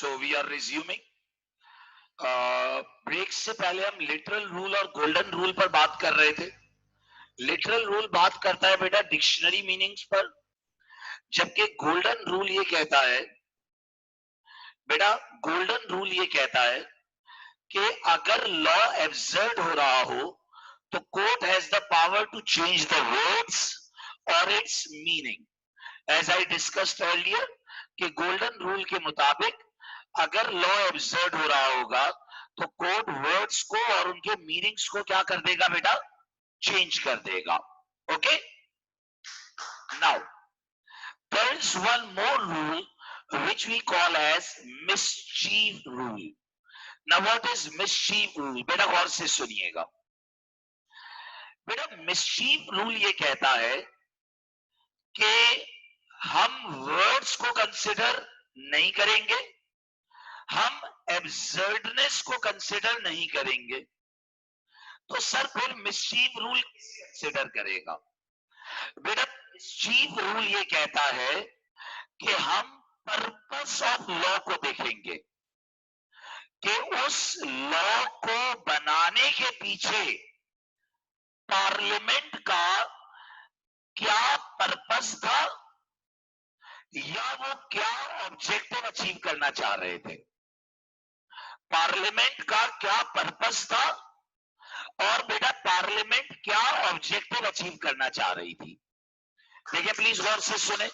So we are resuming. Break से पहले हम लिटरल रूल और गोल्डन रूल पर बात कर रहे थे। लिटरल रूल बात करता है बेटा डिक्शनरी मीनिंग्स पर, जबकि गोल्डन रूल ये कहता है बेटा, गोल्डन रूल ये कहता है कि अगर लॉ एब्सर्ड हो रहा हो तो court has the power to change the words और its meaning. As I discussed earlier कि गोल्डन रूल के मुताबिक अगर लॉ एब्सर्ड हो रहा होगा तो कोर्ट वर्ड्स को और उनके मीनिंग्स को क्या कर देगा बेटा, चेंज कर देगा। Okay, now there is one more rule which we call as mischief rule. Now what is mischief rule? बेटा गौर से सुनिएगा। बेटा mischief rule ये कहता है कि हम वर्ड्स को कंसिडर नहीं करेंगे, हम एब्सर्डनेस को कंसिडर नहीं करेंगे, तो सर फिर मिस्चीफ रूल कंसिडर करेगा। बेटा मिस्चीफ रूल ये कहता है कि हम पर्पस ऑफ लॉ को देखेंगे कि उस लॉ को बनाने के पीछे पार्लियामेंट का क्या पर्पस था या वो क्या ऑब्जेक्टिव अचीव करना चाह रहे थे। पार्लियामेंट का क्या पर्पस था और बेटा पार्लियामेंट क्या ऑब्जेक्टिव अचीव करना चाह रही थी। देखिए प्लीज गौर से सुने,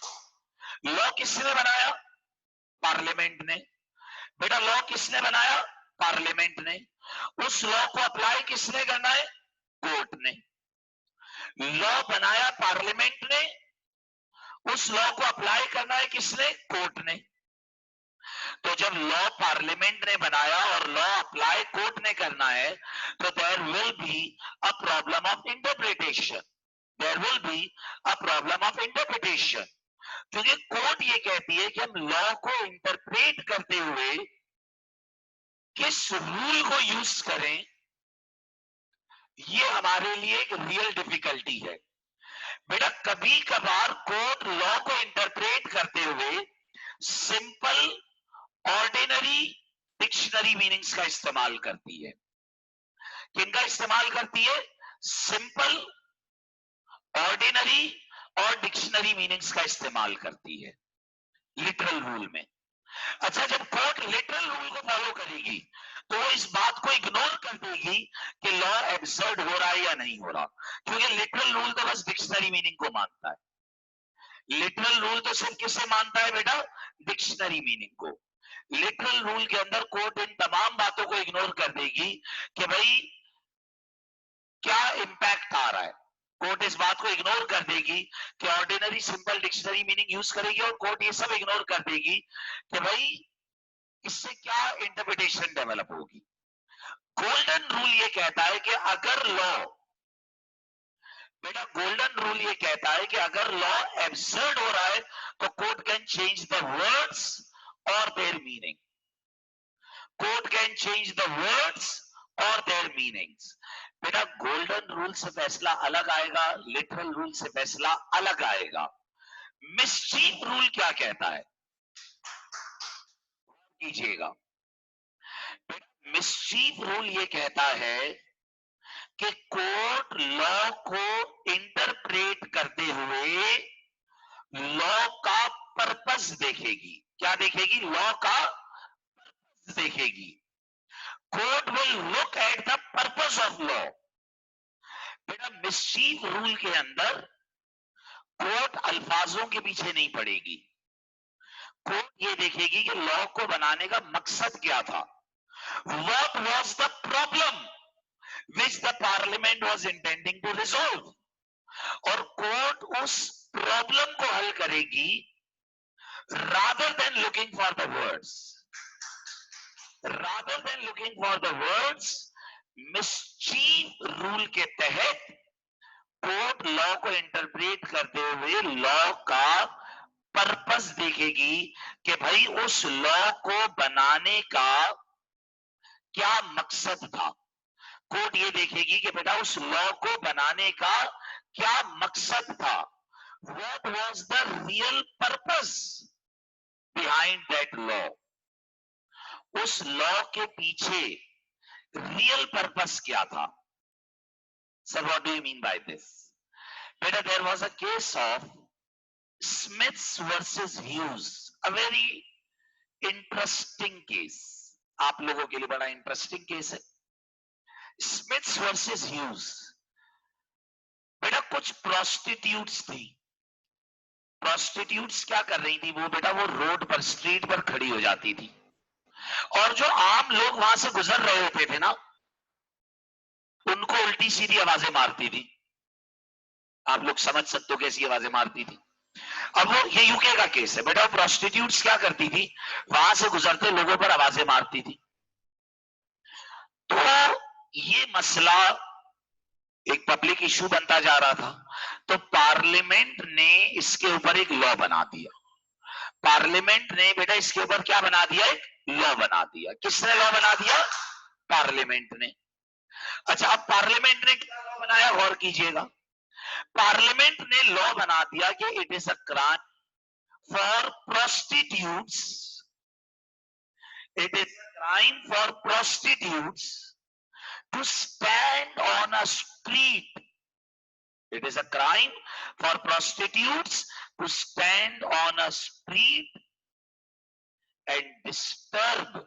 लॉ किसने बनाया? पार्लियामेंट ने। बेटा लॉ किसने बनाया? पार्लियामेंट ने। उस लॉ को अप्लाई किसने करना है? कोर्ट ने। लॉ बनाया पार्लियामेंट ने, उस लॉ को अप्लाई करना है किसने? कोर्ट ने। तो जब लॉ पार्लियामेंट ने बनाया और लॉ अप्लाई कोर्ट ने करना है तो there will be a problem of interpretation. There will be a problem of interpretation, क्योंकि कोर्ट ये कहती है कि हम लॉ को इंटरप्रेट करते हुए किस रूल को यूज करें, ये हमारे लिए एक रियल डिफिकल्टी है। बेटा कभी कभार कोर्ट लॉ को इंटरप्रेट करते हुए सिंपल ऑर्डिनरी डिक्शनरी मीनिंग्स का इस्तेमाल करती है। किनका इस्तेमाल करती है? सिंपल, ऑर्डिनरी और डिक्शनरी मीनिंग्स का इस्तेमाल करती है लिटरल रूल में। अच्छा, जब कोर्ट लिटरल रूल को फॉलो करेगी तो वो इस बात को इग्नोर कर देगी कि लॉ एब्सर्ड हो रहा है या नहीं हो रहा, क्योंकि लिटरल रूल तो बस डिक्शनरी मीनिंग को मानता है। लिटरल रूल तो सिर्फ किसे मानता है बेटा? डिक्शनरी मीनिंग को। लिटरल रूल के अंदर कोर्ट इन तमाम बातों को इग्नोर कर देगी कि भाई क्या इंपैक्ट आ रहा है। कोर्ट इस बात को इग्नोर कर देगी कि ordinary simple dictionary meaning use करेगी और कोर्ट ये सब इग्नोर कर देगी कि भाई इससे क्या इंटरप्रिटेशन डेवलप होगी। गोल्डन रूल ये कहता है कि अगर लॉ, बेटा गोल्डन रूल ये कहता है कि अगर लॉ एब्सर्ड हो रहा है तो court can change the words और their meaning. Court can change the words और देयर मीनिंग्स। बेटा गोल्डन रूल से फैसला अलग आएगा, लिटरल रूल से फैसला अलग आएगा। मिस्चीफ रूल क्या कहता है कीजिएगा। मिस्चीफ रूल ये कहता है कि कोर्ट लॉ को इंटरप्रेट करते हुए लॉ का पर्पस देखेगी। क्या देखेगी? लॉ का देखेगी। Court will look at the purpose of law. बेटा मिस्चीफ रूल के अंदर कोर्ट अल्फाजों के पीछे नहीं पड़ेगी। कोर्ट ये देखेगी कि लॉ को बनाने का मकसद क्या था। What was the problem which the parliament was intending to resolve? और कोर्ट उस प्रॉब्लम को हल करेगी rather than looking for the words. Rather than looking for the words, mischief rule के तहत कोर्ट लॉ को इंटरप्रेट करते हुए लॉ का पर्पस देखेगी कि भाई उस लॉ को बनाने का क्या मकसद था। कोर्ट ये देखेगी कि बेटा उस लॉ को बनाने का क्या मकसद था। What was the real purpose behind that law? उस लॉ के पीछे रियल पर्पस क्या था? Sir what do you mean by this? बेटा there was a case of Smiths versus Hughes, a very interesting case. आप लोगों के लिए बड़ा इंटरेस्टिंग केस है। Smiths versus Hughes. बेटा कुछ प्रोस्टिट्यूट्स थी। प्रोस्टिट्यूट्स क्या कर रही थी? वो बेटा वो रोड पर, स्ट्रीट पर खड़ी हो जाती थी, और जो आम लोग वहां से गुजर रहे होते थे ना, उनको उल्टी सीधी आवाजें मारती थी। आप लोग समझ सकते हो कैसी आवाजें मारती थी। अब वो, ये यूके का केस है बेटा। प्रोस्टिट्यूट्स क्या करती थी? वहां से गुजरते लोगों पर आवाजें मारती थी। तो ये मसला एक पब्लिक इशू बनता जा रहा था, तो पार्लियामेंट ने इसके ऊपर एक लॉ बना दिया। पार्लियामेंट ने बेटा इसके ऊपर क्या बना दिया? एक लॉ बना दिया। किसने लॉ बना दिया? पार्लियामेंट ने। अच्छा, अब पार्लियामेंट ने क्या लॉ बनाया? गौर कीजिएगा। पार्लियामेंट ने लॉ बना दिया कि it is a crime for prostitutes, it is a crime for prostitutes to stand on a street. It is a crime for prostitutes to stand on a street and disturb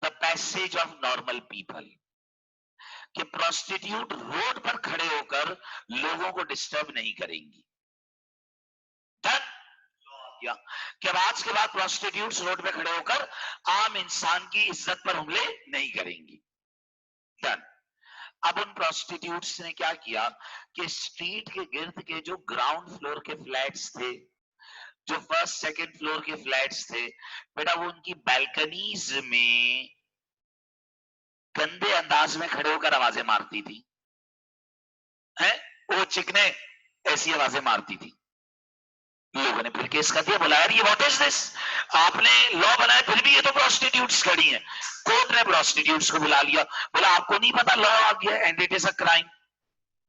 the passage of normal people. कि prostitute road पर खड़े होकर लोगों को disturb नहीं करेंगी। या कि आज के बाद प्रोस्टिट्यूट्स रोड पे खड़े होकर आम इंसान की इज्जत पर हमले नहीं करेंगी। डन। अब उन प्रोस्टिट्यूट्स ने क्या किया कि स्ट्रीट के गिर्द के जो ग्राउंड फ्लोर के फ्लैट्स थे, जो फर्स्ट सेकंड फ्लोर के फ्लैट्स थे, बेटा वो उनकी बैल्कनीज में गंदे अंदाज में खड़े होकर आवाजें मारती थी। हैं? वो चिकने ऐसी आवाजें मारती थी। लोगों ने फिर केस कर दिया, बोला यार ये व्हाट इज दिस? आपने लॉ बनाया फिर भी ये तो प्रोस्टिट्यूट्स खड़ी हैं। कोर्ट ने प्रोस्टिट्यूट्स को बुला लिया, बोला आपको नहीं पता लॉ आ गया and it is a crime.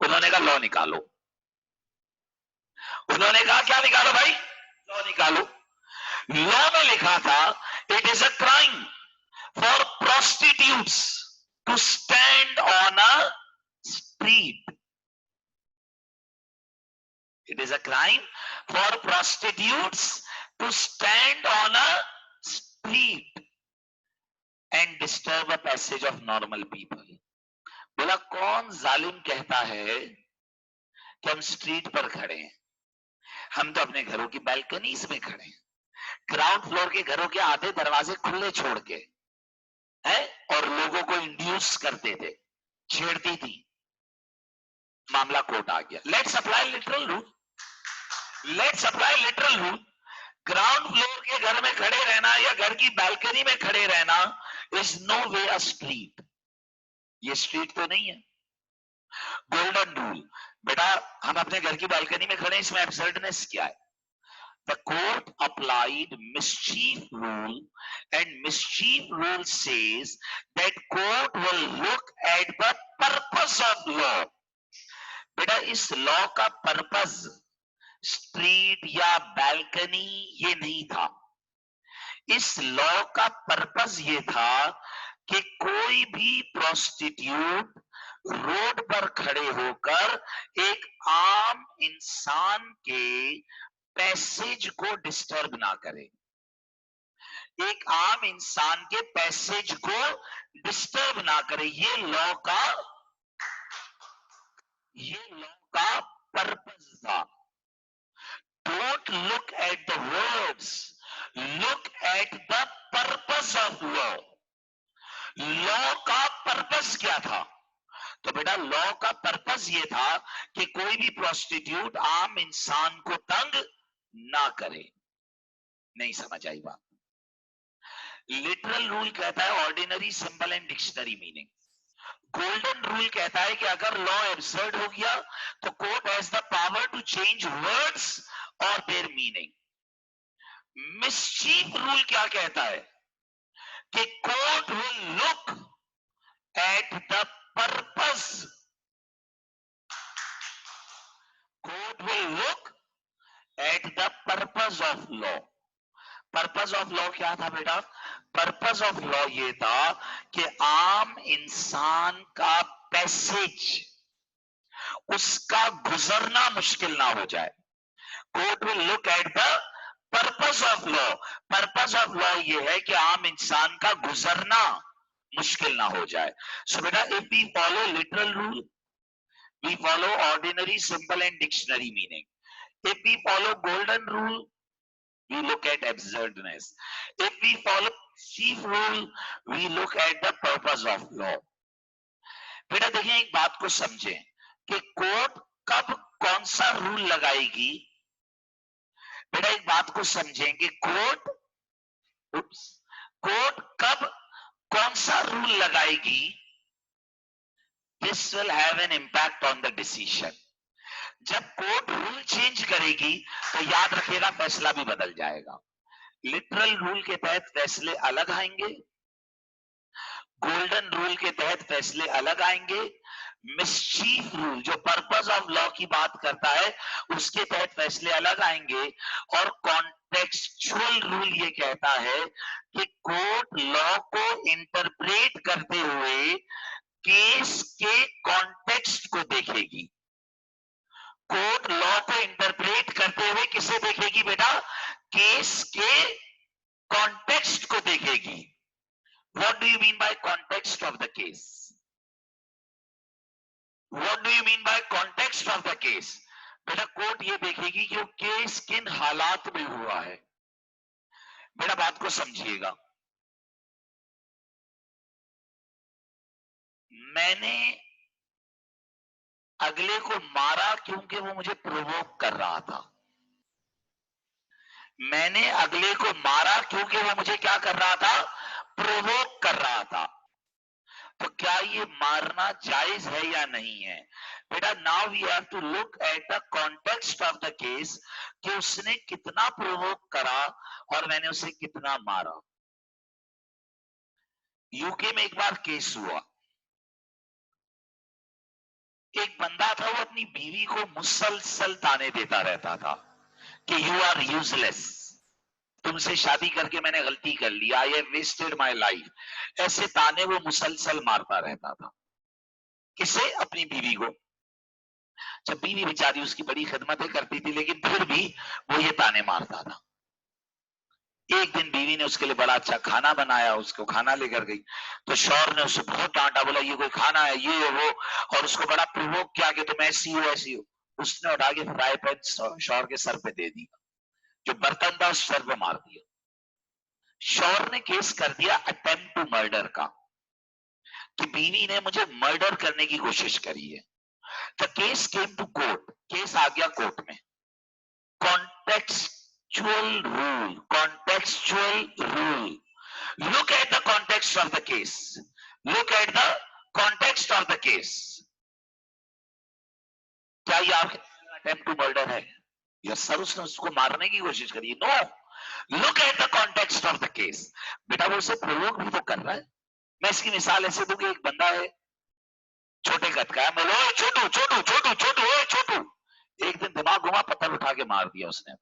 उन्होंने कहा लॉ निकालो। उन्होंने कहा क्या निकालो भाई? लॉ निकालो। लॉ में लिखा था it is a crime for prostitutes to stand on a street. It is a crime for prostitutes to stand on a street and disturb a passage of normal people. बोला कौन जालिम कहता है कि हम स्ट्रीट पर खड़े हैं? हम तो अपने घरों की बैल्कनीज में खड़े हैं, ग्राउंड फ्लोर के घरों के आधे दरवाजे खुले छोड़ के है, और लोगों को इंड्यूस करते थे, छेड़ती थी। मामला कोर्ट आ गया। Let's apply literal rule. Let's apply literal rule. Ground floor के घर में खड़े रहना या घर की बैल्कनी में खड़े रहना is no way a street. ये स्ट्रीट तो नहीं है। Golden rule. बेटा हम अपने घर की बालकनी में खड़े हैं, इसमें एब्सर्डनेस क्या है? The court applied mischief rule, and mischief rule says that court will look at the purpose of law. बेटा इस लॉ का पर्पस स्ट्रीट या बैल्कनी ये नहीं था। इस लॉ का पर्पस ये था कि कोई भी प्रोस्टिट्यूट रोड पर खड़े होकर एक आम इंसान के पैसेज को डिस्टर्ब ना करे। एक आम इंसान के पैसेज को डिस्टर्ब ना करे। ये लॉ का पर्पस था। Don't look at the words, look at the purpose of law. Law का पर्पस क्या था? तो बेटा लॉ का पर्पस ये था कि कोई भी प्रोस्टिट्यूट आम इंसान को तंग ना करे। नहीं समझ आई बात? लिटरल रूल कहता है ordinary, simple and dictionary meaning. Golden rule कहता है कि अगर लॉ एब्सर्ड हो गया तो court has the power to change words और देयर मीनिंग। मिसचीफ रूल क्या कहता है? कि court will look at the purpose. Court will look at the purpose of law. Purpose of law क्या था बेटा? पर्पस ऑफ लॉ ये था कि आम इंसान का पैसेज, उसका गुजरना मुश्किल ना हो जाए। Court will look at the purpose of law. Purpose of law ये है कि आम इंसान का गुजरना मुश्किल ना हो जाए। सो बेटा, if we follow literal rule, we follow ordinary, simple and dictionary meaning. If we follow golden rule, we look at absurdness. If we follow chief rule, we look at the purpose of law. बेटा देखिए, एक बात को समझें कि court कब कौन सा रूल लगाएगी। बेटा एक बात को समझें कि कोर्ट कब कौन सा रूल लगाएगी, this will have an impact on the decision. जब कोर्ट रूल चेंज करेगी तो याद रखिएगा फैसला भी बदल जाएगा। लिटरल रूल के तहत फैसले अलग आएंगे, गोल्डन रूल के तहत फैसले अलग आएंगे, मिसचीफ रूल जो पर्पस ऑफ लॉ की बात करता है उसके तहत फैसले अलग आएंगे, और कॉन्टेक्सचुअल रूल ये कहता है कि कोर्ट लॉ को इंटरप्रेट करते हुए केस के कॉन्टेक्स्ट को देखेगी। कोर्ट लॉ को इंटरप्रेट करते हुए किसे देखेगी बेटा? केस के कॉन्टेक्स्ट को देखेगी। What do you mean by context of the case? What do you mean by context of the case? बेटा कोर्ट ये देखेगी कि वो केस किन हालात में हुआ है। बेटा बात को समझिएगा, मैंने अगले को मारा क्योंकि वो मुझे प्रोवोक कर रहा था। मैंने अगले को मारा क्योंकि वो मुझे क्या कर रहा था? प्रोवोक कर रहा था। तो क्या ये मारना जायज है या नहीं है? बेटा now we have to look at the context of the case कि उसने कितना प्रोवोक करा और मैंने उसे कितना मारा। यूके में एक बार केस हुआ, एक बंदा था वो अपनी बीवी को मुसलसल ताने देता रहता था कि यू आर यूजलेस, तुमसे शादी करके मैंने गलती कर ली, I have wasted my life. ऐसे ताने वो मुसलसल मारता रहता था। किसे? अपनी बीवी को। जब बीवी बेचारी उसकी बड़ी खिदमतें करती थी लेकिन फिर भी वो ये ताने मारता था। एक दिन बीवी ने उसके लिए बड़ा अच्छा खाना बनाया, उसको खाना लेकर गई तो शौहर ने उसे बहुत डांटा, बोला ये कोई खाना है, ये है वो, और उसको बड़ा प्रोवोक किया कि तुम ऐसी हो ऐसी हो। उसने उठा के फ्राई पैन शौहर के सर पे दे दिया, जो बर्तन था उस सर पे मार दिया। शौहर ने केस कर दिया अटेम्प्ट टू मर्डर का, कि बीवी ने मुझे मर्डर करने की कोशिश करी है। The case came to court, case आ गया कोर्ट में। Contextual rule, contextual rule. Look at the context of the case. Look at the context of the case. क्या ये आपके अटेम्प्ट टू मर्डर है? यस सर, उसने उसको मारने की कोशिश करी। No, look at the context of the case. बेटा वो उसे प्रोवोक भी तो कर रहा है। मैं इसकी मिसाल ऐसे दूं कि एक बंदा है छोटे कद का है, मैं बोलो छोटू छोटू छोटू छोटू छोटू, एक दिन दिमाग घुमा, पत्थर उठा के मार दिया उसने।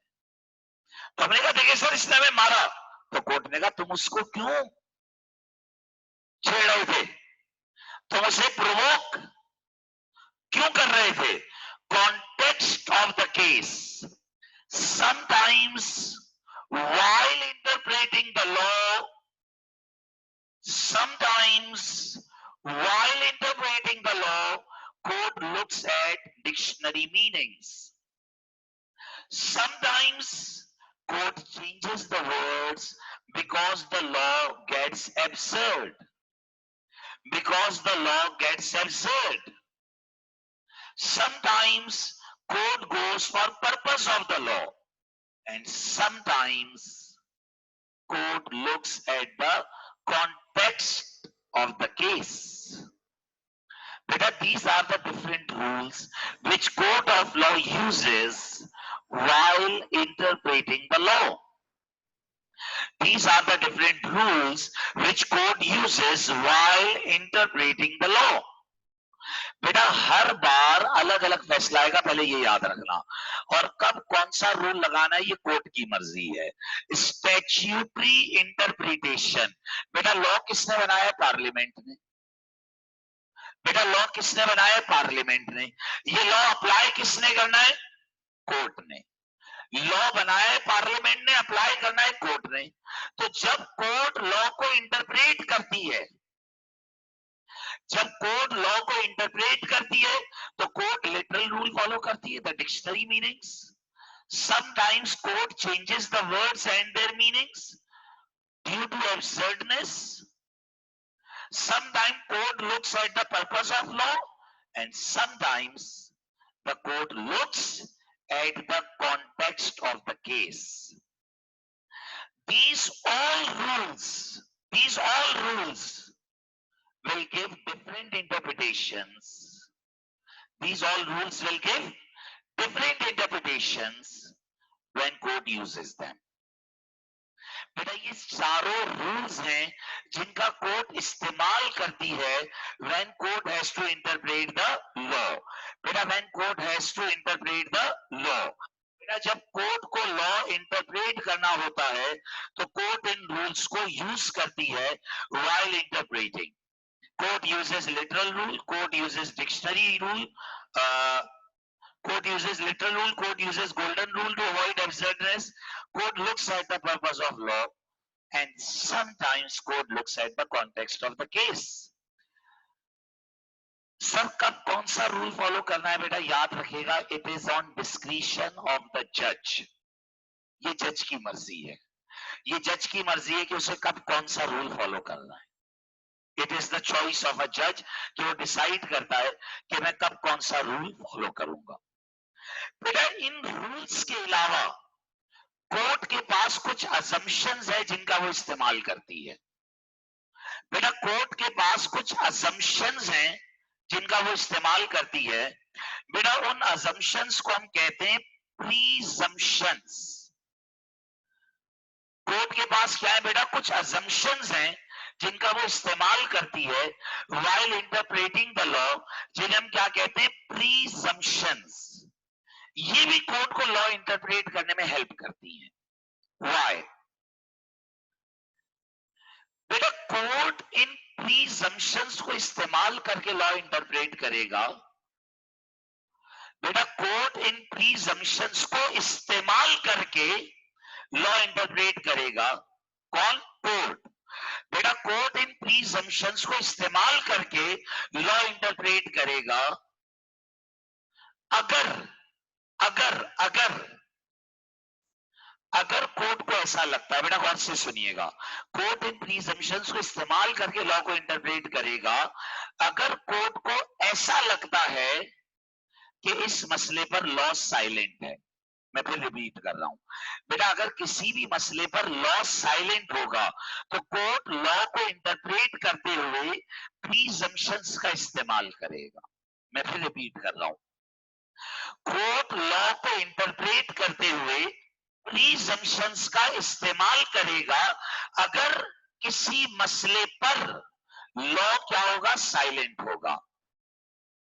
तो हमने कहा देखिए सर इसने हमें मारा। तो कोर्ट ने कहा तुम उसको क्यों छेड़ रहे थे, तुम उसे प्रोवोक क्यों कर रहे थे? Context of the case. Sometimes while interpreting the law, sometimes while interpreting the law, court looks at dictionary meanings. Sometimes court changes the words because the law gets absurd. Because the law gets absurd. Sometimes court goes for purpose of the law, and sometimes court looks at the context of the case. Because these are the different rules which court of law uses while interpreting the law. These are the different rules which court uses while interpreting the law. बेटा हर बार अलग अलग फैसला आएगा, पहले ये याद रखना। और कब कौन सा रूल लगाना है ये कोर्ट की मर्जी है। स्टैट्यूटरी इंटरप्रिटेशन, बेटा लॉ किसने बनाया? पार्लियामेंट ने। बेटा लॉ किसने बनाया? पार्लियामेंट ने। ये लॉ अप्लाई किसने करना है? कोर्ट ने। लॉ बनाया है पार्लियामेंट ने, अप्लाई करना है कोर्ट ने। तो जब कोर्ट लॉ को इंटरप्रेट करती है, जब कोर्ट लॉ को इंटरप्रेट करती है, तो कोर्ट लिटरल रूल फॉलो करती है, the dictionary meanings. Sometimes court changes the words and their meanings due to absurdness. Sometimes court looks at the purpose of law, and sometimes the court looks at the context of the case. These all rules, these all rules will give different interpretations. These all rules will give different interpretations when court uses them. बेटा ये चारों rules हैं जिनका court इस्तेमाल करती है when court has to interpret the law. बेटा when court has to interpret the law. बेटा जब कोर्ट को लॉ इंटरप्रेट करना होता है तो कोर्ट इन रूल्स को यूज करती है while interpreting. Court uses literal rule, court uses dictionary rule, court uses literal rule, court uses golden rule to avoid absurdness. Court looks at the purpose of law, and sometimes court looks at the context of the case. Sir कब कौन सा rule follow करना है बेटा याद रखेगा, it is on discretion of the जज। ये जज की मर्जी है, ये जज की मर्जी है कि उसे कब कौन सा रूल फॉलो करना है। It is the choice of a जज कि वो डिसाइड करता है कि मैं कब कौन सा रूल फॉलो करूंगा। बेटा इन रूल्स के अलावा कोर्ट के पास कुछ असम्पशंस है जिनका वो इस्तेमाल करती है। बेटा कोर्ट के पास कुछ असम्पशंस हैं जिनका वो इस्तेमाल करती है। बेटा उन असम्पशंस को हम कहते हैं प्रीजम्पशंस। कोर्ट के पास क्या है बेटा? कुछ असम्पशंस हैं जिनका वो इस्तेमाल करती है व्हाइल इंटरप्रेटिंग द लॉ, जिन्हें हम क्या कहते हैं? प्रीजम्पशंस। ये भी कोर्ट को लॉ इंटरप्रेट करने में हेल्प करती है। व्हाई? बेटा कोर्ट इन प्रीजम्पशंस को इस्तेमाल करके लॉ इंटरप्रेट करेगा। बेटा कोर्ट इन प्रीजम्पशंस को इस्तेमाल करके लॉ इंटरप्रेट करेगा। कौन? कोर्ट। बेटा कोर्ट इन प्रीजम्पशंस को इस्तेमाल करके लॉ इंटरप्रेट करेगा अगर अगर अगर अगर कोर्ट को ऐसा लगता है, बेटा गौर से सुनिएगा, कोर्ट इन प्रीजम्पशंस को इस्तेमाल करके लॉ को इंटरप्रेट करेगा अगर कोर्ट को ऐसा लगता है कि इस मसले पर लॉ साइलेंट है। मैं फिर रिपीट कर रहा हूं बेटा, अगर किसी भी मसले पर लॉ साइलेंट होगा तो कोर्ट लॉ को इंटरप्रेट करते हुए प्रीजम्पशंस का इस्तेमाल करेगा। मैं फिर रिपीट कर रहा हूं, कोर्ट लॉ को इंटरप्रेट करते हुए प्रीजम्पशंस का इस्तेमाल करेगा अगर किसी मसले पर लॉ क्या होगा? साइलेंट होगा।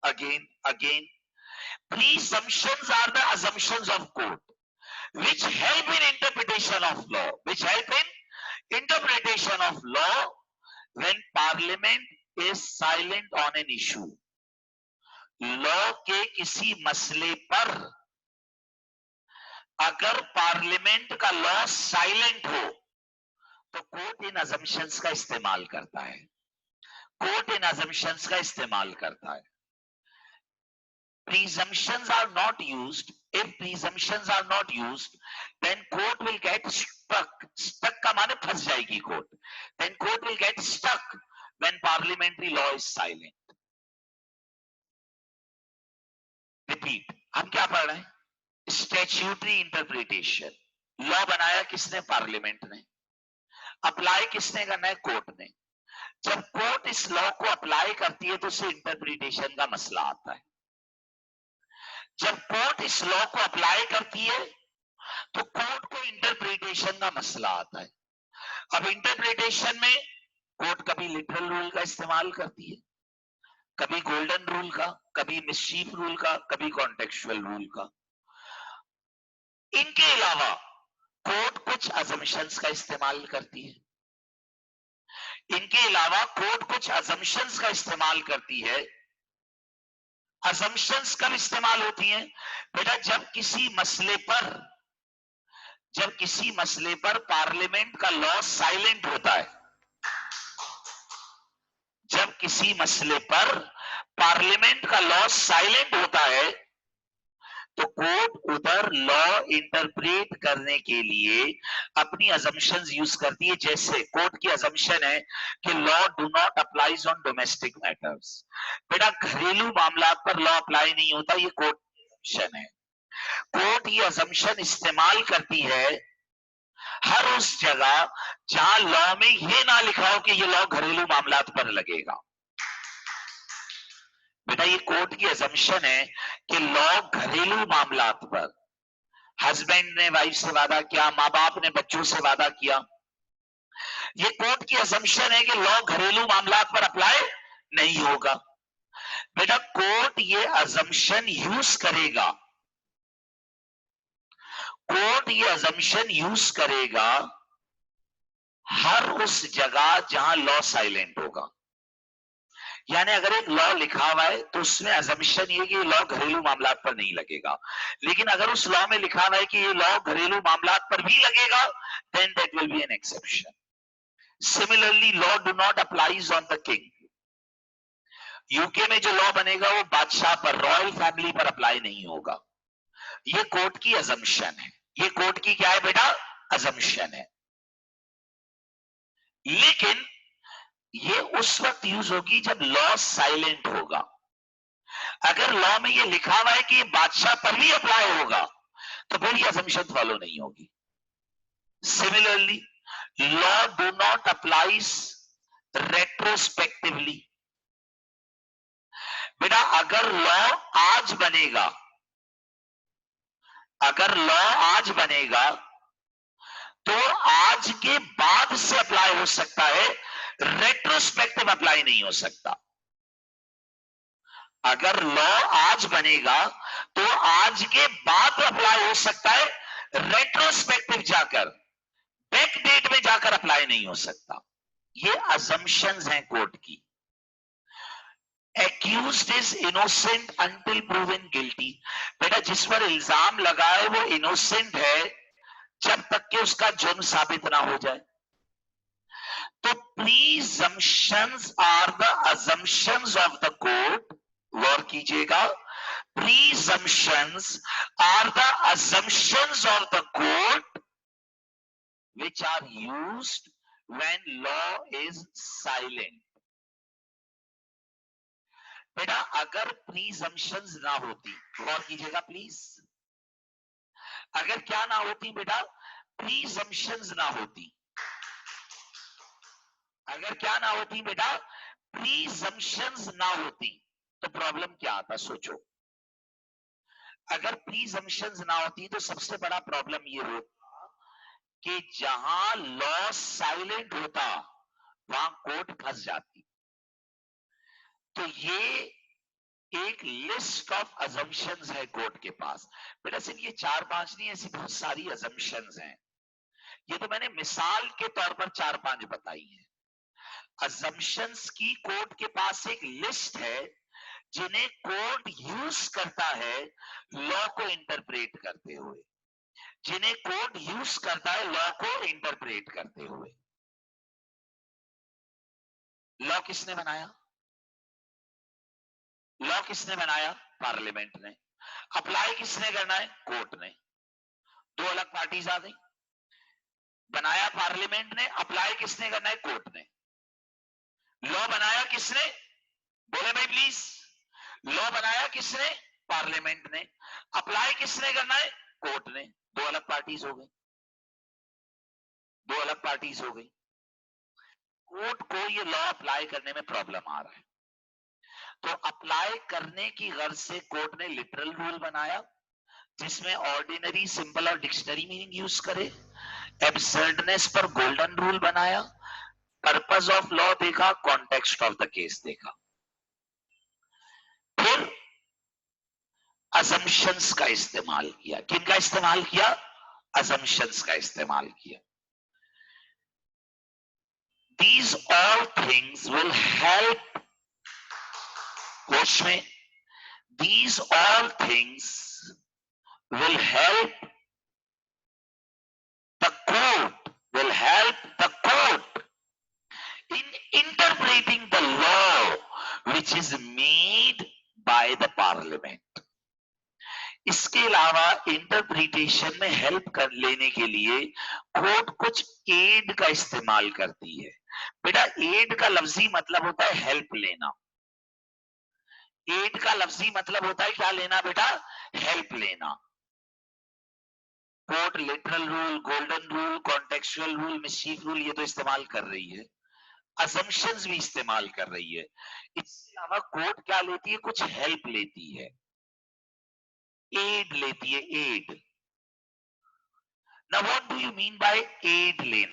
Again again, presumptions are the assumptions of court which help in interpretation of law, which help in interpretation of law when parliament is silent on an issue. Law के किसी मसले पर अगर पार्लियामेंट का law silent हो तो court इन assumptions का इस्तेमाल करता है। कोर्ट इन assumptions का इस्तेमाल करता है। Presumptions are not used. If presumptions are not used, then court will get stuck. Stuck का माने फंस जाएगी court. Then court will get stuck when parliamentary law is silent. Repeat. हम क्या पढ़ रहे हैं? Statutory interpretation. लॉ बनाया किसने? पार्लियामेंट ने। अप्लाई किसने करना है? कोर्ट ने। जब कोर्ट इस लॉ को अप्लाई करती है तो उसे इंटरप्रिटेशन का मसला आता है। जब कोर्ट इस लॉ को अप्लाई करती है तो कोर्ट को इंटरप्रिटेशन का मसला आता है। अब इंटरप्रिटेशन में कोर्ट कभी लिटरल रूल का इस्तेमाल करती है, कभी गोल्डन रूल का, कभी मिसचीफ रूल का, कभी कॉन्टेक्चुअल रूल का। इनके अलावा कोर्ट कुछ अजम्पशंस का इस्तेमाल करती है। इनके अलावा कोर्ट कुछ अजम्पशंस का इस्तेमाल करती है। अजम्पशंस कब इस्तेमाल होती हैं बेटा? जब किसी मसले पर पार्लियामेंट का लॉ साइलेंट होता है। जब किसी मसले पर पार्लियामेंट का लॉ साइलेंट होता है तो कोर्ट उधर लॉ इंटरप्रेट करने के लिए अपनी अजम्पशंस यूज करती है। जैसे कोर्ट की अजम्पशन है कि law do not applies on domestic matters. बेटा घरेलू मामलात पर लॉ अप्लाई नहीं होता, ये कोर्ट की अजम्पशन है। कोर्ट ये अजम्पशन इस्तेमाल करती है हर उस जगह जहां लॉ में ये ना लिखा हो कि ये लॉ घरेलू मामलात पर लगेगा। बेटा ये कोर्ट की अजम्पशन है कि लॉ घरेलू मामलात पर, हस्बैंड ने वाइफ से वादा किया, माँ बाप ने बच्चों से वादा किया, ये कोर्ट की अजम्पशन है कि लॉ घरेलू मामलात पर अप्लाई नहीं होगा। बेटा कोर्ट ये अजम्पशन यूज करेगा, कोर्ट ये अजम्पशन यूज करेगा हर उस जगह जहां लॉ साइलेंट होगा। यानी अगर एक लॉ लिखा हुआ है तो उसमें अजम्पशन ये कि लॉ घरेलू मामलात पर नहीं लगेगा, लेकिन अगर उस लॉ में लिखा हुआ है कि ये लॉ घरेलू मामलात पर भी लगेगा, then that will be an exception. Similarly law do not applies on the king. UK में जो लॉ बनेगा वो बादशाह पर, रॉयल फैमिली पर अप्लाई नहीं होगा। ये कोर्ट की अजम्पशन है। ये कोर्ट की क्या है बेटा? अजम्पशन है। लेकिन ये उस वक्त यूज होगी जब लॉ साइलेंट होगा। अगर लॉ में ये लिखा हुआ है कि बादशाह पर भी अप्लाई होगा तो फिर ये असम्पशन फॉलो नहीं होगी। Similarly law do not applies retrospectively. बेटा अगर लॉ आज बनेगा, अगर लॉ आज बनेगा तो आज के बाद से अप्लाई हो सकता है, रेट्रोस्पेक्टिव अप्लाई नहीं हो सकता। अगर लॉ आज बनेगा तो आज के बाद अप्लाई हो सकता है, रेट्रोस्पेक्टिव जाकर, बैक डेट में जाकर अप्लाई नहीं हो सकता। ये अजम्पशंस हैं कोर्ट की। Accused is innocent until proven guilty. बेटा जिस पर इल्जाम लगा है वो इनोसेंट है जब तक कि उसका जुर्म साबित ना हो जाए। तो presumptions are the assumptions of the court. गौर कीजिएगा, presumptions are the assumptions of the court which are used when law is silent. बेटा अगर presumptions ना होती, गौर कीजिएगा प्लीज, अगर क्या ना होती बेटा? presumptions ना होती। अगर क्या ना होती बेटा? presumptions ना होती तो प्रॉब्लम क्या आता? सोचो, अगर प्रीजम्पशंस ना होती तो सबसे बड़ा प्रॉब्लम ये होता कि जहां लॉ साइलेंट होता वहां कोर्ट फंस जाती। तो ये एक लिस्ट ऑफ अजम्पशंस है कोर्ट के पास। बेटा सिर्फ ये 4-5 नहीं, ऐसी बहुत सारी अजम्पशंस हैं। ये तो मैंने मिसाल के तौर पर 4-5 बताई है। अजम्पशंस की कोर्ट के पास एक लिस्ट है जिन्हें कोर्ट यूज करता है लॉ को इंटरप्रेट करते हुए, जिन्हें कोर्ट यूज करता है लॉ को इंटरप्रेट करते हुए। लॉ किसने बनाया? लॉ किसने बनाया? पार्लियामेंट ने। अप्लाई किसने करना है? कोर्ट ने। दो अलग पार्टीज आ गई। बनाया पार्लियामेंट ने, अप्लाई किसने करना है? कोर्ट ने। लॉ बनाया किसने? बोले भाई प्लीज। लॉ बनाया किसने? पार्लियामेंट ने। अप्लाई किसने करना है? कोर्ट ने। दो अलग पार्टीज हो गई, दो अलग पार्टीज हो गई। कोर्ट को ये लॉ अप्लाई करने में प्रॉब्लम आ रहा है, तो अप्लाई करने की गर्ज से कोर्ट ने लिटरल रूल बनाया जिसमें ऑर्डिनरी, सिंपल और डिक्शनरी मीनिंग यूज करे। एब्सर्डनेस पर गोल्डन रूल बनाया। पर्पस ऑफ लॉ देखा, कॉन्टेक्स्ट ऑफ द केस देखा। असम्पशंस का इस्तेमाल किया। किनका इस्तेमाल किया? असम्पशंस का इस्तेमाल किया। These all things will help, question में, these all things will help the court, will help the court in interpreting the law which is made by the parliament. इसके अलावा इंटरप्रिटेशन में हेल्प कर लेने के लिए कोर्ट कुछ एड का इस्तेमाल करती है। बेटा एड का लफ्जी मतलब होता है हेल्प लेना। एड का लफ्जी मतलब होता है क्या लेना बेटा? हेल्प लेना। Court literal rule, golden rule, contextual rule, mischief rule ये तो इस्तेमाल कर रही है, असम्पशंस भी इस्तेमाल कर रही है। इसके अलावा कोर्ट क्या लेती है? कुछ हेल्प लेती है, एड लेती है, add. Now what do you mean by aid लेना?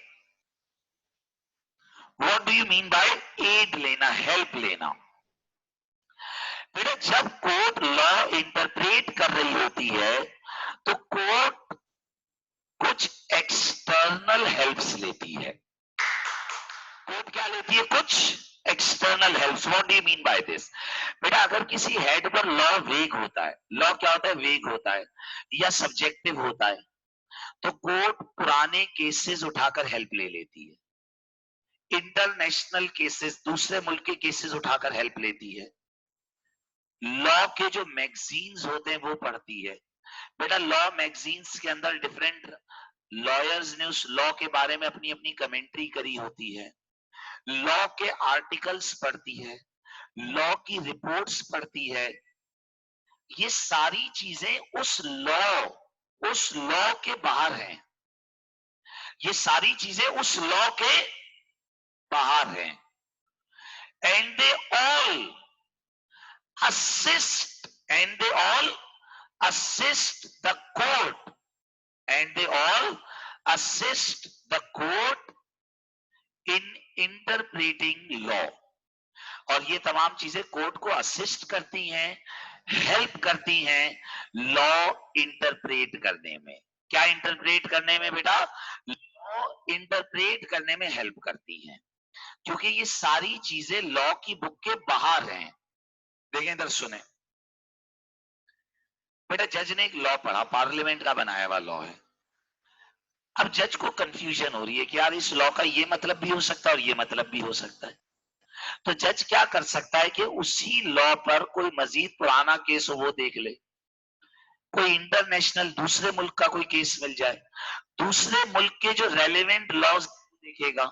What do you mean by aid लेना, help लेना? बेटा जब कोर्ट लॉ इंटरप्रेट कर रही होती है तो कोर्ट कुछ एक्सटर्नल हेल्प्स लेती है। कोर्ट क्या लेती है? कुछ external helps. What do you mean by this? बेटा अगर किसी हेड पर लॉ वेग होता है, लॉ क्या होता है? वेग होता है या सब्जेक्टिव होता है, तो कोर्ट पुराने केसेस उठाकर हेल्प ले लेती है। इंटरनेशनल केसेस, दूसरे मुल्क के केसेस उठाकर हेल्प लेती है। लॉ के जो मैगजीन्स होते हैं वो पढ़ती है। बेटा लॉ मैगजीन्स के अंदर डिफरेंट लॉयर्स ने उस लॉ के बारे में अपनी अपनी कमेंट्री करी होती है। लॉ के आर्टिकल्स पढ़ती है, लॉ की रिपोर्ट्स पढ़ती है। ये सारी चीजें उस लॉ के बाहर हैं। ये सारी चीजें उस लॉ के बाहर हैं। And they all assist and they all assist the court and they all assist the court in interpreting law। और ये तमाम चीजें कोर्ट को असिस्ट करती हैं, हेल्प करती हैं लॉ इंटरप्रेट करने में। क्या इंटरप्रेट करने में बेटा? लॉ इंटरप्रेट करने में हेल्प करती हैं, क्योंकि ये सारी चीजें लॉ की बुक के बाहर हैं। देखें इधर सुने बेटा, जज ने एक लॉ पढ़ा, पार्लियामेंट का बनाया हुआ लॉ है। अब जज को कंफ्यूजन हो रही है कि यार इस लॉ का ये मतलब भी हो सकता है और ये मतलब भी हो सकता है। तो जज क्या कर सकता है कि उसी लॉ पर कोई मजीद पुराना केस हो वो देख ले, कोई इंटरनेशनल दूसरे मुल्क का कोई केस मिल जाए, दूसरे मुल्क के जो रेलेवेंट लॉज देखेगा,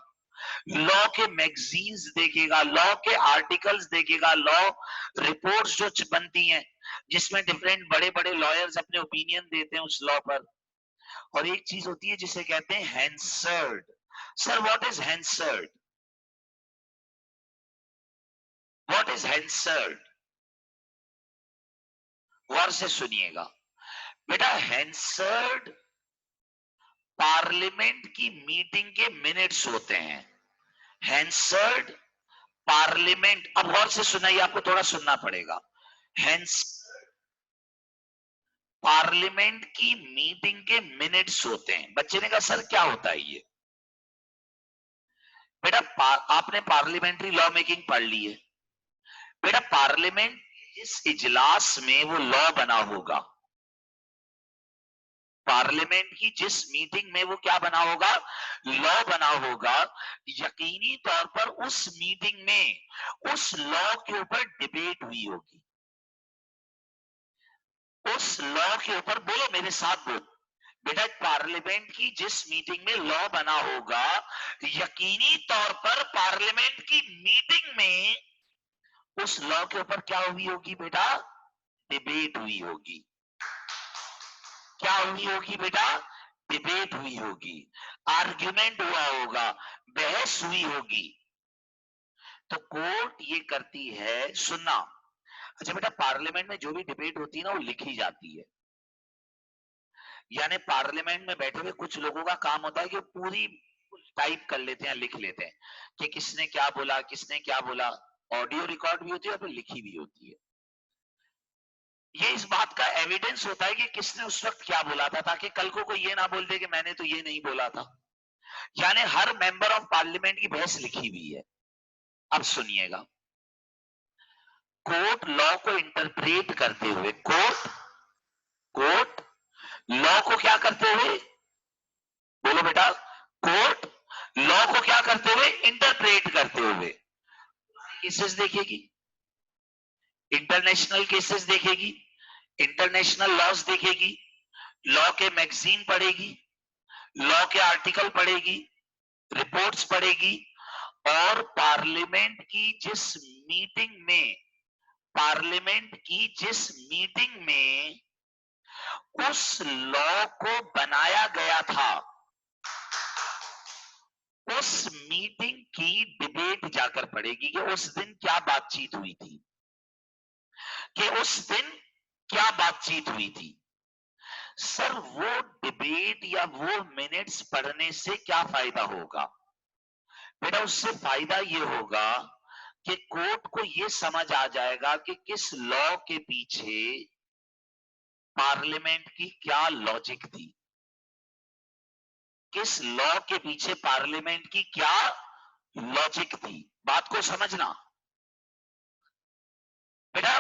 लॉ के मैगजीन्स देखेगा, लॉ के आर्टिकल्स देखेगा, लॉ रिपोर्ट्स जो बनती हैं जिसमें डिफरेंट बड़े बड़े लॉयर्स अपने ओपिनियन देते हैं उस लॉ पर। और एक चीज होती है जिसे कहते हैं Hansard. Sir what is Hansard? What is Hansard? गौर से सुनिएगा बेटा, हैंसर्ड पार्लियामेंट की मीटिंग के मिनट्स होते हैं। हैंसर्ड पार्लियामेंट, अब गौर से सुनाइए, आपको थोड़ा सुनना पड़ेगा। हैंसर्ड पार्लियामेंट की मीटिंग के मिनट्स होते हैं। बच्चे ने कहा सर क्या होता है ये? बेटा आपने पार्लियामेंट्री लॉ मेकिंग पढ़ ली है। बेटा पार्लियामेंट जिस इजलास में वो लॉ बना होगा, पार्लियामेंट की जिस मीटिंग में वो क्या बना होगा? लॉ बना होगा, यकीनी तौर पर उस मीटिंग में उस लॉ के ऊपर डिबेट हुई होगी। उस लॉ के ऊपर, बोलो मेरे साथ बोलो बेटा, पार्लियामेंट की जिस मीटिंग में लॉ बना होगा, यकीनी तौर पर पार्लियामेंट की मीटिंग में उस लॉ के ऊपर क्या हुई होगी बेटा? डिबेट हुई होगी। क्या हुई होगी बेटा? डिबेट हुई होगी, आर्ग्यूमेंट हुआ होगा, बहस हुई होगी। तो कोर्ट ये करती है, सुनना। अच्छा बेटा, पार्लियामेंट में जो भी डिबेट होती है ना वो लिखी जाती है। यानी पार्लियामेंट में बैठे हुए कुछ लोगों का काम होता है कि पूरी टाइप कर लेते हैं, लिख लेते हैं कि किसने क्या बोला, किसने क्या बोला। ऑडियो रिकॉर्ड भी होती है और फिर लिखी भी होती है। ये इस बात का एविडेंस होता है कि किसने उस वक्त क्या बोला था, ताकि कल को कोई ये ना बोल दे कि मैंने तो ये नहीं बोला था। यानी हर मेंबर ऑफ पार्लियामेंट की बहस लिखी हुई है। अब सुनिएगा, कोर्ट लॉ को इंटरप्रेट करते हुए, कोर्ट कोर्ट लॉ को क्या करते हुए, बोलो बेटा, कोर्ट लॉ को क्या करते हुए, इंटरप्रेट करते हुए केसेस देखेगी, इंटरनेशनल केसेस देखेगी, इंटरनेशनल लॉज देखेगी, लॉ के मैगजीन पढ़ेगी, लॉ के आर्टिकल पढ़ेगी, रिपोर्ट्स पढ़ेगी, और पार्लियामेंट की जिस मीटिंग में, पार्लियामेंट की जिस मीटिंग में उस लॉ को बनाया गया था, उस मीटिंग की डिबेट जाकर पड़ेगी कि उस दिन क्या बातचीत हुई थी, कि उस दिन क्या बातचीत हुई थी। सर वो डिबेट या वो मिनट्स पढ़ने से क्या फायदा होगा बेटा? उससे फायदा ये होगा कि कोर्ट को ये समझ आ जाएगा कि किस लॉ के पीछे पार्लियामेंट की क्या लॉजिक थी, किस लॉ के पीछे पार्लियामेंट की क्या लॉजिक थी। बात को समझना बेटा।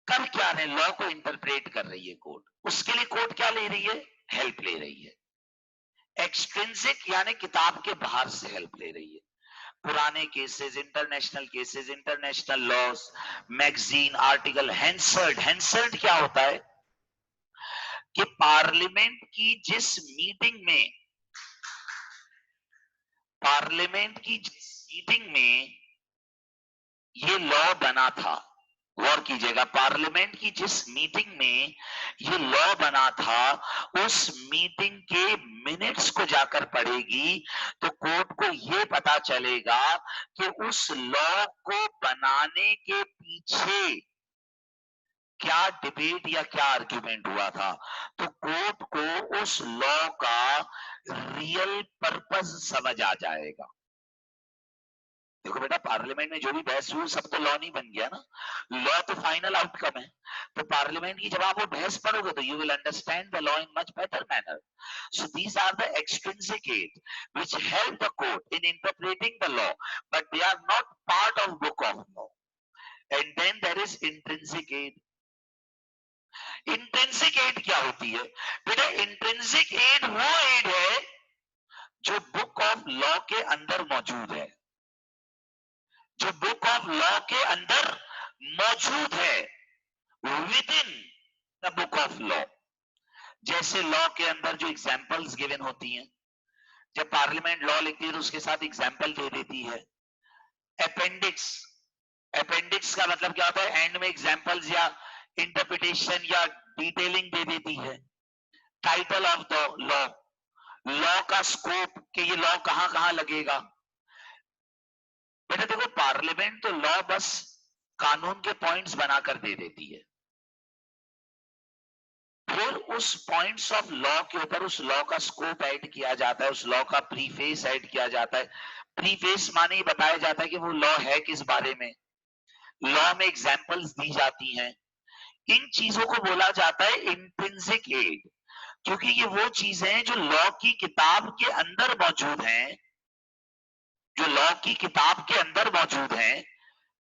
कर क्या रहे, लॉ को इंटरप्रेट कर रही है कोर्ट, उसके लिए कोर्ट क्या ले रही है, हेल्प ले रही है। एक्सट्रिंसिक यानी किताब के बाहर से हेल्प ले रही है। पुराने cases, international cases, international laws, magazine, article, Hansard. Hansard क्या होता है कि पार्लियामेंट की जिस मीटिंग में, पार्लियामेंट की जिस मीटिंग में ये लॉ बना था, गौर कीजिएगा, पार्लियामेंट की जिस मीटिंग में ये लॉ बना था, उस मीटिंग के मिनट्स को जाकर पढ़ेगी तो कोर्ट को ये पता चलेगा कि उस लॉ को बनाने के पीछे क्या डिबेट या क्या आर्ग्यूमेंट हुआ था। तो कोर्ट को उस लॉ का रियल पर्पस समझ आ जाएगा। देखो बेटा, पार्लियामेंट में जो भी बहस हुई सब तो लॉ नहीं बन गया ना, लॉ तो फाइनल आउटकम है। तो पार्लियामेंट की जब आप वो बहस पढ़ोगे तो you will understand the law in much better manner. So these are the extrinsic aid which help the court in interpreting the law, but they are not part of book of law. And then there is intrinsic aid. Intrinsic aid क्या होती है बेटा? Intrinsic add वो add है जो book of law के अंदर मौजूद है, जो बुक ऑफ लॉ के अंदर मौजूद है, with in the book of law. जैसे लॉ के अंदर जो एग्जाम्पल्स गिवन होती हैं, जब पार्लियामेंट लॉ लिखती है तो उसके साथ एग्जाम्पल दे देती है। अपेंडिक्स, अपेंडिक्स का मतलब क्या होता है? एंड में एग्जाम्पल्स या इंटरप्रिटेशन या डिटेलिंग दे देती है। Title of the law, law का स्कोप कि ये लॉ कहां कहां लगेगा। बेटा देखो, पार्लियामेंट तो लॉ बस कानून के पॉइंट्स बनाकर दे देती है, फिर उस पॉइंट्स ऑफ लॉ के ऊपर उस लॉ का स्कोप ऐड किया जाता है, उस लॉ का प्रीफेस ऐड किया जाता है। प्रीफेस माने बताया जाता है कि वो लॉ है किस बारे में, लॉ में एग्जाम्पल्स दी जाती हैं। इन चीजों को बोला जाता है इंट्रिंसिक एड, क्योंकि ये वो चीजें हैं जो लॉ की किताब के अंदर मौजूद हैं, जो लॉ की किताब के अंदर मौजूद हैं,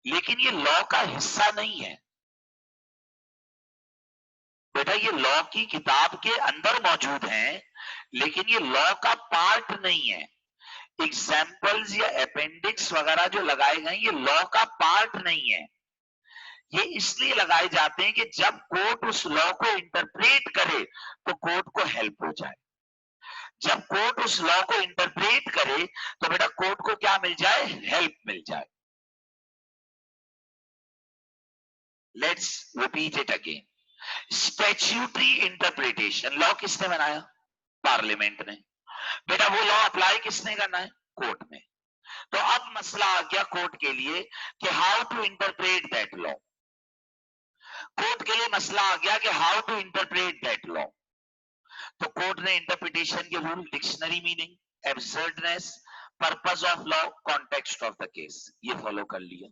लेकिन ये लॉ का हिस्सा नहीं है। बेटा ये लॉ की किताब के अंदर मौजूद हैं, लेकिन ये लॉ का पार्ट नहीं है। एग्जाम्पल्स या अपेंडिक्स वगैरह जो लगाए गए ये लॉ का पार्ट नहीं है। ये इसलिए लगाए जाते हैं कि जब कोर्ट उस लॉ को इंटरप्रेट करे तो कोर्ट को हेल्प हो जाए। जब कोर्ट उस लॉ को इंटरप्रेट करे तो बेटा कोर्ट को क्या मिल जाए? हेल्प मिल जाए। Let's repeat it again. Statutory interpretation, law किसने बनाया? पार्लियामेंट ने। बेटा वो लॉ अप्लाई किसने करना है? कोर्ट में। तो अब मसला आ गया कोर्ट के लिए कि how to interpret that law. Court के लिए मसला आ गया कि how to interpret that law. तो कोर्ट ने इंटरप्रिटेशन के rule, dictionary meaning, absurdness, purpose of law, context of the case, ये फॉलो कर लिया।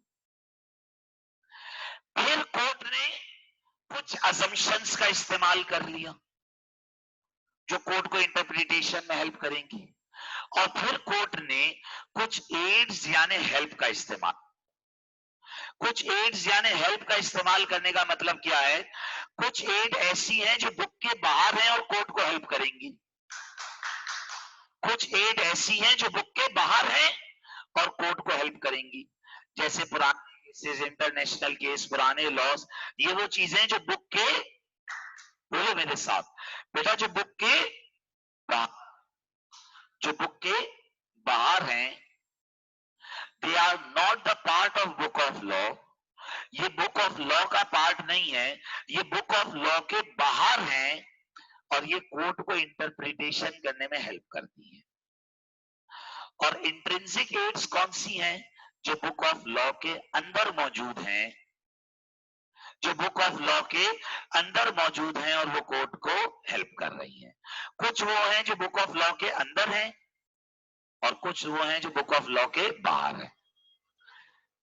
फिर कोर्ट ने कुछ अजम्पशंस का इस्तेमाल कर लिया जो कोर्ट को इंटरप्रिटेशन में हेल्प करेंगी, और फिर कोर्ट ने कुछ एड्स यानी हेल्प का इस्तेमाल, कुछ एड्स यानी हेल्प का इस्तेमाल करने का मतलब क्या है, कुछ एड ऐसी हैं जो बुक के बाहर हैं और कोर्ट को हेल्प करेंगी, कुछ एड ऐसी हैं जो बुक के बाहर हैं और कोर्ट को हेल्प करेंगी, जैसे पुराने केसेस, इंटरनेशनल केस, पुराने लॉज, ये वो चीजें जो बुक के, बोलो मेरे साथ बेटा, जो बुक के बाहर, जो बुक के बाहर हैं, they are not the part of book of law, ये बुक ऑफ लॉ का पार्ट नहीं है, ये बुक ऑफ लॉ के बाहर हैं और ये कोर्ट को इंटरप्रिटेशन करने में हेल्प करती है। और इंट्रिंसिक एड्स कौन सी हैं, जो बुक ऑफ लॉ के अंदर मौजूद हैं, जो बुक ऑफ लॉ के अंदर मौजूद हैं और वो कोर्ट को हेल्प कर रही हैं। कुछ वो हैं जो बुक ऑफ लॉ के अंदर हैं और कुछ वो हैं जो बुक ऑफ लॉ के बाहर हैं।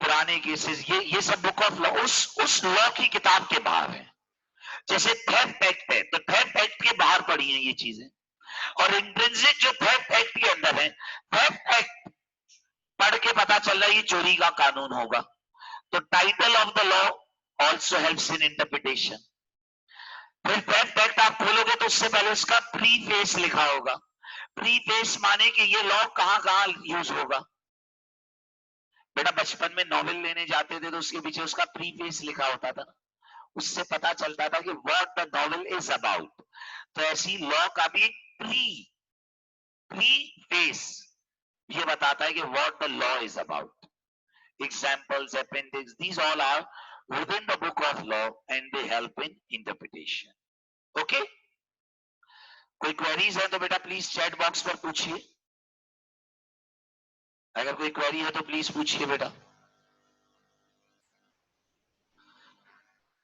पुराने केसेस, ये सब बुक ऑफ लॉ उस लॉ की किताब के बाहर है। जैसे थेफ्ट एक्ट है तो थेफ्ट एक्ट के बाहर पड़ी हैं ये चीजें, और इंट्रिंसिक जो थेफ्ट एक्ट के अंदर है, थेफ्ट एक्ट पढ़ के पता चल रहा है ये चोरी का कानून होगा, तो title of the law also helps in interpretation. फिर थेफ्ट एक्ट आप खोलोगे तो उससे पहले उसका प्रीफेस लिखा होगा, प्रीफेस माने कि ये लॉ कहां कहां यूज होगा। बेटा बचपन में नॉवेल लेने जाते थे तो उसके पीछे उसका प्रीफेस लिखा होता था, उससे पता चलता था कि what the novel is about. तो ऐसी लॉ का भी एक प्रीफेस ये बताता है कि what the law is about. Examples, appendix, these all are within the book of law and they help in interpretation. Okay, कोई क्वेरीज है तो बेटा प्लीज चैट बॉक्स पर पूछिए, अगर कोई क्वेरी है तो प्लीज पूछिए बेटा।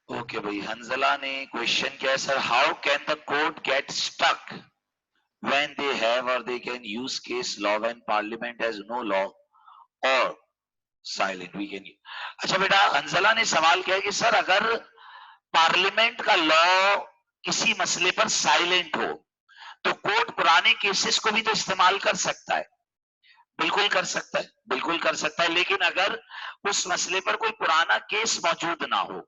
ओके भाई, हंजला ने क्वेश्चन किया sir, how can the court get stuck when they have और they can use case law when parliament has no law और साइलेंट वी कैन। अच्छा बेटा, हंजला ने सवाल किया कि सर अगर पार्लियामेंट का लॉ किसी मसले पर साइलेंट हो तो कोर्ट पुराने केसेस को भी तो इस्तेमाल कर सकता है। बिल्कुल कर सकता है, बिल्कुल कर सकता है, लेकिन अगर उस मसले पर कोई पुराना केस मौजूद ना हो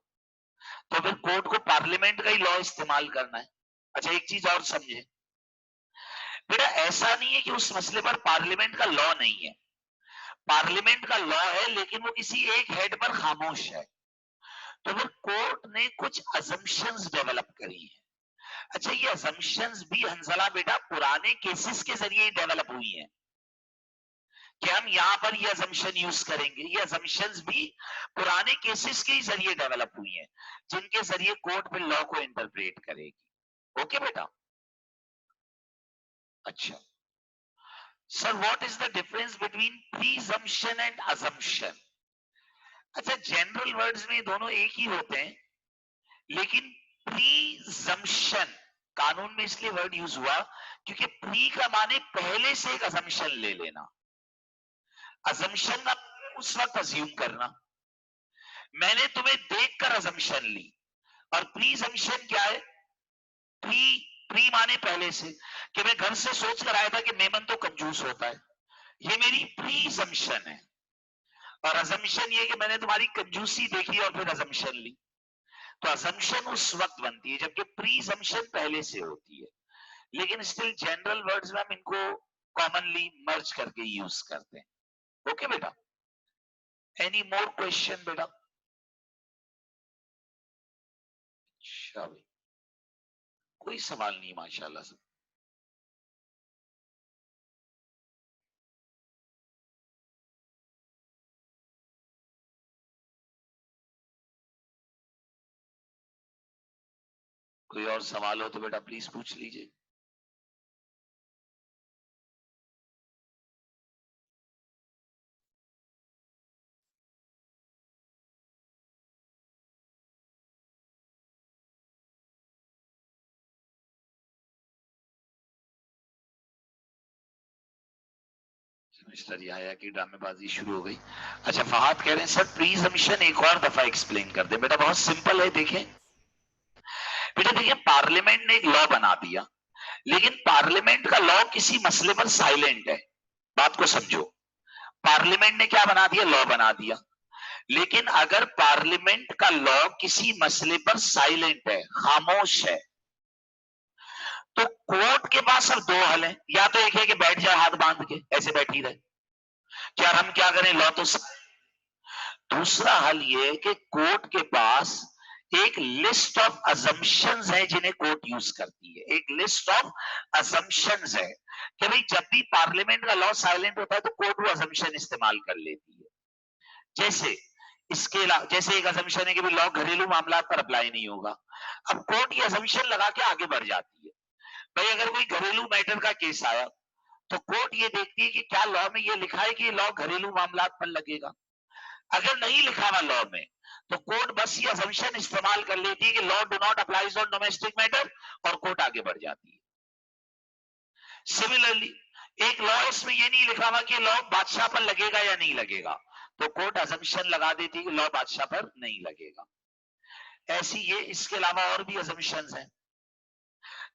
तो फिर कोर्ट को पार्लियामेंट का ही लॉ इस्तेमाल करना है। अच्छा एक चीज और समझे बेटा, ऐसा नहीं है कि उस मसले पर पार्लियामेंट का लॉ नहीं है, पार्लियामेंट का लॉ है लेकिन वो किसी एक हेड पर खामोश है, तो फिर कोर्ट ने कुछ अजम्पशंस डेवलप करी है। अच्छा ये अजम्पशंस भी हंसला बेटा पुराने केसेस के जरिए डेवलप हुई हैं कि हम यहां पर ये अजम्पशन यूज करेंगे, ये अजम्पशंस भी पुराने केसेस के जरिए डेवलप हुई हैं जिनके जरिए कोर्ट फिर लॉ को इंटरप्रेट करेगी। ओके बेटा। अच्छा sir, what is the difference between presumption and assumption? अच्छा जनरल वर्ड्स में दोनों एक ही होते हैं, लेकिन प्रीजम्पशन कानून में इसलिए वर्ड यूज हुआ क्योंकि प्री का माने पहले से एक अजम्पशन ले लेना, अजम्पशन का उस वक्त अज्यूम करना, मैंने तुम्हें देखकर अजम्पशन ली, और प्रीजम्पशन क्या है, प्री प्री माने पहले से, कि मैं घर से सोच कर आया था कि मेमन तो कंजूस होता है, ये मेरी प्रीजम्पशन है। और अजम्पशन ये कि मैंने तुम्हारी कंजूसी देखी और फिर अजम्पशन ली। तो अजम्पशन उस वक्त बनती है जबकि प्रीजम्पशन पहले से होती है, लेकिन स्टिल जनरल वर्ड्स में हम इनको कॉमनली मर्ज करके यूज करते हैं। ओके बेटा, एनी मोर क्वेश्चन बेटा? अच्छा भाई, कोई सवाल नहीं माशाल्लाह से। कोई और सवाल हो तो बेटा प्लीज पूछ लीजिए। मिस्टर याया की ड्रामेबाजी शुरू हो गई। अच्छा फहाद कह रहे हैं सर प्रीजम्पशन एक और दफा एक्सप्लेन कर दे। बेटा बहुत सिंपल है, देखें बेटा देखिए, पार्लियामेंट ने एक लॉ बना दिया, लेकिन पार्लियामेंट का लॉ किसी मसले पर साइलेंट है। बात को समझो, पार्लियामेंट ने क्या बना दिया, लॉ बना दिया, लेकिन अगर पार्लियामेंट का लॉ किसी मसले पर साइलेंट है, खामोश है, तो कोर्ट के पास अब दो हल हैं। या तो एक है कि बैठ जाए हाथ बांध के, ऐसे बैठी रहे, क्या हम क्या करें, लॉ तो। दूसरा हल ये है कि कोर्ट के पास एक लिस्ट ऑफ अजम्पशंस है जिन्हें कोर्ट यूज करती है। एक लिस्ट ऑफ अजम्पशंस है कि भाई जब भी पार्लियामेंट का लॉ साइलेंट होता है तो कोर्ट वो अजम्पशन इस्तेमाल कर लेती है। जैसे इसके जैसे एक अजम्पशन है कि लॉ घरेलू मामला पर अप्लाई नहीं होगा। अब कोर्ट ये अजम्पशन लगा के आगे बढ़ जाती है, भाई अगर कोई घरेलू मैटर का केस आया तो कोर्ट ये देखती है कि क्या लॉ में ये लिखा है कि ये लॉ घरेलू मामला पर लगेगा। अगर नहीं लिखा हुआ लॉ में तो कोर्ट बस ये अजम्पशन इस्तेमाल कर लेती है कि law do not applies on domestic matter, और कोर्ट आगे बढ़ जाती है। सिमिलरली एक लॉ इसमें ये नहीं लिखा हुआ कि लॉ बादशाह पर लगेगा या नहीं लगेगा, तो कोर्ट अजम्पशन लगा देती है कि लॉ बादशाह पर नहीं लगेगा। ऐसी ये इसके अलावा और भी अजम्पशंस हैं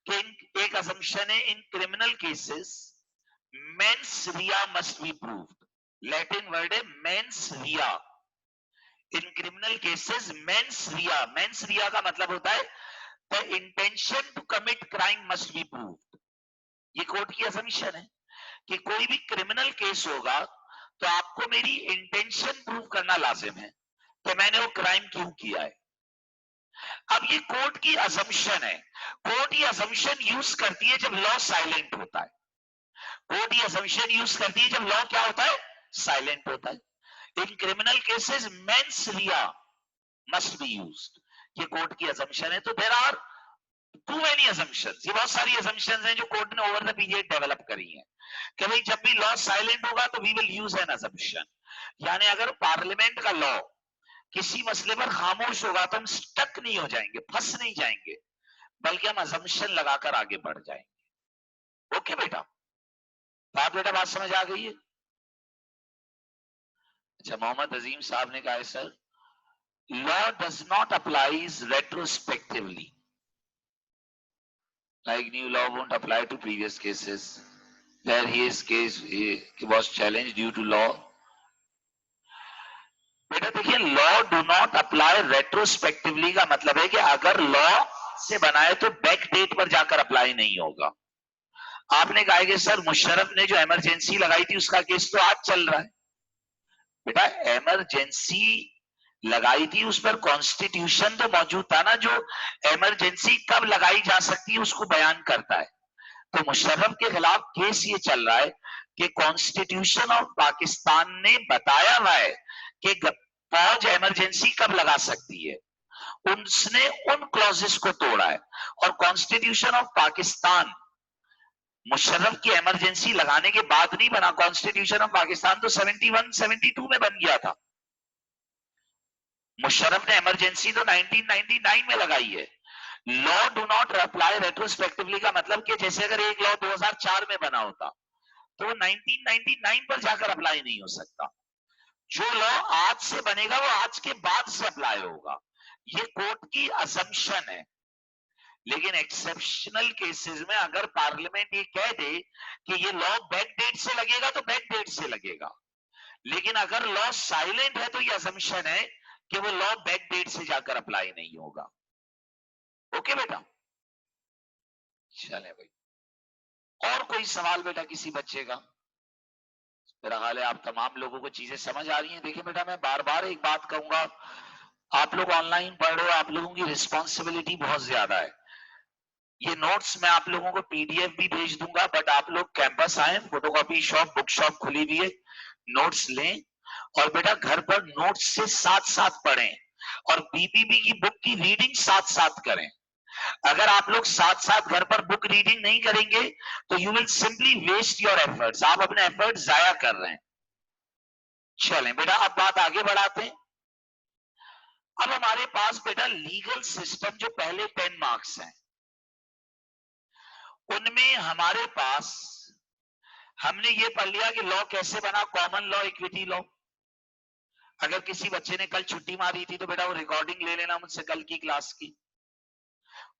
कि एक अजम्पशन है in criminal cases mens rea must be proved. Latin word है mens rea. In criminal cases mens rea का मतलब होता है the intention to commit crime must be proved. ये कोर्ट की असम्पशन है कि कोई भी क्रिमिनल केस होगा तो आपको मेरी इंटेंशन प्रूव करना लाजिम है कि मैंने वो क्राइम क्यों किया है। अब ये कोर्ट की असम्पशन है, कोर्ट ये असम्पशन यूज करती है जब लॉ साइलेंट होता है। कोर्ट ये असम्पशन यूज करती है जब लॉ क्या होता है, साइलेंट होता है। In criminal cases mens rea must be used, ये कोर्ट की असम्पशन है। तो there are too many assumptions, ये बहुत सारी असम्पशंस हैं जो कोर्ट ने ओवर द पीरियड डेवलप करी हैं कि भाई जब भी लॉ साइलेंट होगा तो we will use an assumption. यानी अगर पार्लियामेंट का लॉ किसी मसले पर खामोश होगा तो हम स्टक नहीं हो जाएंगे, फंस नहीं जाएंगे, बल्कि हम असम्पशन लगाकर आगे बढ़ जाएंगे। ओके बेटा, बात समझ आ गई है? अच्छा, मोहम्मद अजीम साहब ने कहा है sir, law does not applies retrospectively, like new law won't apply to previous cases where his case was challenged due to law. बेटा देखिए, law do not apply retrospectively का मतलब है कि अगर लॉ से बनाए तो बैक डेट पर जाकर अप्लाई नहीं होगा। आपने कहा कि सर मुशर्रफ ने जो इमरजेंसी लगाई थी उसका केस तो आज चल रहा है। बेटा इमरजेंसी लगाई थी, उस पर कॉन्स्टिट्यूशन तो मौजूद था ना, जो इमरजेंसी कब लगाई जा सकती है उसको बयान करता है। तो मुशर्रफ के खिलाफ केस ये चल रहा है कि कॉन्स्टिट्यूशन ऑफ पाकिस्तान ने बताया हुआ है कि फौज इमरजेंसी कब लगा सकती है, उसने उन क्लॉजेस को तोड़ा है। और कॉन्स्टिट्यूशन ऑफ पाकिस्तान मुशर्रफ की इमरजेंसी लगाने के बाद नहीं बना, कॉन्स्टिट्यूशन ऑफ पाकिस्तान तो 71 72 में बन गया था। मुशर्रफ ने इमरजेंसी तो 1999 में लगाई है। Law do not apply retrospectively का मतलब कि जैसे अगर एक लॉ 2004 में बना होता तो वो 1999 पर जाकर अप्लाई नहीं हो सकता। जो लॉ आज से बनेगा वो आज के बाद से अप्लाई होगा। ये कोर्ट की असम्पशन है। लेकिन एक्सेप्शनल केसेस में अगर पार्लियामेंट ये कह दे कि ये लॉ बैक डेट से लगेगा तो बैक डेट से लगेगा, लेकिन अगर लॉ साइलेंट है तो ये असम्पशन है कि वो लॉ बैक डेट से जाकर अप्लाई नहीं होगा। ओके बेटा, चले भाई, और कोई सवाल बेटा किसी बच्चे का? मेरा ख्याल है आप तमाम लोगों को चीजें समझ आ रही हैं। देखिए बेटा, मैं बार बार एक बात कहूंगा, आप लोग ऑनलाइन पढ़ रहे हो, आप लोगों की रिस्पॉन्सिबिलिटी बहुत ज्यादा है। ये नोट्स मैं आप लोगों को पीडीएफ भी भेज दूंगा, बट आप लोग कैंपस आए, फोटोकॉपी शॉप, बुक शॉप खुली हुई है, नोट्स लें और बेटा घर पर नोट्स से साथ साथ पढ़ें और बीपीबी की बुक की रीडिंग साथ साथ करें। अगर आप लोग साथ साथ घर पर बुक रीडिंग नहीं करेंगे तो you will simply waste your efforts, आप अपने एफर्ट्स जाया कर रहे हैं। चलें बेटा, अब बात आगे बढ़ाते हैं। अब हमारे पास बेटा लीगल सिस्टम जो पहले 10 मार्क्स हैं उनमें हमारे पास हमने ये पढ़ लिया कि लॉ कैसे बना, कॉमन लॉ, इक्विटी लॉ। अगर किसी बच्चे ने कल छुट्टी मारी थी तो बेटा वो रिकॉर्डिंग ले लेना मुझसे कल की क्लास की।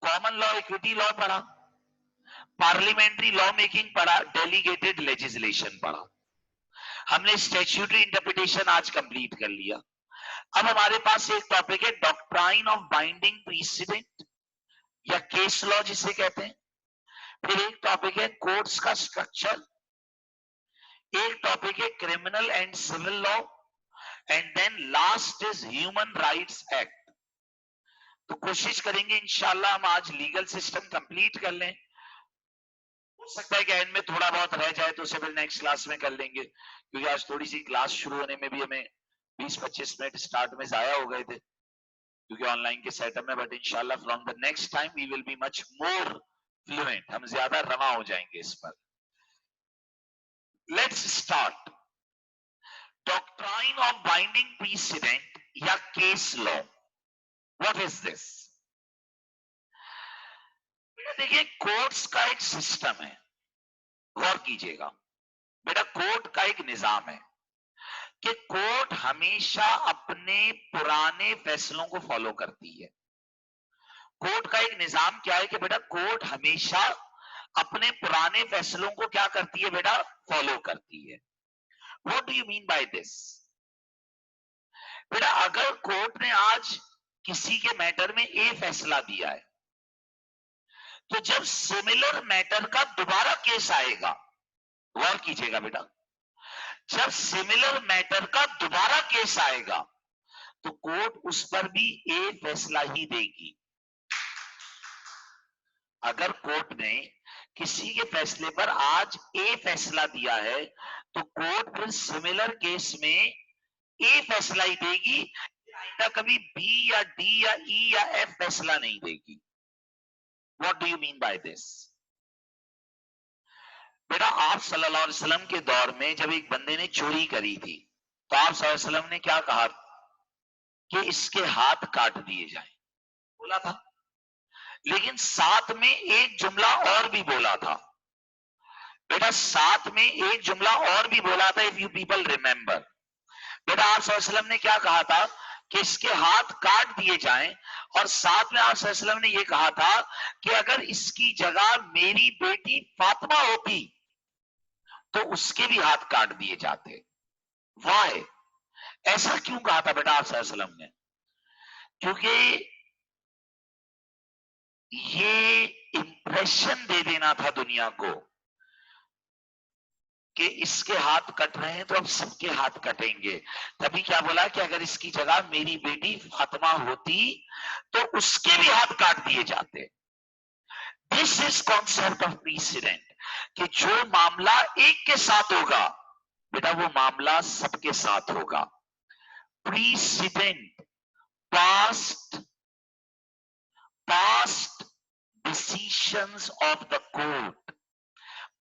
कॉमन लॉ इक्विटी लॉ पढ़ा, पार्लियामेंट्री लॉ मेकिंग पढ़ा, डेलीगेटेड लेजिस्लेशन पढ़ा, हमने स्टैट्यूटरी इंटरप्रिटेशन आज कंप्लीट कर लिया। अब हमारे पास एक टॉपिक है डॉक्ट्राइन ऑफ बाइंडिंग प्रीसिडेंट या केस लॉ जिसे कहते हैं। फिर एक टॉपिक है कोर्ट्स का स्ट्रक्चर, एक टॉपिक है criminal and civil law, and then last is human rights act. तो कोशिश करेंगे इंशाल्लाह हम आज लीगल सिस्टम कंप्लीट कर लें। हो सकता है कि एंड में थोड़ा बहुत रह जाए तो उसे फिर नेक्स्ट क्लास में कर लेंगे, क्योंकि आज थोड़ी सी क्लास शुरू होने में भी हमें 20-25 मिनट स्टार्ट में जाया हो गए थे क्योंकि ऑनलाइन के सेटअप में। बट इंशाल्लाह from the next time we will be much more fluent, हम ज्यादा रवा हो जाएंगे इस पर। Let's start. Doctrine of binding precedent या case law, what is this? देखिए कोर्ट्स का एक सिस्टम है, गौर कीजिएगा बेटा, कोर्ट का एक निजाम है कि कोर्ट हमेशा अपने पुराने फैसलों को फॉलो करती है। कोर्ट का एक निजाम क्या है कि बेटा कोर्ट हमेशा अपने पुराने फैसलों को क्या करती है बेटा? फॉलो करती है। What do you mean by this? बेटा अगर कोर्ट ने आज किसी के मैटर में ए फैसला दिया है, तो जब सिमिलर मैटर का दोबारा केस आएगा, गौर कीजिएगा बेटा, जब सिमिलर मैटर का दोबारा केस आएगा तो कोर्ट उस पर भी ए फैसला ही देगी। अगर कोर्ट ने किसी के फैसले पर आज ए फैसला दिया है तो कोर्ट फिर सिमिलर केस में ए फैसला ही देगी, आइंदा कभी बी या डी या ई या एफ फैसला नहीं देगी। What do you mean by this? बेटा आप सल्लल्लाहु अलैहि वसल्लम के दौर में जब एक बंदे ने चोरी करी थी तो आप सल्लल्लाहु अलैहि वसल्लम ने क्या कहा कि इसके हाथ काट दिए जाएं, बोला था। लेकिन साथ में एक जुमला और भी बोला था बेटा, साथ में एक जुमला और भी बोला था, इफ यू पीपल रिमेंबर। बेटा आप सल्लल्लाहु अलैहि वसल्लम ने क्या कहा था कि इसके हाथ काट दिए जाएं, और साथ में आप सल्लल्लाहु अलैहि वसल्लम ने यह कहा था कि अगर इसकी जगह मेरी बेटी फातिमा होती तो उसके भी हाथ काट दिए जाते। वाह, ऐसा क्यों कहा था बेटा आप सल्लल्लाहु अलैहि वसल्लम ने? क्योंकि ये इंप्रेशन दे देना था दुनिया को कि इसके हाथ कट रहे हैं तो अब सबके हाथ कटेंगे। तभी क्या बोला कि अगर इसकी जगह मेरी बेटी फातिमा होती तो उसके भी हाथ काट दिए जाते। This is concept of precedent, कि जो मामला एक के साथ होगा बेटा वो मामला सबके साथ होगा। Precedent, past decisions of the court,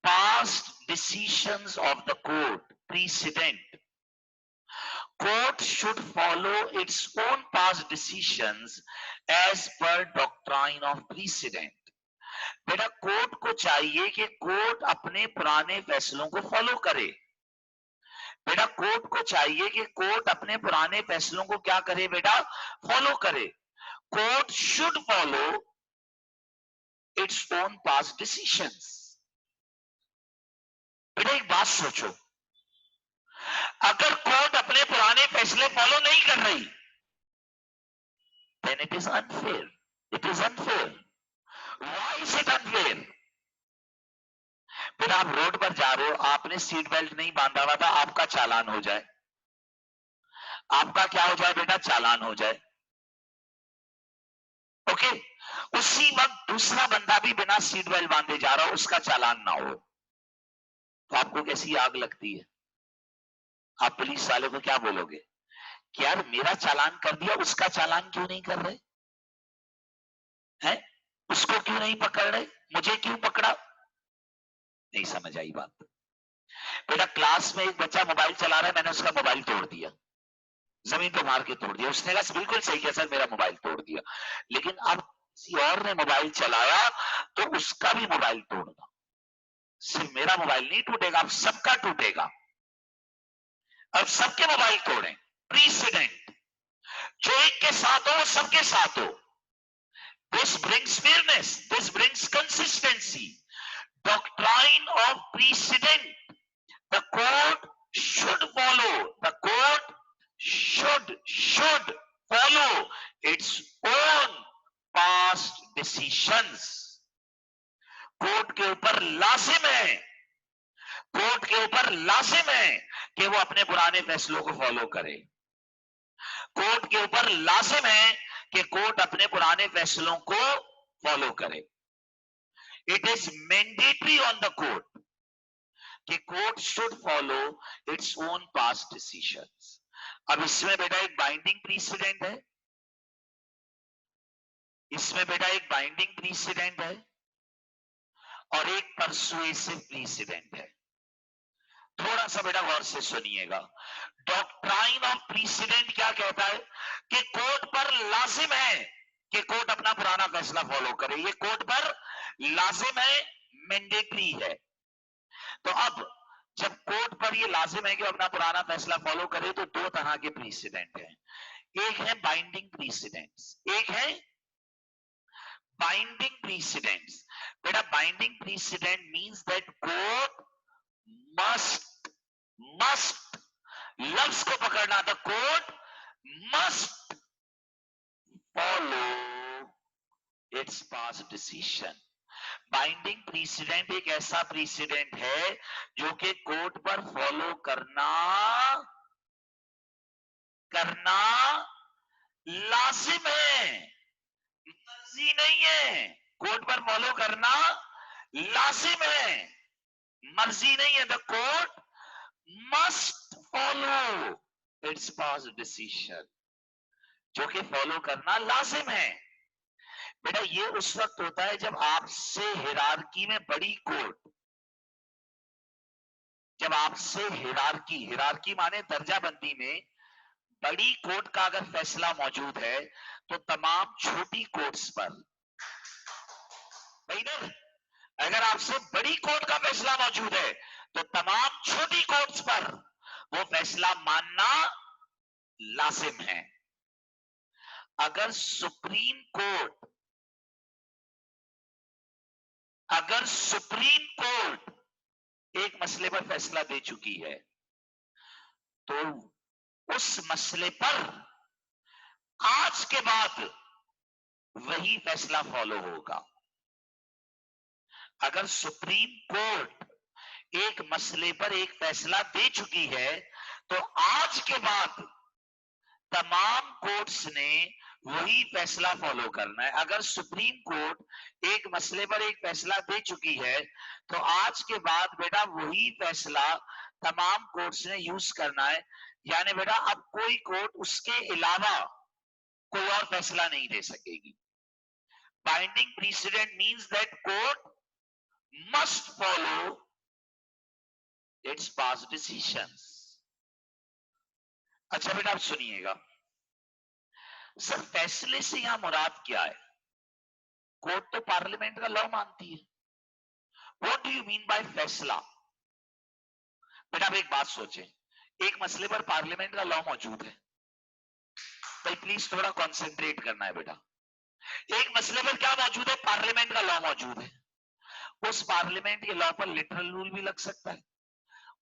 past decisions of the court, precedent. Court should follow its own past decisions as per doctrine of precedent. बेटा कोर्ट को चाहिए कि कोर्ट अपने पुराने फैसलों को फॉलो करे। बेटा कोर्ट को चाहिए कि कोर्ट अपने पुराने फैसलों को क्या करे बेटा? फॉलो करे। Court should follow its own past decisions. बेटा एक बात सोचो, अगर कोर्ट अपने पुराने फैसले फॉलो नहीं कर रही then it is unfair. It is unfair. Why is it unfair? बेटा आप रोड पर जा रहे हो, आपने सीट बेल्ट नहीं बांधा हुआ था, आपका चालान हो जाए। आपका क्या हो जाए बेटा? चालान हो जाए। ओके, उसी वक्त दूसरा बंदा भी बिना सीट बेल्ट बांधे जा रहा हो, उसका चालान ना हो, तो आपको कैसी आग लगती है? आप पुलिस वाले को क्या बोलोगे कि यार मेरा चालान कर दिया, उसका चालान क्यों नहीं कर रहे हैं? उसको क्यों नहीं पकड़ रहे, मुझे क्यों पकड़ा? नहीं समझ आई बात। बेटा क्लास में एक बच्चा मोबाइल चला रहा है, मैंने उसका मोबाइल तोड़ दिया, जमीन पे मार के तोड़ दिया। उसने कहा बिल्कुल सही किया सर, मेरा मोबाइल तोड़ दिया। लेकिन अब किसी और ने मोबाइल चलाया तो उसका भी मोबाइल तोड़ना। सिर्फ मेरा मोबाइल नहीं टूटेगा, अब सबका टूटेगा। अब सबके मोबाइल तोड़ें। प्रीसिडेंट, जो एक के साथ हो वो सबके साथ हो। This brings fairness. This brings consistency. Doctrine of precedent. The court should follow. The court should follow its own past decisions. Court के ऊपर लाजिम है, कोर्ट के ऊपर लाजिम है कि वो अपने पुराने फैसलों को फॉलो करे। कोर्ट के ऊपर लाजिम है कि कोर्ट अपने पुराने फैसलों को फॉलो करे। It is mandatory on the court कि court should follow its own past decisions. अब इसमें बेटा एक बाइंडिंग प्रीसिडेंट है, इसमें बेटा एक बाइंडिंग प्रीसिडेंट है और एक परसुएसिव प्रीसिडेंट है। थोड़ा सा बेटा गौर से सुनिएगा। डॉक्ट्राइन ऑफ प्रीसिडेंट क्या कहता है कि कोर्ट पर लाजिम है कि कोर्ट अपना पुराना फैसला फॉलो करे। ये कोर्ट पर लाजिम है, मैंडेटरी है। तो अब जब कोर्ट पर ये लाजिम है कि अपना पुराना फैसला फॉलो करे तो दो तरह के प्रीसिडेंट हैं। एक है बाइंडिंग प्रीसिडेंट्स, एक है बाइंडिंग प्रीसिडेंट्स। बेटा binding precedent means that court must लफ्ज को पकड़ना, the court must follow its past decision. Binding precedent एक ऐसा प्रीसिडेंट है जो कि कोर्ट पर फॉलो करना लाजिम है, मर्जी नहीं है। कोर्ट पर फॉलो करना लाजिम है, मर्जी नहीं है। The court must follow its past decision, जो कि फॉलो करना लाजिम है। बेटा ये उस वक्त होता है जब आपसे हिरार्की में बड़ी कोर्ट, जब आपसे हिरार्की माने दर्जाबंदी में बड़ी कोर्ट का अगर फैसला मौजूद है तो तमाम छोटी कोर्ट्स पर, अगर आपसे बड़ी कोर्ट का फैसला मौजूद है तो तमाम छोटी कोर्ट्स पर वो फैसला मानना लाजिम है। अगर सुप्रीम कोर्ट एक मसले पर फैसला दे चुकी है तो उस मसले पर आज के बाद वही फैसला फॉलो होगा। अगर सुप्रीम कोर्ट एक मसले पर एक फैसला दे चुकी है तो आज के बाद तमाम कोर्ट्स ने वही फैसला फॉलो करना है। अगर सुप्रीम कोर्ट एक मसले पर एक फैसला दे चुकी है तो आज के बाद बेटा वही फैसला तमाम कोर्ट्स ने यूज करना है। यानी बेटा अब कोई कोर्ट उसके अलावा कोई और फैसला नहीं दे सकेगी। Binding precedent means that court must follow its past decisions. अच्छा बेटा आप सुनिएगा, सर फैसले से यहां मुराद क्या है? कोर्ट तो पार्लियामेंट का लॉ मानती है। What do you mean bye फैसला? बेटा आप एक बात सोचें, एक मसले पर पार्लियामेंट का लॉ मौजूद है। भाई प्लीज थोड़ा कंसंट्रेट करना है बेटा। एक मसले पर क्या मौजूद है? पार्लियामेंट का लॉ मौजूद है। उस पार्लियामेंट के लॉ पर लिटरल रूल भी लग सकता है,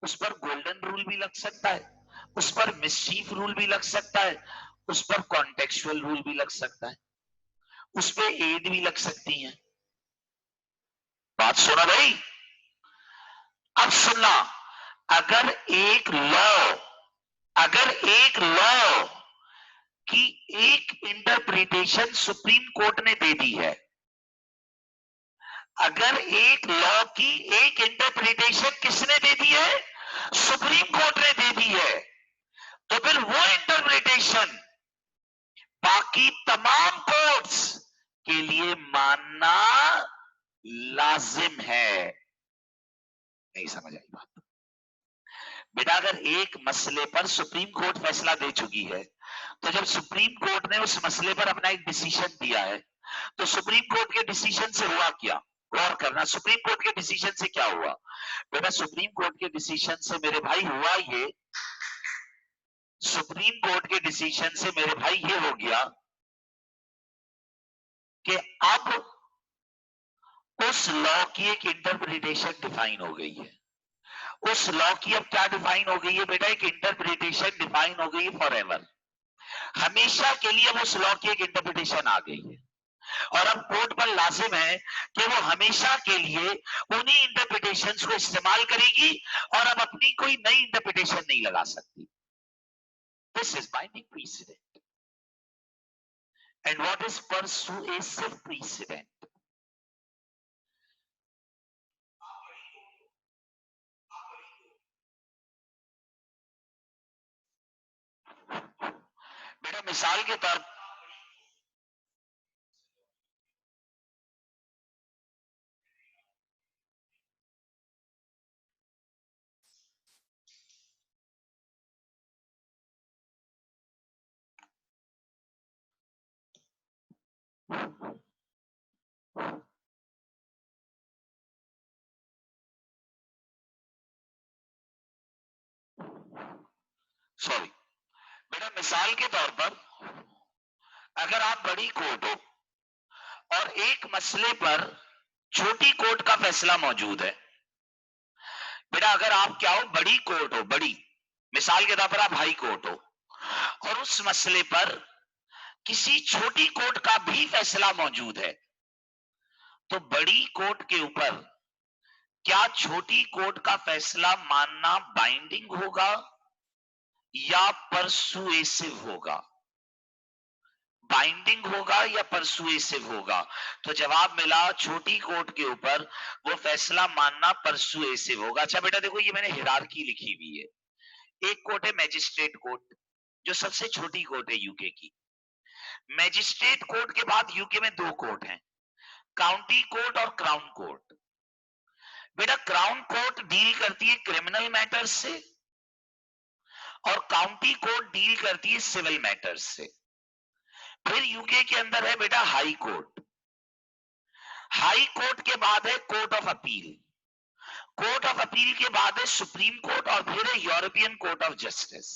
उस पर गोल्डन रूल भी लग सकता है, उस पर मिसचीफ रूल भी लग सकता है, उस पर कॉन्टेक्चुअल रूल भी लग सकता है, उस पर एड भी लग सकती है। बात सुना भाई? अब सुनना, अगर एक लॉ की एक इंटरप्रिटेशन सुप्रीम कोर्ट ने दे दी है, अगर एक लॉ की एक इंटरप्रिटेशन किसने दे दी है? सुप्रीम कोर्ट ने दे दी है, तो फिर वो इंटरप्रिटेशन बाकी तमाम कोर्ट्स के लिए मानना लाजिम है। नहीं समझ आई बात? बेटा अगर एक मसले पर सुप्रीम कोर्ट फैसला दे चुकी है तो जब सुप्रीम कोर्ट ने उस मसले पर अपना एक डिसीजन दिया है तो सुप्रीम कोर्ट के डिसीजन से हुआ क्या? गौर करना, सुप्रीम कोर्ट के डिसीजन से क्या हुआ? बेटा सुप्रीम कोर्ट के डिसीजन से मेरे भाई हुआ ये, सुप्रीम कोर्ट के डिसीजन से मेरे भाई ये हो गया कि अब उस लॉ की एक इंटरप्रिटेशन डिफाइन हो गई है। उस लॉ की अब क्या डिफाइन हो गई है बेटा? एक इंटरप्रिटेशन डिफाइन हो गई है फॉर एवर, हमेशा के लिए वो उस लॉ की एक इंटरप्रिटेशन आ गई है। और अब कोर्ट पर लाजिम है कि वो हमेशा के लिए उन्हीं इंटरप्रिटेशंस को इस्तेमाल करेगी और अब अपनी कोई नई इंटरप्रिटेशन नहीं लगा सकती। This is binding precedent. And what is persuasive precedent? बेटा मिसाल के तौर, सॉरी बेटा, मिसाल के तौर पर अगर आप बड़ी कोर्ट हो और एक मसले पर छोटी कोर्ट का फैसला मौजूद है। बेटा अगर आप क्या हो, बड़ी कोर्ट हो, बड़ी, मिसाल के तौर पर आप हाई कोर्ट हो और उस मसले पर किसी छोटी कोर्ट का भी फैसला मौजूद है, तो बड़ी कोर्ट के ऊपर क्या छोटी कोर्ट का फैसला मानना बाइंडिंग होगा या परसुएसिव होगा? बाइंडिंग होगा या परसुएसिव होगा? तो जवाब मिला छोटी कोर्ट के ऊपर वो फैसला मानना परसुएसिव होगा। अच्छा बेटा देखो, ये मैंने हिरार्की लिखी हुई है। एक कोर्ट है मैजिस्ट्रेट कोर्ट, जो सबसे छोटी कोर्ट है यूके की। मैजिस्ट्रेट कोर्ट के बाद यूके में दो कोर्ट हैं, काउंटी कोर्ट और क्राउन कोर्ट। बेटा क्राउन कोर्ट डील करती है क्रिमिनल मैटर्स से और काउंटी कोर्ट डील करती है सिविल मैटर्स से। फिर यूके के अंदर है बेटा हाई कोर्ट। हाई कोर्ट के बाद है court of appeal. Court of appeal के बाद है सुप्रीम कोर्ट और फिर है यूरोपियन कोर्ट ऑफ जस्टिस।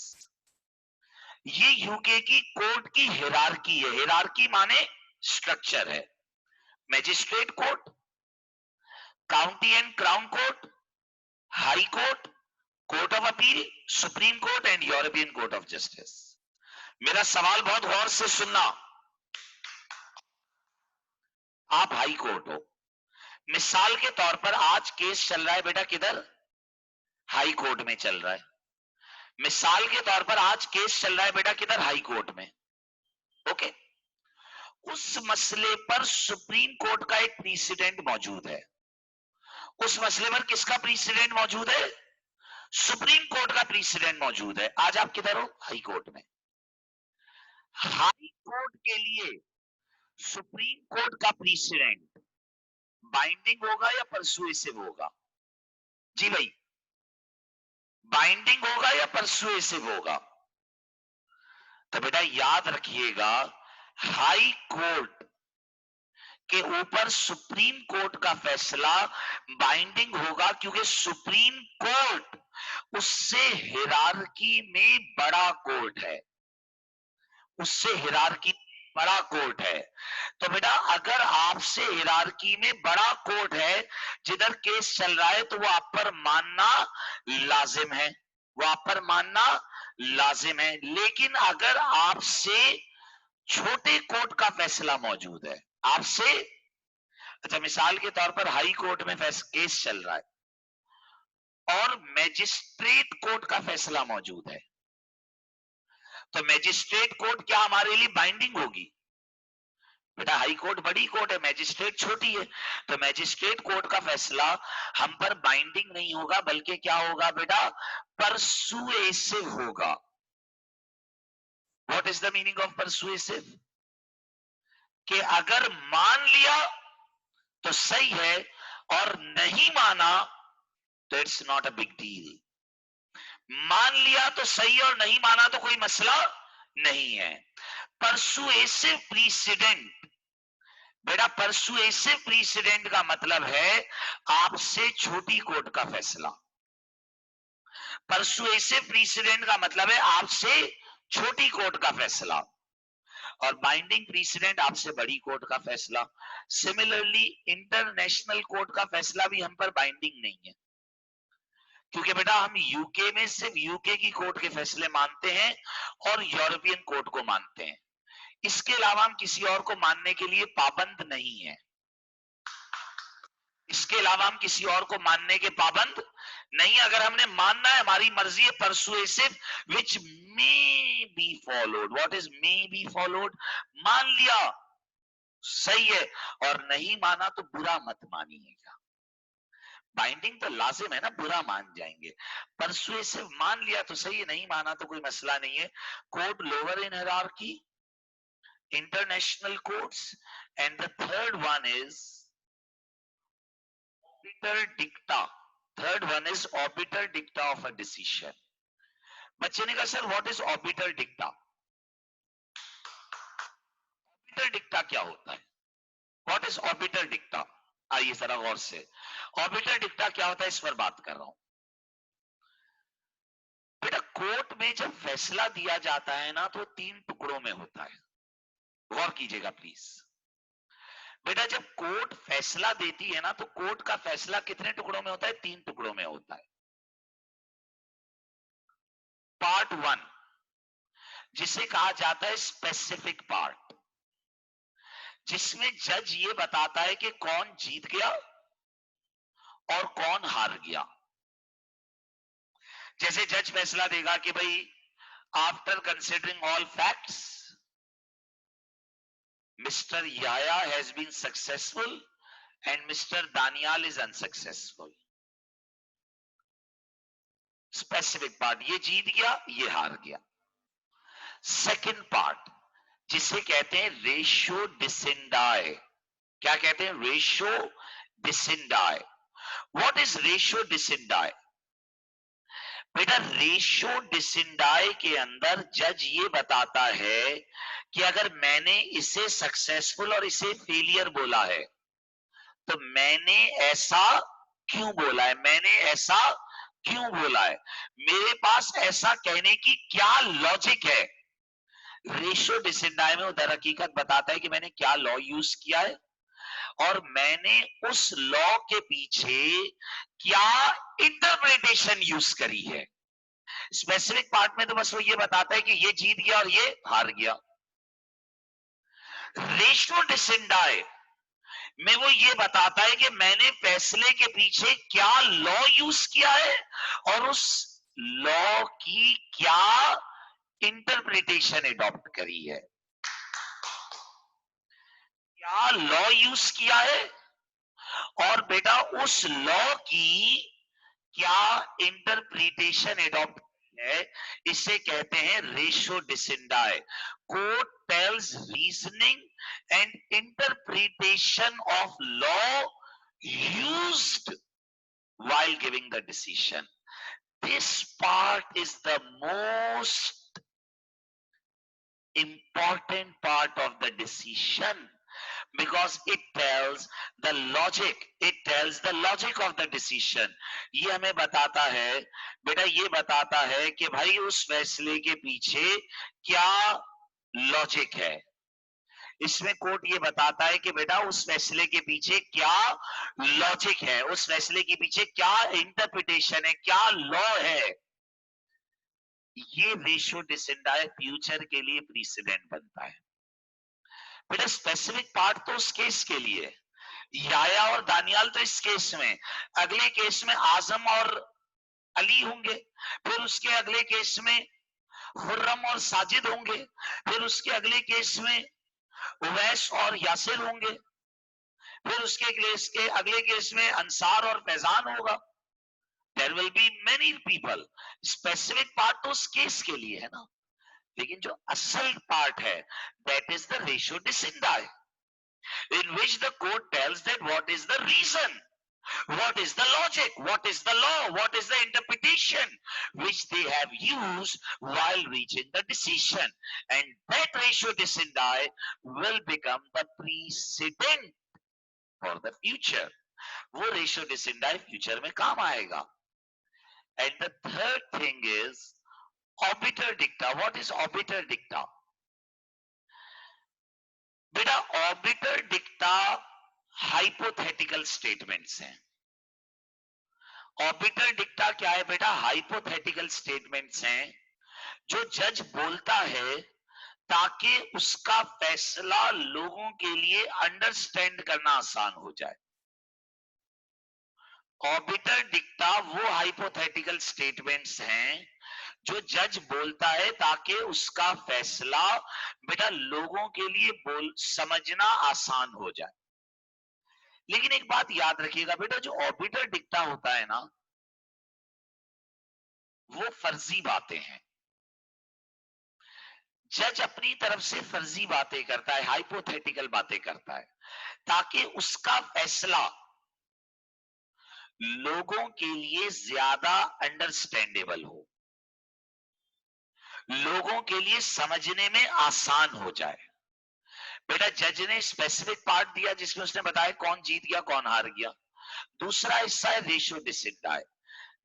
ये यूके की कोर्ट की हिरार्की है। हिरार्की माने स्ट्रक्चर है। Magistrate court, county and crown court, high court, court of appeal, supreme court and European court of justice. मेरा सवाल बहुत गौर से सुनना। आप हाई कोर्ट हो, मिसाल के तौर पर आज केस चल रहा है बेटा किधर? हाई कोर्ट में चल रहा है। मिसाल के तौर पर आज केस चल रहा है बेटा किधर? हाई कोर्ट में। ओके, उस मसले पर सुप्रीम कोर्ट का एक प्रीसिडेंट मौजूद है। उस मसले पर किसका प्रीसिडेंट मौजूद है? सुप्रीम कोर्ट का प्रीसिडेंट मौजूद है। आज आप किधर हो? हाई कोर्ट में। हाई कोर्ट के लिए सुप्रीम कोर्ट का प्रीसिडेंट बाइंडिंग होगा या परसुएसिव होगा? जी भाई, बाइंडिंग होगा या परसुएसिव होगा? तो बेटा याद रखिएगा, हाई कोर्ट के ऊपर सुप्रीम कोर्ट का फैसला बाइंडिंग होगा, क्योंकि सुप्रीम कोर्ट उससे हिरार्की में बड़ा कोर्ट है। उससे हिरार्की बड़ा कोर्ट है। तो बेटा अगर आपसे हिरार्की में बड़ा कोर्ट है, जिधर केस चल रहा है, तो वो आप पर मानना लाजिम है। वो आप पर मानना लाजिम है। लेकिन अगर आपसे छोटे कोर्ट का फैसला मौजूद है, आपसे, अच्छा मिसाल के तौर पर हाई कोर्ट में केस चल रहा है और मैजिस्ट्रेट कोर्ट का फैसला मौजूद है, तो मैजिस्ट्रेट कोर्ट क्या हमारे लिए बाइंडिंग होगी? बेटा हाई कोर्ट बड़ी कोर्ट है, मैजिस्ट्रेट छोटी है, तो मैजिस्ट्रेट कोर्ट का फैसला हम पर बाइंडिंग नहीं होगा, बल्कि क्या होगा बेटा? परसुएसिव होगा। What is the meaning of persuasive? कि अगर मान लिया तो सही है और नहीं माना तो it's not a big deal. मान लिया तो सही और नहीं माना तो कोई मसला नहीं है। परसुएसिव प्रीसिडेंट, बेटा परसुएसिव प्रीसिडेंट का मतलब है आपसे छोटी कोर्ट का फैसला। परसुएसिव प्रीसिडेंट का मतलब है आपसे छोटी कोर्ट का फैसला। और बाइंडिंग प्रीसिडेंट आपसे बड़ी कोर्ट का फैसला। सिमिलरली इंटरनेशनल कोर्ट का फैसला भी हम पर बाइंडिंग नहीं है, क्योंकि बेटा हम यूके में सिर्फ यूके की कोर्ट के फैसले मानते हैं और यूरोपियन कोर्ट को मानते हैं। इसके अलावा हम किसी और को मानने के लिए पाबंद नहीं है। इसके अलावा हम किसी और को मानने के पाबंद नहीं। अगर हमने मानना है, हमारी मर्जी है। Persuasive which may be followed. What is may be followed? मान लिया सही है, और नहीं माना तो बुरा मत मानिएगा। बाइंडिंग तो लाजिम है ना, बुरा मान जाएंगे। परसुएसिव मान लिया तो सही है, नहीं माना तो कोई मसला नहीं है। Court lower in hierarchy, international courts, and the third one is obiter dicta. Third one is obiter dicta of a decision. बच्चे ने कहा sir what is obiter dicta? Obiter dicta क्या होता है? What is obiter dicta? आइए जरा गौर से, obiter dicta क्या होता है इस पर बात कर रहा हूं। बेटा कोर्ट में जब फैसला दिया जाता है ना, तो 3 टुकड़ों में होता है। गौर कीजिएगा प्लीज। बेटा जब कोर्ट फैसला देती है ना, तो कोर्ट का फैसला कितने टुकड़ों में होता है? 3 टुकड़ों में होता है। पार्ट 1 जिसे कहा जाता है स्पेसिफिक पार्ट, जिसमें जज ये बताता है कि कौन जीत गया और कौन हार गया। जैसे जज फैसला देगा कि भाई after considering all facts mister याया has been successful and mister Daniyal is unsuccessful. Specific part, ये जीत गया ये हार गया। सेकंड पार्ट जिसे कहते हैं रेशो डिसेंडाए। क्या कहते हैं? Ratio decidendi. What is ratio decidendi? बेटा रेशो डिसेंडाए के अंदर जज ये बताता है कि अगर मैंने इसे सक्सेसफुल और इसे फेलियर बोला है, तो मैंने ऐसा क्यों बोला है, मैंने ऐसा क्यों बोला है, मेरे पास ऐसा कहने की क्या लॉजिक है। रेशो डिसेंडाए में वो दर हकीकत बताता है कि मैंने क्या लॉ यूज किया है और मैंने उस लॉ के पीछे क्या इंटरप्रिटेशन यूज करी है। स्पेसिफिक पार्ट में तो बस वो ये बताता है कि ये जीत गया और ये हार गया। रेशो डिसेंडाए में वो ये बताता है कि मैंने फैसले के पीछे क्या लॉ यूज किया है और उस लॉ की क्या इंटरप्रिटेशन एडॉप्ट करी है। क्या लॉ यूज किया है और बेटा उस लॉ की क्या इंटरप्रिटेशन एडॉप्ट है, इसे कहते हैं ratio decidendi. Court tells reasoning and interpretation of law used while giving the decision. This part is the most important part of the decision because it tells the logic of the decision. ये हमें बताता है बेटा, ये बताता है कि भाई उस फैसले के पीछे क्या लॉजिक है। इसमें कोर्ट ये बताता है कि बेटा उस फैसले के पीछे क्या लॉजिक है, उस फैसले के पीछे क्या इंटरप्रिटेशन है, क्या लॉ है। ये रेशो डिसेंडाए फ्यूचर के लिए प्रीसिडेंट बनता है। बेटा स्पेसिफिक पार्ट तो उस केस के लिए, याया और दानियाल तो इस केस में, अगले केस में आजम और अली होंगे, फिर उसके अगले केस में खुर्रम और साजिद होंगे, फिर उसके अगले केस में उवैस और यासिर होंगे, फिर उसके केस के अगले केस में अंसार और फैजान होगा। There will be many people. Specific part तो उस केस के लिए है ना, लेकिन जो असल पार्ट है that is the ratio decidendi, in which the court tells that what is the reason, what is the logic, what is the law, what is the interpretation which they have used while reaching the decision, and that ratio decidendi will become the precedent for the future. वो ratio decidendi future में काम आएगा. And the third thing is obiter dicta. What is obiter dicta? बेटा orbiter डिक्टा hypothetical statements हैं। Orbiter डिक्टा क्या है बेटा? Hypothetical statements हैं जो जज बोलता है ताकि उसका फैसला लोगों के लिए अंडरस्टैंड करना आसान हो जाए। ऑर्बिटर डिक्टा वो हाइपोथेटिकल स्टेटमेंट्स हैं जो जज बोलता है ताकि उसका फैसला बेटा लोगों के लिए बोल समझना आसान हो जाए। लेकिन एक बात याद रखिएगा बेटा, जो ऑर्बिटर डिक्टा होता है ना, वो फर्जी बातें हैं। जज अपनी तरफ से फर्जी बातें करता है, हाइपोथेटिकल बातें करता है ताकि उसका फैसला लोगों के लिए ज्यादा अंडरस्टैंडेबल हो, लोगों के लिए समझने में आसान हो जाए। बेटा जज ने स्पेसिफिक पार्ट दिया जिसमें उसने बताया कौन जीत गया कौन हार गया। दूसरा हिस्सा है रेशियो डिसिडाई,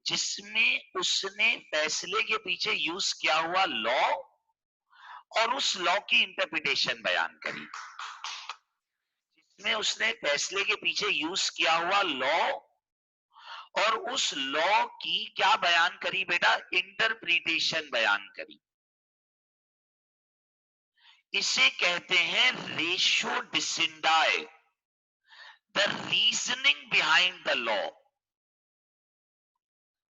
जिसमें उसने फैसले के पीछे यूज किया हुआ लॉ और उस लॉ की इंटरप्रिटेशन बयान करी। जिसमें उसने फैसले के पीछे यूज किया हुआ लॉ और उस लॉ की क्या बयान करी बेटा? इंटरप्रिटेशन बयान करी। इसे कहते हैं ratio decidendi, the reasoning behind the law.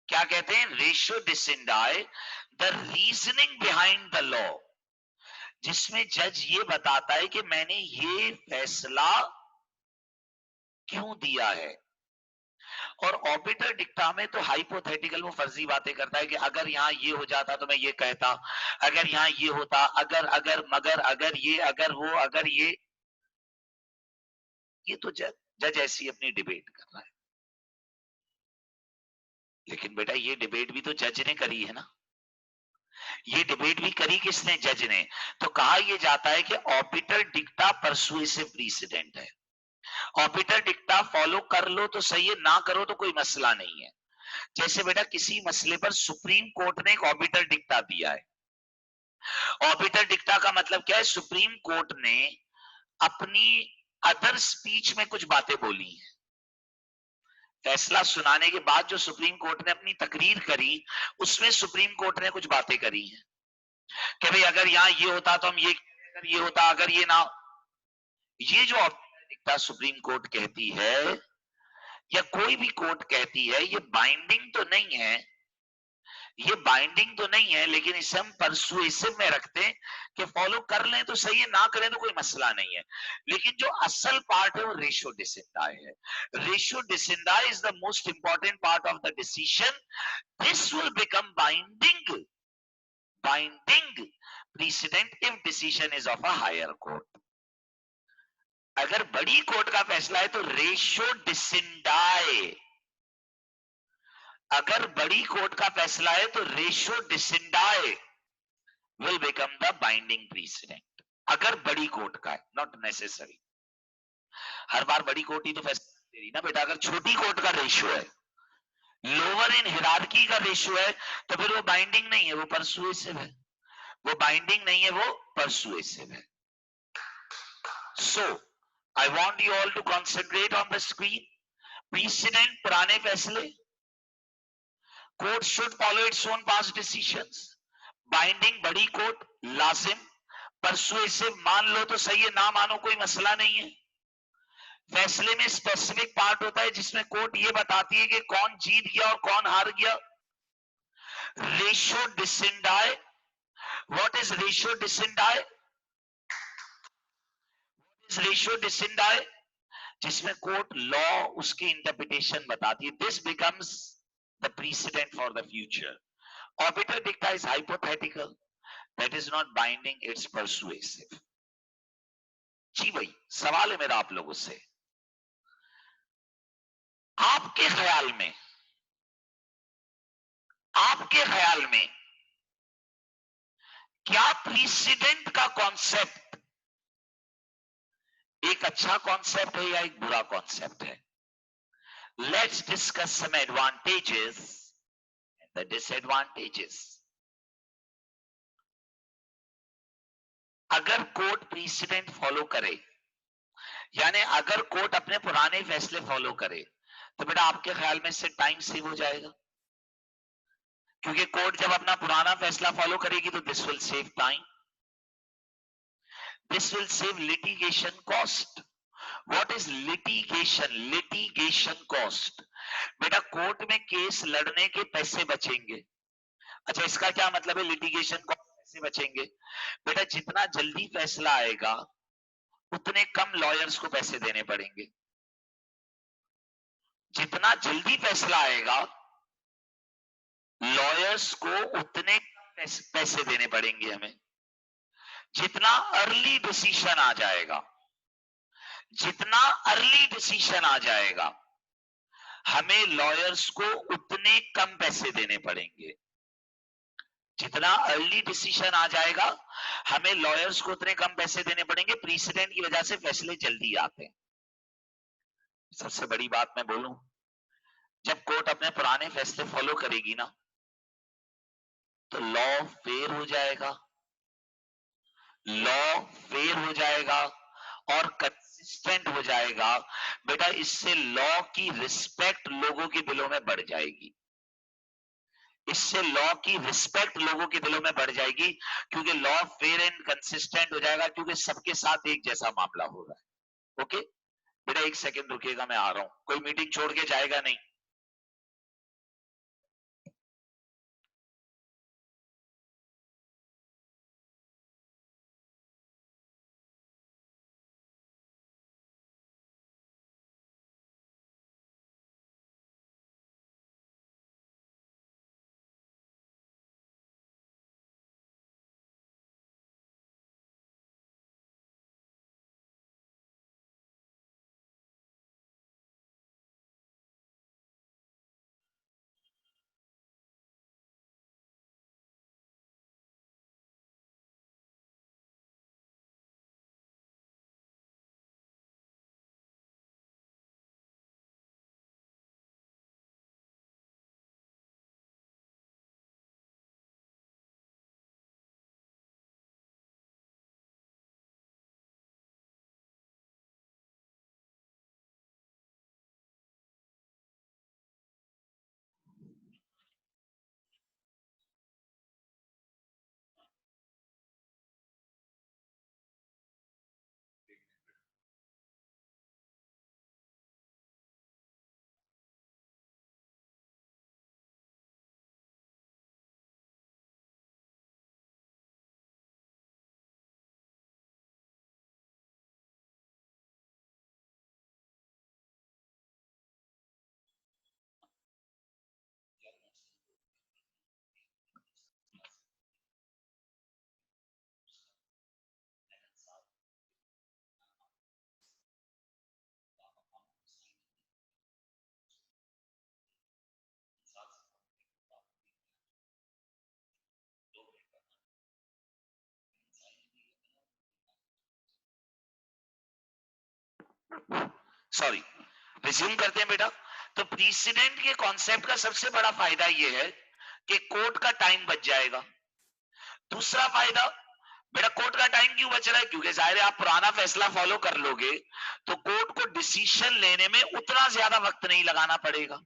क्या कहते हैं? Ratio decidendi, the reasoning behind the law, जिसमें जज ये बताता है कि मैंने ये फैसला क्यों दिया है। और ऑर्बिटर डिक्टा में तो हाइपोथेटिकल वो फर्जी बातें करता है कि अगर यहां ये हो जाता तो मैं ये कहता, अगर यहां ये होता, अगर अगर मगर अगर ये अगर वो अगर ये तो जज जज ऐसी अपनी डिबेट कर रहा है। लेकिन बेटा ये डिबेट भी तो जज ने करी है ना। ये डिबेट भी करी किसने? जज ने। तो कहा यह जाता है कि ऑर्बिटर डिक्टा परसुएसिव प्रीसिडेंट है। ऑर्बिटर डिक्टा फॉलो कर लो तो सही है, ना करो तो कोई मसला नहीं है। जैसे बेटा किसी मसले पर सुप्रीम कोर्ट ने एक ऑर्बिटर डिक्टा दिया है। ऑर्बिटर डिक्टा का मतलब क्या है? सुप्रीम कोर्ट ने अपनी अदर स्पीच में कुछ बातें बोली हैं। फैसला सुनाने के बाद जो सुप्रीम कोर्ट ने अपनी तकरीर करी, उसमें सुप्रीम कोर्ट ने कुछ बातें करी हैं कि भाई अगर यहां ये होता तो हम ये, अगर ये होता, अगर ये ना। ये जो ऑर्बिटर डिक्टा सुप्रीम कोर्ट कहती है या कोई भी कोर्ट कहती है, ये बाइंडिंग तो नहीं है, ये बाइंडिंग तो नहीं है, लेकिन इसे हम परसुएसिव में रखते हैं कि फॉलो कर लें तो सही है, ना करें तो कोई मसला नहीं है। लेकिन जो असल पार्ट है वो रेशियो डिसिडाई है। Ratio decidendi is the most important part of the decision. This will become binding precedent if decision is of a higher court. अगर बड़ी कोर्ट का फैसला है तो रेशियो डिसिडाई, अगर बड़ी कोर्ट का फैसला है तो ratio डिसिडाई will become the binding precedent। अगर बड़ी कोर्ट का है, नॉट नेसेसरी। हर बार बड़ी कोर्ट ही तो फैसला दे रही ना बेटा। अगर छोटी कोर्ट का रेशियो है, लोअर इन हिरार्की का रेशियो है, तो फिर वो बाइंडिंग नहीं है, वो परसुएसिव है। वो बाइंडिंग नहीं है, वो परसुएसिव है। So I want you all to concentrate on the screen. Precedent पुराने फैसले, court should follow its own past decisions. Binding बड़ी कोर्ट लाजिम। परसुएसिव मान लो तो सही है, ना मानो कोई मसला नहीं है। फैसले में स्पेसिफिक पार्ट होता है जिसमें कोर्ट ये बताती है कि कौन जीत गया और कौन हार गया। Ratio decidendi, what is ratio decidendi? Ratio decidendi जिसमें कोर्ट लॉ उसकी इंटरप्रिटेशन बताती है। This becomes the precedent for the future. Obiter dicta is hypothetical, that is not binding, it's persuasive. जी भाई, सवाल है मेरा आप लोगों से, आपके ख्याल में, आपके ख्याल में क्या प्रीसिडेंट का कॉन्सेप्ट एक अच्छा कॉन्सेप्ट है या एक बुरा कॉन्सेप्ट है? Let's discuss some advantages and the disadvantages. अगर कोर्ट प्रीसिडेंट फॉलो करे, यानी अगर कोर्ट अपने पुराने फैसले फॉलो करे, तो बेटा आपके ख्याल में इससे टाइम सेव हो जाएगा? क्योंकि कोर्ट जब अपना पुराना फैसला फॉलो करेगी तो this will save time, this will save litigation cost. What is litigation? Litigation cost, बेटा कोर्ट में केस लड़ने के पैसे बचेंगे. अच्छा, इसका क्या मतलब है लिटिगेशन कॉस्ट पैसे बचेंगे? बेटा जितना जल्दी फैसला आएगा उतने कम लॉयर्स को पैसे देने पड़ेंगे. जितना जल्दी फैसला आएगा लॉयर्स को उतने पैसे देने पड़ेंगे हमें. जितना अर्ली डिसीजन आ जाएगा, जितना अर्ली डिसीजन आ जाएगा, हमें लॉयर्स को उतने कम पैसे देने पड़ेंगे. जितना अर्ली डिसीजन आ जाएगा, हमें लॉयर्स को उतने कम पैसे देने पड़ेंगे. प्रीसिडेंट की वजह से फैसले जल्दी आते हैं. सबसे बड़ी बात मैं बोलूं, जब कोर्ट अपने पुराने फैसले फॉलो करेगी ना, तो लॉ फेयर हो जाएगा, लॉ फेयर हो जाएगा और कंसिस्टेंट हो जाएगा. बेटा इससे लॉ की रिस्पेक्ट लोगों के दिलों में बढ़ जाएगी, इससे लॉ की रिस्पेक्ट लोगों के दिलों में बढ़ जाएगी, क्योंकि लॉ फेयर एंड कंसिस्टेंट हो जाएगा, क्योंकि सबके साथ एक जैसा मामला हो रहा है. ओके बेटा, एक सेकंड रुकिएगा, मैं आ रहा हूं. कोई मीटिंग छोड़ के जाएगा नहीं. सॉरी, रिज्यूम करते हैं बेटा. तो प्रीसिडेंट के कॉन्सेप्ट का सबसे बड़ा फायदा यह है कि कोर्ट का टाइम बच जाएगा. दूसरा फायदा, बेटा कोर्ट का टाइम क्यों बच रहा है? क्योंकि जाहिर है आप पुराना फैसला फॉलो कर लोगे तो कोर्ट को डिसीजन लेने में उतना ज्यादा वक्त नहीं लगाना पड़ेगा.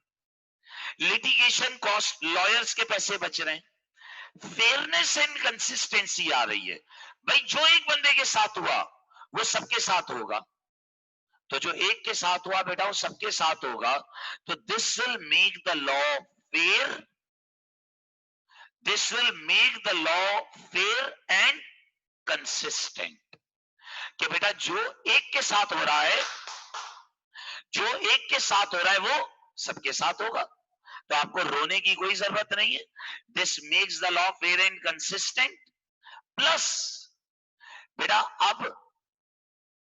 लिटिगेशन कॉस्ट, लॉयर्स के पैसे बच रहे हैं. फेयरनेस एंड कंसिस्टेंसी आ रही है. भाई जो एक बंदे के साथ हुआ वो सबके साथ होगा, तो जो एक के साथ हुआ बेटा वो सबके साथ होगा. तो this will make the law fair, this will make the law fair and consistent. कि बेटा जो एक के साथ हो रहा है, जो एक के साथ हो रहा है वो सबके साथ होगा, तो आपको रोने की कोई जरूरत नहीं है. This makes the law fair and consistent. Plus बेटा अब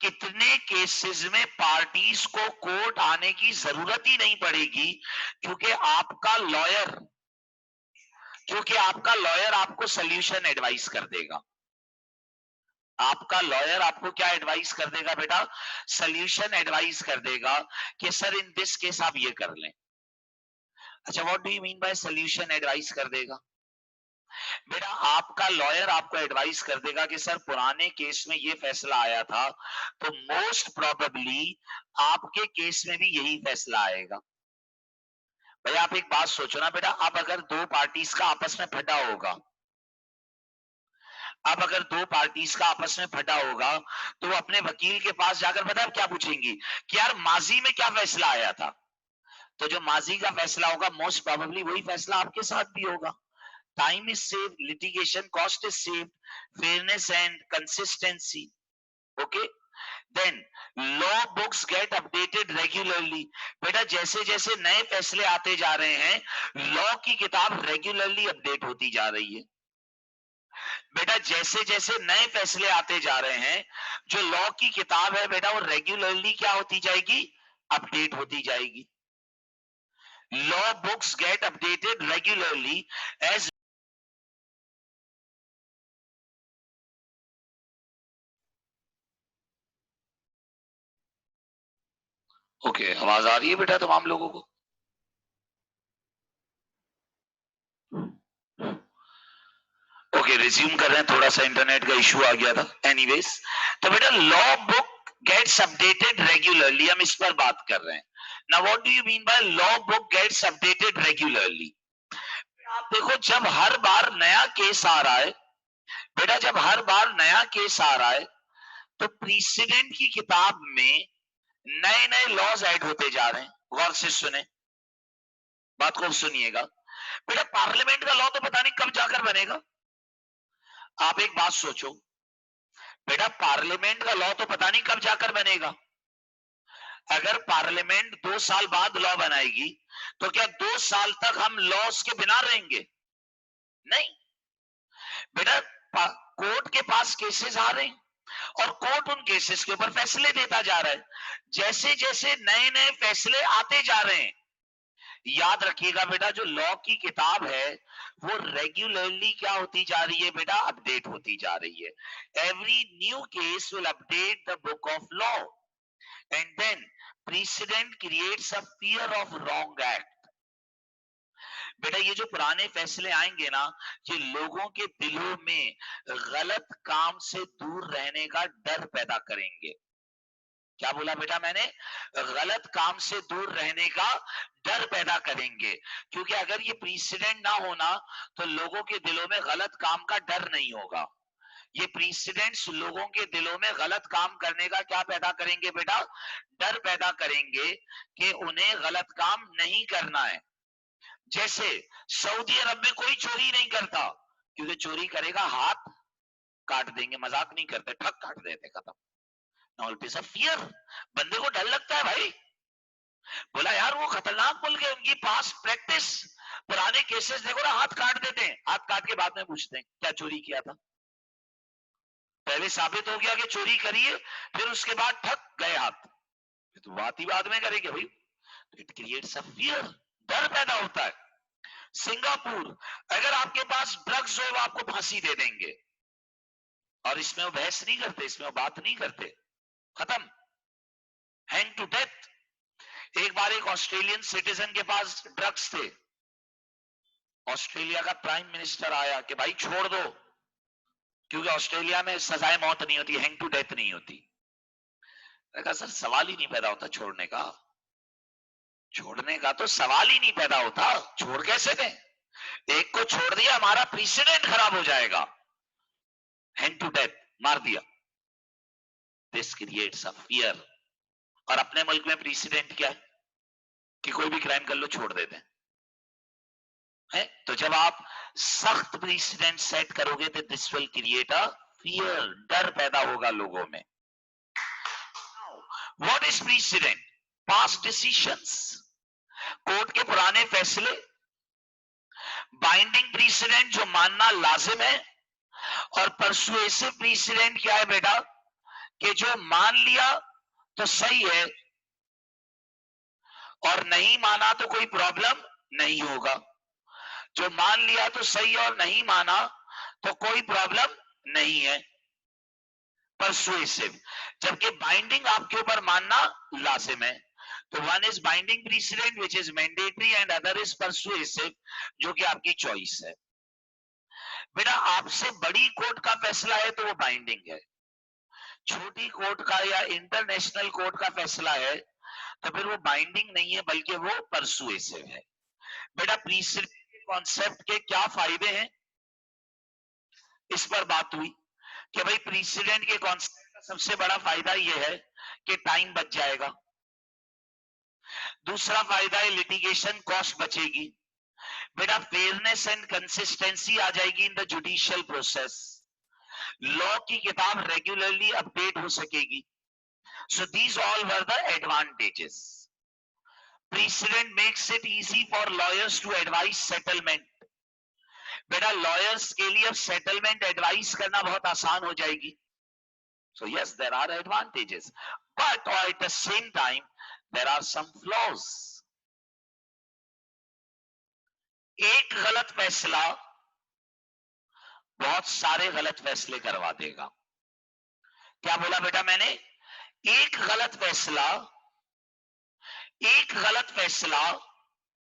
कितने केसेस में पार्टीज को कोर्ट आने की जरूरत ही नहीं पड़ेगी, क्योंकि आपका लॉयर, क्योंकि आपका लॉयर आपको सॉल्यूशन एडवाइस कर देगा. आपका लॉयर आपको क्या एडवाइस कर देगा बेटा? सॉल्यूशन एडवाइस कर देगा कि सर इन दिस केस आप ये कर लें. अच्छा, what do you mean bye solution advice कर देगा? बेटा आपका लॉयर आपको एडवाइस कर देगा कि सर पुराने केस में ये फैसला आया था, तो मोस्ट प्रोबेबली आपके केस में भी यही फैसला आएगा। भाई आप एक बात सोचो ना बेटा, अब अगर दो पार्टीज का आपस में फटा होगा, अब अगर दो पार्टीज का आपस में फटा होगा, तो वो अपने वकील के पास जाकर पता है क्या पूछेंगी कि यार माजी में क्या फैसला आया था। तो जो माजी का फैसला होगा मोस्ट प्रोबेबली वही फैसला आपके साथ भी होगा। Time is save, litigation cost is save, fairness and consistency. Okay, then law books get updated regularly. बेटा जैसे जैसे नए फैसले आते जा रहे हैं, लॉ की किताब रेगुलरली अपडेट होती जा रही है। बेटा जैसे जैसे नए फैसले आते जा रहे हैं, जो लॉ की किताब है बेटा वो रेगुलरली क्या होती जाएगी, अपडेट होती जाएगी। Law books get updated regularly as. Okay, आवाज आ रही है बेटा तमाम लोगों को? ओके, रिज्यूम कर रहे हैं, थोड़ा सा इंटरनेट का इशू आ गया था। एनीवेज, तो बेटा law book gets updated regularly, हम इस पर बात कर रहे हैं। Now what do you mean by law book gets updated regularly? आप देखो जब हर बार नया केस आ रहा है, बेटा जब हर बार नया केस आ रहा है, तो प्रीसिडेंट की किताब में नए नए लॉज ऐड होते जा रहे हैं। गौर से सुने, बात को सुनिएगा। बेटा पार्लियामेंट का लॉ तो पता नहीं कब जाकर बनेगा। आप एक बात सोचो, बेटा पार्लियामेंट का लॉ तो पता नहीं कब जाकर बनेगा। अगर पार्लियामेंट 2 साल बाद लॉ बनाएगी, तो क्या 2 साल तक हम लॉस के बिना रहेंगे? नहीं बेटा, कोर्ट के पास केसेस आ रहे हैं और कोर्ट उन केसेस के ऊपर फैसले देता जा रहा है। जैसे जैसे नए नए फैसले आते जा रहे हैं, याद रखिएगा बेटा जो लॉ की किताब है वो रेगुलरली क्या होती जा रही है बेटा, अपडेट होती जा रही है। Every new case will update the book of law and then precedent creates a fear of wrong act. बेटा ये जो पुराने फैसले आएंगे ना, ये लोगों के दिलों में गलत काम से दूर रहने का डर पैदा करेंगे। क्या बोला बेटा मैंने? गलत काम से दूर रहने का डर पैदा करेंगे। क्योंकि अगर ये प्रीसिडेंट ना होना, तो लोगों के दिलों में गलत काम का डर नहीं होगा। ये प्रीसिडेंट्स लोगों के दिलों में गलत काम करने का क्या पैदा करेंगे बेटा, डर पैदा करेंगे कि उन्हें गलत काम नहीं करना है। जैसे सऊदी अरब में कोई चोरी नहीं करता, क्योंकि चोरी करेगा हाथ काट देंगे, मजाक नहीं करते, ठक काट देते, खत्म। नॉल पीस ऑफ फियर, बंदे को डर लगता है भाई। बोला यार वो खतरनाक बोल के उनकी पास प्रैक्टिस, पुराने केसेस देखो ना, हाथ काट देते हैं, हाथ काट के बाद में पूछते हैं क्या चोरी किया था। पहले साबित हो गया कि चोरी करिए, फिर उसके बाद ठक गए हाथ, तो बात ही बाद में करेंगे भाई। इट क्रिएट्स अ फियर, डर पैदा होता है। सिंगापुर, अगर आपके पास ड्रग्स हो, आपको फांसी दे देंगे, और इसमें वो बहस नहीं करते, इसमें वो बात नहीं करते, खत्म, हैंग टू डेथ। एक बार एक ऑस्ट्रेलियन सिटीजन के पास ड्रग्स थे, ऑस्ट्रेलिया का प्राइम मिनिस्टर आया कि भाई छोड़ दो, क्योंकि ऑस्ट्रेलिया में सजाए मौत नहीं होती, हैंग टू डेथ नहीं होती। मैंने कहा सर सवाल ही नहीं पैदा होता छोड़ने का, छोड़ने का तो सवाल ही नहीं पैदा होता, छोड़ कैसे दें? एक को छोड़ दिया हमारा प्रीसिडेंट खराब हो जाएगा, हैंड टू डेथ मार दिया, दिस क्रिएट्स अ फियर। और अपने मुल्क में प्रीसिडेंट क्या है कि कोई भी क्राइम कर लो छोड़ देते हैं। तो जब आप सख्त प्रीसिडेंट सेट करोगे तो this will create a fear, डर पैदा होगा लोगों में। What is precedent? Past decisions, court के पुराने फैसले। बाइंडिंग प्रीसिडेंट जो मानना लाजिम है, और परसुएसिव प्रीसिडेंट क्या है बेटा, कि जो मान लिया तो सही है और नहीं माना तो कोई प्रॉब्लम नहीं होगा। जो मान लिया तो सही और नहीं माना तो कोई प्रॉब्लम नहीं है, परसुएसिव। जबकि बाइंडिंग आपके ऊपर मानना लाजिम है। तो one is binding precedent which is mandatory and other is persuasive, जो कि आपकी चॉइस है। सबसे बड़ी कोर्ट का फैसला है तो वो बाइंडिंग है, छोटी कोर्ट का या इंटरनेशनल कोर्ट का फैसला है तो फिर वो बाइंडिंग नहीं है बल्कि वो परसुएसिव है। बेटा प्रीसिडेंट कॉन्सेप्ट के क्या फायदे हैं, इस पर बात हुई कि भाई प्रीसिडेंट के कॉन्सेप्ट का सबसे बड़ा फायदा यह है कि टाइम बच जाएगा। दूसरा फायदा है लिटिगेशन कॉस्ट बचेगी। बेटा फेयरनेस एंड कंसिस्टेंसी आ जाएगी in the judicial process, law की किताब रेगुलरली अपडेट हो सकेगी। So these all were the advantages. Precedent makes it easy for lawyers to advise settlement. बेटा लॉयर्स के लिए अब सेटलमेंट एडवाइस करना बहुत आसान हो जाएगी। So yes, there are advantages, but at the same time there are some flaws. एक गलत फैसला बहुत सारे गलत फैसले करवा देगा। क्या बोला बेटा मैंने? एक गलत फैसला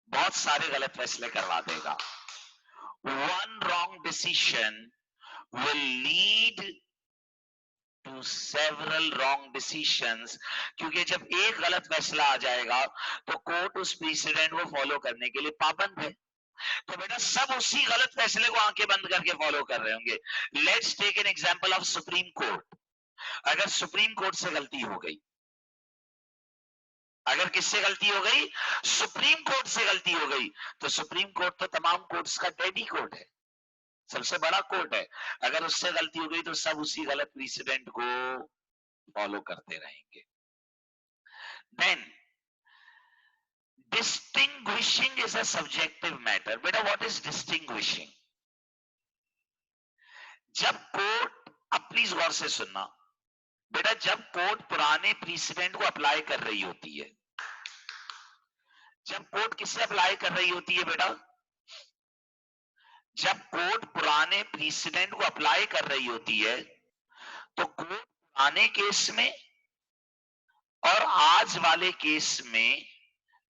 बहुत सारे गलत फैसले करवा देगा। One wrong decision will lead to several wrong decisions, क्योंकि जब एक गलत फैसला आ जाएगा तो कोर्ट उस प्रीसिडेंट को फॉलो करने के लिए पाबंद है। तो बेटा सब उसी गलत फैसले को आंखें बंद करके फॉलो कर रहे होंगे। Let's take an example of Supreme Court. अगर सुप्रीम कोर्ट से गलती हो गई, अगर किससे गलती हो गई? सुप्रीम कोर्ट से गलती हो गई, तो सुप्रीम कोर्ट तो तमाम कोर्ट्स का डैडी कोर्ट है, सबसे बड़ा कोर्ट है। अगर उससे गलती हो गई तो सब उसी गलत प्रीसिडेंट को फॉलो करते रहेंगे। Then distinguishing is a subjective matter. बेटा व्हाट इज डिस्टिंग्विशिंग? जब कोर्ट, अब प्लीज गौर से सुनना बेटा, जब कोर्ट पुराने प्रीसिडेंट को अप्लाई कर रही होती है, जब कोर्ट किसे अप्लाई कर रही होती है बेटा? जब कोर्ट पुराने प्रीसिडेंट को अप्लाई कर रही होती है तो कोर्ट पुराने केस में और आज वाले केस में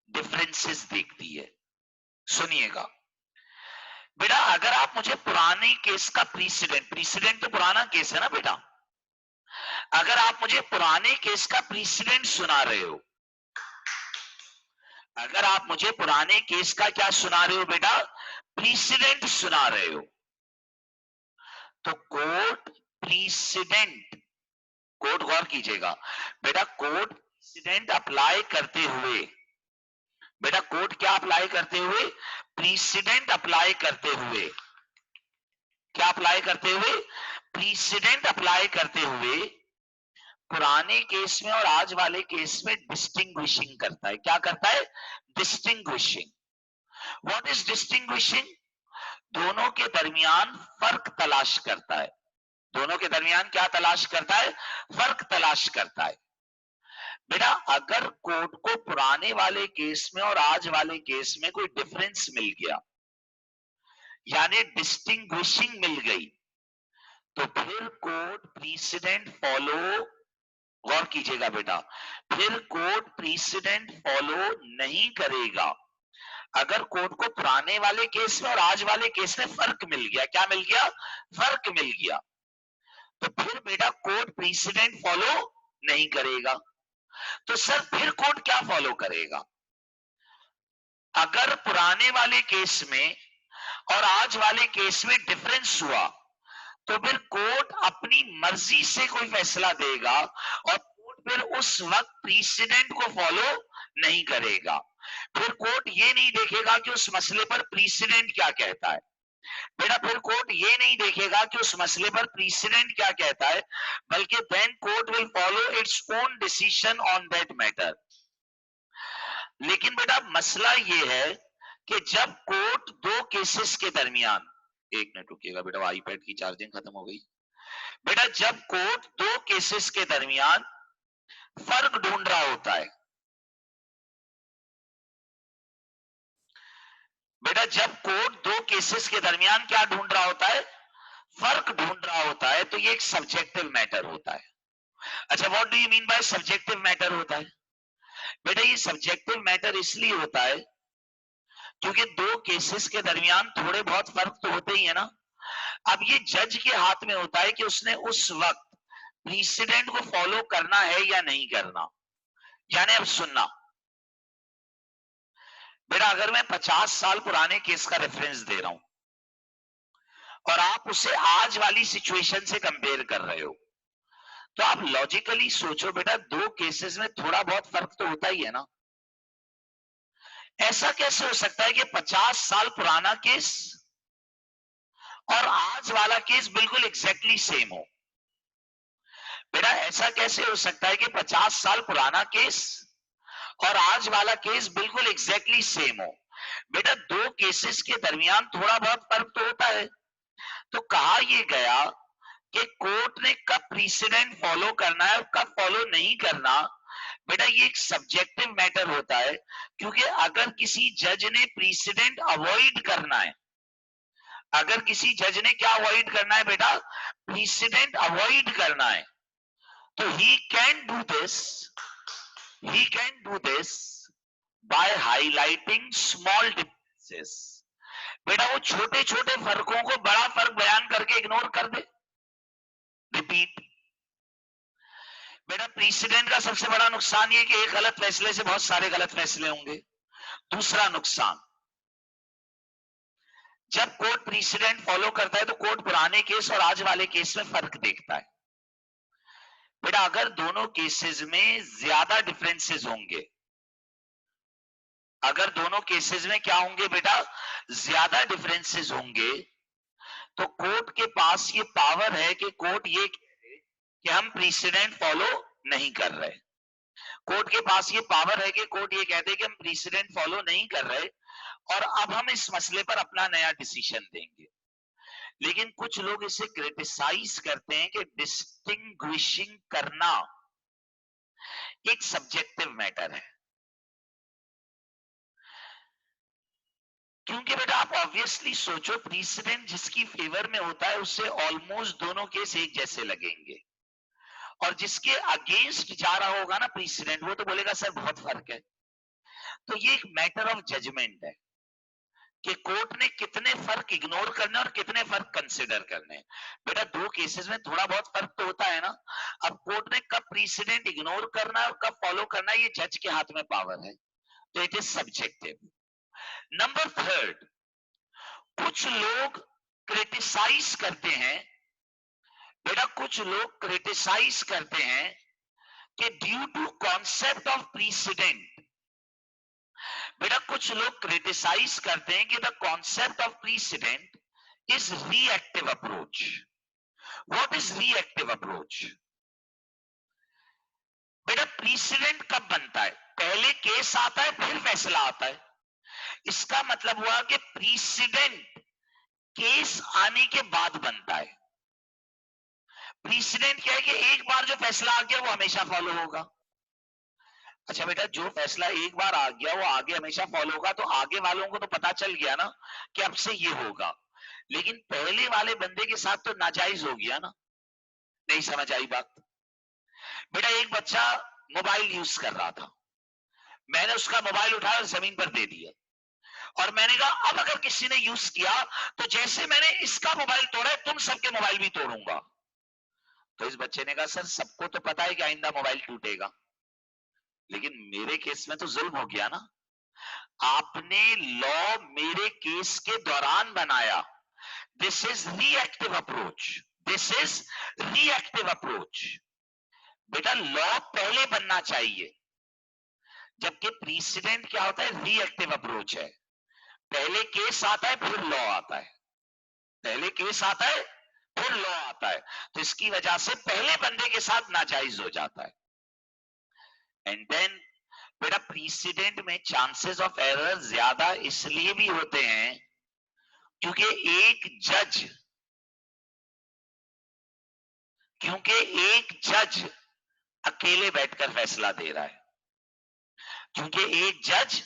डिफरेंसेस देखती है। सुनिएगा बेटा, अगर आप मुझे पुराने केस का प्रीसिडेंट तो पुराना केस है ना बेटा, अगर आप मुझे पुराने केस का प्रीसिडेंट सुना रहे हो, अगर आप मुझे पुराने केस का क्या सुना रहे हो बेटा? प्रीसिडेंट सुना रहे हो, तो कोर्ट प्रीसिडेंट, कोर्ट गौर कीजिएगा बेटा, कोर्ट प्रीसिडेंट अप्लाई करते हुए, बेटा कोर्ट क्या अप्लाई करते हुए? प्रीसिडेंट अप्लाई करते हुए, क्या अप्लाई करते हुए? प्रीसिडेंट अप्लाई करते हुए पुराने केस में और आज वाले केस में डिस्टिंग्विशिंग करता है। क्या करता है? डिस्टिंग्विशिंग। What is distinguishing? दोनों के दरमियान फर्क तलाश करता है। दोनों के दरमियान क्या तलाश करता है? फर्क तलाश करता है। बेटा अगर कोर्ट को पुराने वाले केस में और आज वाले केस में कोई डिफरेंस मिल गया, यानी डिस्टिंग्विशिंग मिल गई, तो फिर कोर्ट प्रीसिडेंट फॉलो, गौर कीजिएगा बेटा, फिर कोर्ट प्रीसिडेंट फॉलो नहीं करेगा। अगर कोर्ट को पुराने वाले केस में और आज वाले केस में फर्क मिल गया, क्या मिल गया? फर्क मिल गया, तो फिर बेटा कोर्ट प्रीसिडेंट फॉलो नहीं करेगा। तो सर फिर कोर्ट क्या फॉलो करेगा? अगर पुराने वाले केस में और आज वाले केस में डिफरेंस हुआ तो फिर कोर्ट अपनी मर्जी से कोई फैसला देगा और कोर्ट फिर उस वक्त प्रीसिडेंट को फॉलो नहीं करेगा। फिर कोर्ट ये नहीं देखेगा कि उस मसले पर प्रीसिडेंट क्या कहता है, बेटा फिर कोर्ट ये नहीं देखेगा कि उस मसले पर प्रीसिडेंट क्या कहता है, बल्कि then court will follow its own decision on that matter. लेकिन बेटा मसला ये है कि जब कोर्ट दो केसेस के दरमियान, एक मिनट रुकिएगा बेटा, आईपैड की चार्जिंग खत्म हो गई। बेटा जब कोर्ट दो केसेस के दरमियान फर्क ढूंढ रहा होता है, बेटा जब कोर्ट दो केसेस के दरमियान क्या ढूंढ रहा होता है? फर्क ढूंढ रहा होता है, तो ये एक सब्जेक्टिव मैटर होता है। अच्छा what do you mean bye subjective matter होता है? बेटा ये सब्जेक्टिव मैटर इसलिए होता है क्योंकि दो केसेस के दरमियान थोड़े बहुत फर्क तो होते ही है ना। अब ये जज के हाथ में होता है कि उसने उस वक्त प्रीसिडेंट को फॉलो करना है या नहीं करना। यानी अब सुनना बेटा, अगर मैं 50 साल पुराने केस का रेफरेंस दे रहा हूं और आप उसे आज वाली सिचुएशन से कंपेयर कर रहे हो, तो आप लॉजिकली सोचो बेटा, दो केसेस में थोड़ा बहुत फर्क तो होता ही है ना। ऐसा कैसे हो सकता है कि 50 साल पुराना केस और आज वाला केस बिल्कुल एग्जैक्टली सेम हो? बेटा ऐसा कैसे हो सकता है कि 50 साल पुराना केस और आज वाला केस बिल्कुल एग्जैक्टली सेम हो? बेटा दो केसेस के दरमियान थोड़ा बहुत फर्क तो होता है। तो कहा यह गया कि कोर्ट ने कब प्रीसिडेंट फॉलो करना है और कब फॉलो नहीं करना, बेटा ये एक सब्जेक्टिव मैटर होता है। क्योंकि अगर किसी जज ने प्रीसिडेंट अवॉइड करना है, अगर किसी जज ने क्या अवॉइड करना है बेटा, प्रीसिडेंट अवॉइड करना है, तो he can do this by highlighting small differences. बेटा वो छोटे छोटे फर्कों को बड़ा फर्क बयान करके इग्नोर कर दे। रिपीट बेटा, प्रीसिडेंट का सबसे बड़ा नुकसान ये कि एक गलत फैसले से बहुत सारे गलत फैसले होंगे। दूसरा नुकसान, जब कोर्ट प्रीसिडेंट फॉलो करता है तो कोर्ट पुराने केस और आज वाले केस में फर्क देखता है। बेटा अगर दोनों केसेस में ज्यादा डिफरेंसेस होंगे, अगर दोनों केसेस में क्या होंगे बेटा, ज्यादा डिफरेंसेस होंगे, तो कोर्ट के पास ये पावर है कि कोर्ट ये कहे कि हम प्रीसिडेंट फॉलो नहीं कर रहे। कोर्ट के पास ये पावर है कि कोर्ट ये कहते हैं कि हम प्रीसिडेंट फॉलो नहीं कर रहे और अब हम इस मसले पर अपना नया डिसीजन देंगे। लेकिन कुछ लोग इसे क्रिटिसाइज करते हैं कि डिस्टिंग्विशिंग करना एक सब्जेक्टिव मैटर है। क्योंकि बेटा आप ऑब्वियसली सोचो, प्रीसिडेंट जिसकी फेवर में होता है उससे ऑलमोस्ट दोनों केस एक जैसे लगेंगे, और जिसके अगेंस्ट जा रहा होगा ना प्रीसिडेंट, वो तो बोलेगा सर बहुत फर्क है। तो ये एक मैटर ऑफ जजमेंट है कि कोर्ट ने कितने फर्क इग्नोर करने और कितने फर्क कंसिडर करने। बेटा दो केसेस में थोड़ा बहुत फर्क तो होता है ना। अब कोर्ट ने कब प्रीसिडेंट इग्नोर करना है और कब फॉलो करना है, ये जज के हाथ में पावर है, तो it is subjective. Number third, कुछ लोग क्रिटिसाइज करते हैं, बेटा कुछ लोग क्रिटिसाइज करते हैं कि due to concept of precedent, बेटा कुछ लोग क्रिटिसाइज करते हैं कि the concept of precedent is reactive approach. What is reactive approach? बेटा प्रीसिडेंट कब बनता है? पहले केस आता है फिर फैसला आता है। इसका मतलब हुआ कि प्रीसिडेंट केस आने के बाद बनता है। प्रीसिडेंट क्या है कि एक बार जो फैसला आ गया वो हमेशा फॉलो होगा। अच्छा बेटा, जो फैसला एक बार आ गया वो आगे हमेशा फॉलो होगा, तो आगे वालों को तो पता चल गया ना कि अब से ये होगा। लेकिन पहले वाले बंदे के साथ तो नाजायज हो गया ना। नहीं समझ आई बात? बेटा एक बच्चा मोबाइल यूज कर रहा था, मैंने उसका मोबाइल उठाया और जमीन पर दे दिया, और मैंने कहा अब अगर किसी ने यूज किया तो जैसे मैंने इसका मोबाइल तोड़ा है तुम सबके मोबाइल भी तोड़ूंगा। तो इस बच्चे ने कहा सर सबको तो पता है कि आइंदा मोबाइल टूटेगा, लेकिन मेरे केस में तो जुल्म हो गया ना। आपने लॉ मेरे केस के दौरान बनाया। This is reactive approach, this is reactive approach. बेटा लॉ पहले बनना चाहिए, जबकि प्रीसिडेंट क्या होता है, रिएक्टिव अप्रोच है। पहले केस आता है फिर लॉ आता है, पहले केस आता है फिर लॉ आता है। तो इसकी वजह से पहले बंदे के साथ नाजायज हो जाता है। एंड देन बेटा प्रीसिडेंट में चांसेस ऑफ एरर ज्यादा इसलिए भी होते हैं क्योंकि एक जज अकेले बैठकर फैसला दे रहा है, क्योंकि एक जज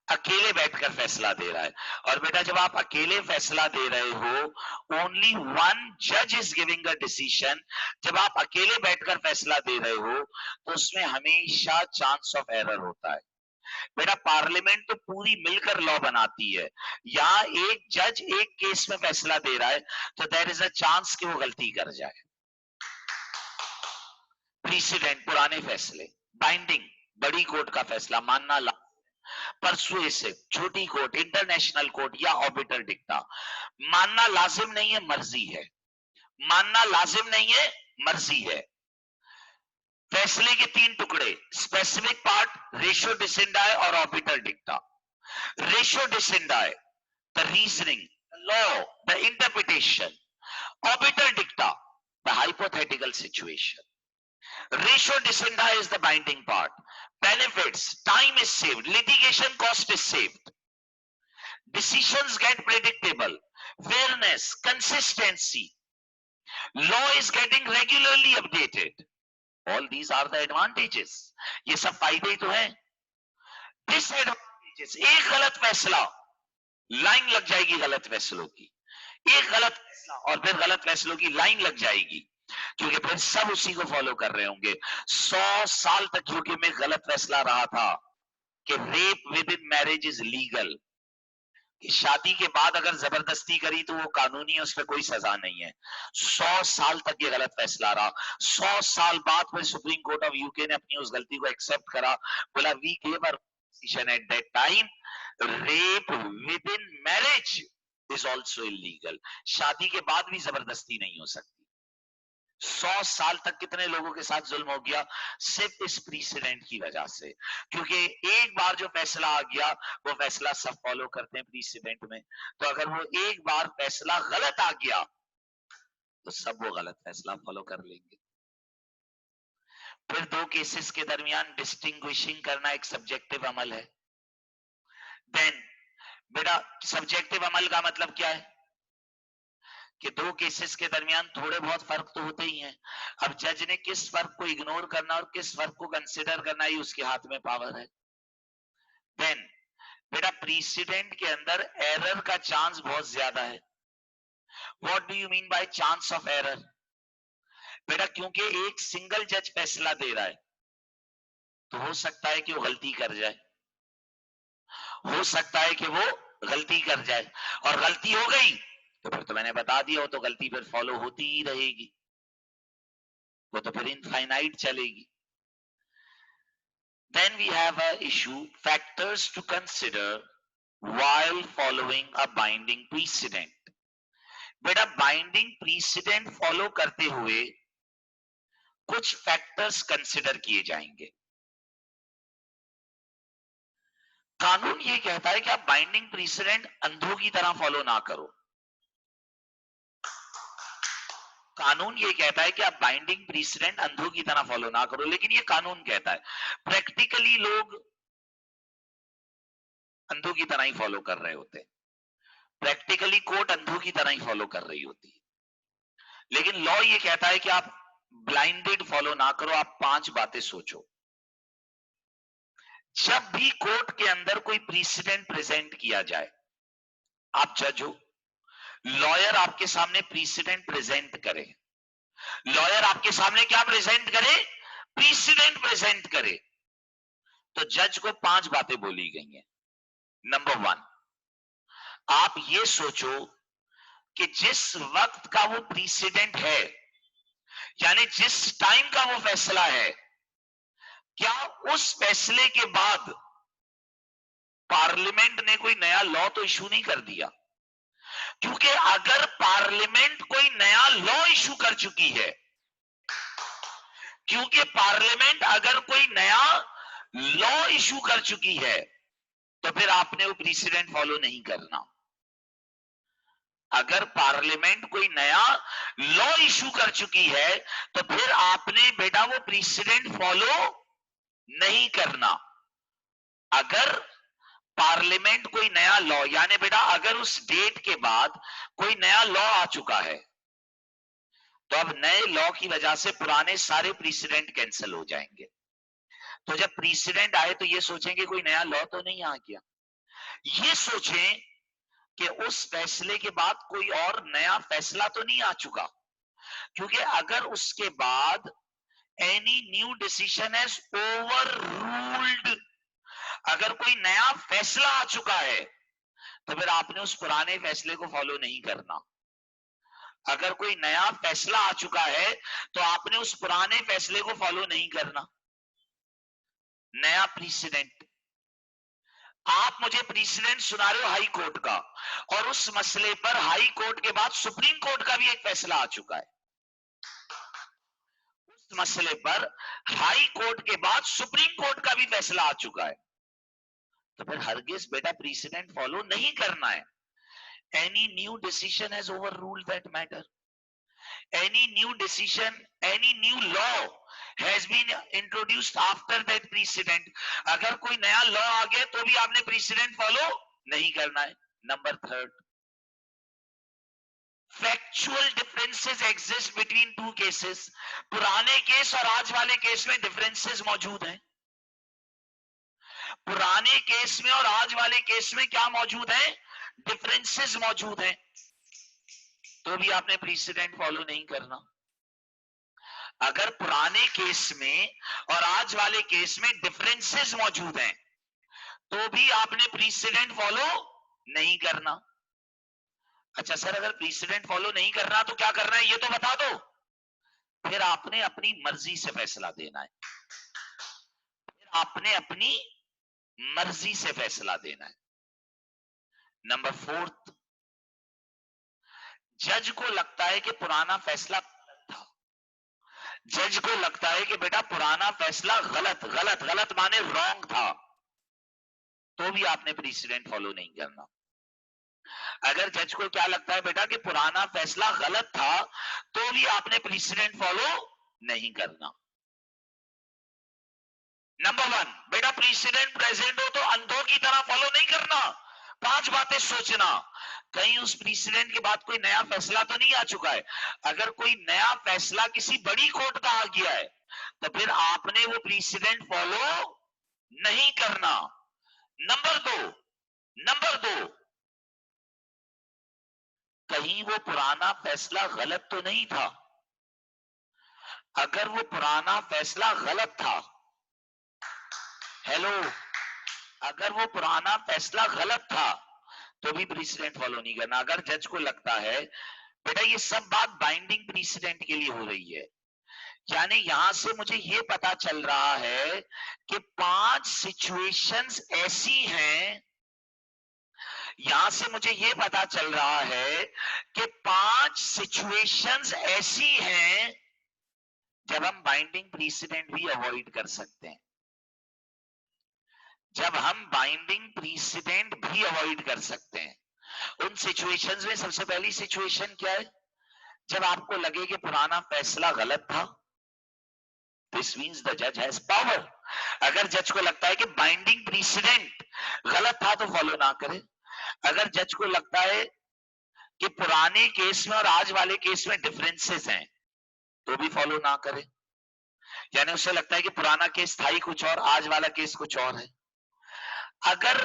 अकेले बैठकर फैसला दे रहा है। और बेटा जब आप अकेले फैसला दे रहे हो, ओनली वन जज इज गिविंग अ डिसीजन, जब आप अकेले बैठकर फैसला दे रहे हो तो उसमें हमेशा चांस ऑफ एरर होता है। बेटा पार्लियामेंट तो पूरी मिलकर लॉ बनाती है, यहाँ एक जज एक केस में फैसला दे रहा है तो देयर इज अ चांस कि वो गलती कर जाए। प्रीसिडेंट पुराने फैसले, बाइंडिंग बड़ी कोर्ट का फैसला मानना, परसुएसिव छोटी कोर्ट, इंटरनेशनल कोर्ट या ऑर्बिटर डिक्टा मानना लाजिम नहीं है, मर्जी है। मानना लाजिम नहीं है, मर्जी है। फैसले के तीन टुकड़े, स्पेसिफिक पार्ट, रेशो डिसेंडाई और obiter dicta. Ratio decidendi the reasoning, law, the interpretation. Obiter dicta the hypothetical situation. Ratio decidendi is the binding part. Benefits, time is saved, litigation cost is saved, decisions get predictable, fairness, consistency, law is getting regularly updated. All these are the advantages. ये सब फायदे ही तो हैं। Disadvantages, एक गलत फैसला, line लग जाएगी गलत फैसलों की। एक गलत फैसला और फिर गलत फैसलों की लाइन लग जाएगी, क्योंकि फिर सब उसी को फॉलो कर रहे होंगे। 100 साल तक यूके में गलत फैसला रहा था कि rape within marriage is legal, कि शादी के बाद अगर जबरदस्ती करी तो वो कानूनी है, उस पर कोई सजा नहीं है। 100 साल तक ये गलत फैसला रहा। 100 साल बाद फिर सुप्रीम कोर्ट ऑफ यूके ने अपनी उस गलती को एक्सेप्ट करा, बोला we gave our decision at that time, rape within marriage is also illegal. शादी के बाद भी जबरदस्ती नहीं हो सकती। 100 साल तक कितने लोगों के साथ जुल्म हो गया, सिर्फ इस प्रीसिडेंट की वजह से, क्योंकि एक बार जो फैसला आ गया वो फैसला सब फॉलो करते हैं प्रीसिडेंट में। तो अगर वो एक बार फैसला गलत आ गया तो सब वो गलत फैसला फॉलो कर लेंगे। फिर दो केसेस के दरमियान डिस्टिंग्विशिंग करना एक सब्जेक्टिव अमल है। देन बेटा सब्जेक्टिव अमल का मतलब क्या है कि दो केसेस के दरमियान थोड़े बहुत फर्क तो होते ही हैं। अब जज ने किस फर्क को इग्नोर करना और किस फर्क को कंसिडर करना ही उसके हाथ में पावर है। देन बेटा प्रीसिडेंट के अंदर एरर का चांस बहुत ज्यादा है। What do you mean by chance of error? बेटा क्योंकि एक सिंगल जज फैसला दे रहा है तो हो सकता है कि वो गलती कर जाए, हो सकता है कि वो गलती कर जाए, और गलती हो गई तो फिर तो मैंने बता दिया हो, तो गलती फिर फॉलो होती ही रहेगी, वो तो फिर इनफाइनाइट चलेगी। Then we have a issue, factors to consider while following a binding precedent. बेटा बाइंडिंग प्रीसिडेंट फॉलो करते हुए कुछ फैक्टर्स कंसिडर किए जाएंगे। कानून ये कहता है कि आप बाइंडिंग प्रीसिडेंट अंधों की तरह फॉलो ना करो। कानून ये कहता है कि आप बाइंडिंग प्रीसिडेंट अंधों की तरह फॉलो ना करो, लेकिन ये कानून कहता है, प्रैक्टिकली लोग अंधों की तरह ही फॉलो कर रहे होते हैं। प्रैक्टिकली कोर्ट अंधों की तरह ही फॉलो कर रही होती है, लेकिन लॉ ये कहता है कि आप ब्लाइंडेड फॉलो ना करो। आप 5 बातें सोचो। जब भी कोर्ट के अंदर कोई प्रीसिडेंट प्रेजेंट किया जाए, आप जज हो, लॉयर आपके सामने प्रीसिडेंट प्रेजेंट करे, लॉयर आपके सामने क्या प्रेजेंट करे? प्रीसिडेंट प्रेजेंट करे, तो जज को 5 बातें बोली गई हैं। नंबर 1, आप ये सोचो कि जिस वक्त का वो प्रीसिडेंट है, यानी जिस टाइम का वो फैसला है, क्या उस फैसले के बाद पार्लियामेंट ने कोई नया लॉ तो इशू नहीं कर दिया? क्योंकि अगर पार्लियामेंट कोई नया लॉ इशू कर चुकी है, क्योंकि पार्लियामेंट अगर कोई नया लॉ इशू कर चुकी है, तो फिर आपने वो प्रीसिडेंट फॉलो नहीं करना। अगर पार्लियामेंट कोई नया लॉ इशू कर चुकी है तो फिर आपने बेटा वो प्रीसिडेंट फॉलो नहीं करना। अगर पार्लियामेंट कोई नया लॉ, यानी बेटा अगर उस डेट के बाद कोई नया लॉ आ चुका है, तो अब नए लॉ की वजह से पुराने सारे प्रीसिडेंट कैंसिल हो जाएंगे। तो जब प्रीसिडेंट आए तो ये सोचेंगे कोई नया लॉ तो नहीं आ गया, ये सोचें कि उस फैसले के बाद कोई और नया फैसला तो नहीं आ चुका, क्योंकि अगर उसके बाद any new decision has over ruled, अगर कोई नया फैसला आ चुका है तो फिर आपने उस पुराने फैसले को फॉलो नहीं करना। अगर कोई नया फैसला आ चुका है तो आपने उस पुराने फैसले को फॉलो नहीं करना। नया प्रीसिडेंट, आप मुझे प्रीसिडेंट सुना रहे हो हाई कोर्ट का, और उस मसले पर हाई कोर्ट के बाद सुप्रीम कोर्ट का भी एक फैसला आ चुका है। उस मसले पर हाई कोर्ट के बाद सुप्रीम कोर्ट का भी फैसला आ चुका है, तो फिर हरगिज बेटा प्रीसिडेंट फॉलो नहीं करना है। Any new decision has over ruled that matter, any new decision, any new law has been introduced after that precedent. अगर कोई नया लॉ आ गया तो भी आपने प्रीसिडेंट फॉलो नहीं करना है। Number third, factual differences exist between two cases. पुराने केस और आज वाले केस में डिफरेंसेस मौजूद हैं। पुराने केस में और आज वाले केस में क्या मौजूद है? डिफरेंसेस मौजूद हैं, तो भी आपने प्रीसिडेंट फॉलो नहीं करना। अगर पुराने केस में और आज वाले केस में डिफरेंसेस मौजूद हैं तो भी आपने प्रीसिडेंट फॉलो नहीं करना। अच्छा सर, अगर प्रीसिडेंट फॉलो नहीं करना तो क्या करना है ये तो बता दो। फिर आपने अपनी मर्जी से फैसला देना है। फिर आपने अपनी मर्जी से फैसला देना है। नंबर फोर्थ, जज को लगता है कि पुराना फैसला गलत था। जज को लगता है कि बेटा पुराना फैसला गलत, गलत गलत माने रॉन्ग था, तो भी आपने प्रीसिडेंट फॉलो नहीं करना। अगर जज को क्या लगता है बेटा कि पुराना फैसला गलत था, तो भी आपने प्रीसिडेंट फॉलो नहीं करना। नंबर वन, बेटा प्रीसिडेंट प्रेजेंट हो तो अंधों की तरह फॉलो नहीं करना। 5 बातें सोचना, कहीं उस प्रीसिडेंट के बाद कोई नया फैसला तो नहीं आ चुका है। अगर कोई नया फैसला किसी बड़ी कोर्ट का आ गया है तो फिर आपने वो प्रीसिडेंट फॉलो नहीं करना। नंबर दो, कहीं वो पुराना फैसला गलत तो नहीं था। अगर वो पुराना फैसला गलत था, हेलो, अगर वो पुराना फैसला गलत था तो भी प्रीसिडेंट फॉलो नहीं करना। अगर जज को लगता है, बेटा ये सब बात बाइंडिंग प्रीसिडेंट के लिए हो रही है, यानी यहां से मुझे ये पता चल रहा है कि 5 सिचुएशंस ऐसी हैं, यहां से मुझे ये पता चल रहा है कि 5 सिचुएशंस ऐसी हैं जब हम बाइंडिंग प्रीसिडेंट भी अवॉइड कर सकते हैं। जब हम बाइंडिंग प्रीसिडेंट भी अवॉइड कर सकते हैं। उन सिचुएशंस में सबसे पहली सिचुएशन क्या है? जब आपको लगे कि पुराना फैसला गलत था, दिस मीन्स द जज हैज पावर। अगर जज को लगता है कि बाइंडिंग प्रीसिडेंट गलत था तो फॉलो ना करे। अगर जज को लगता है कि पुराने केस में और आज वाले केस में डिफरेंसेस हैं तो भी फॉलो ना करे। यानी उसे लगता है कि पुराना केस था ही कुछ और, आज वाला केस कुछ और है। अगर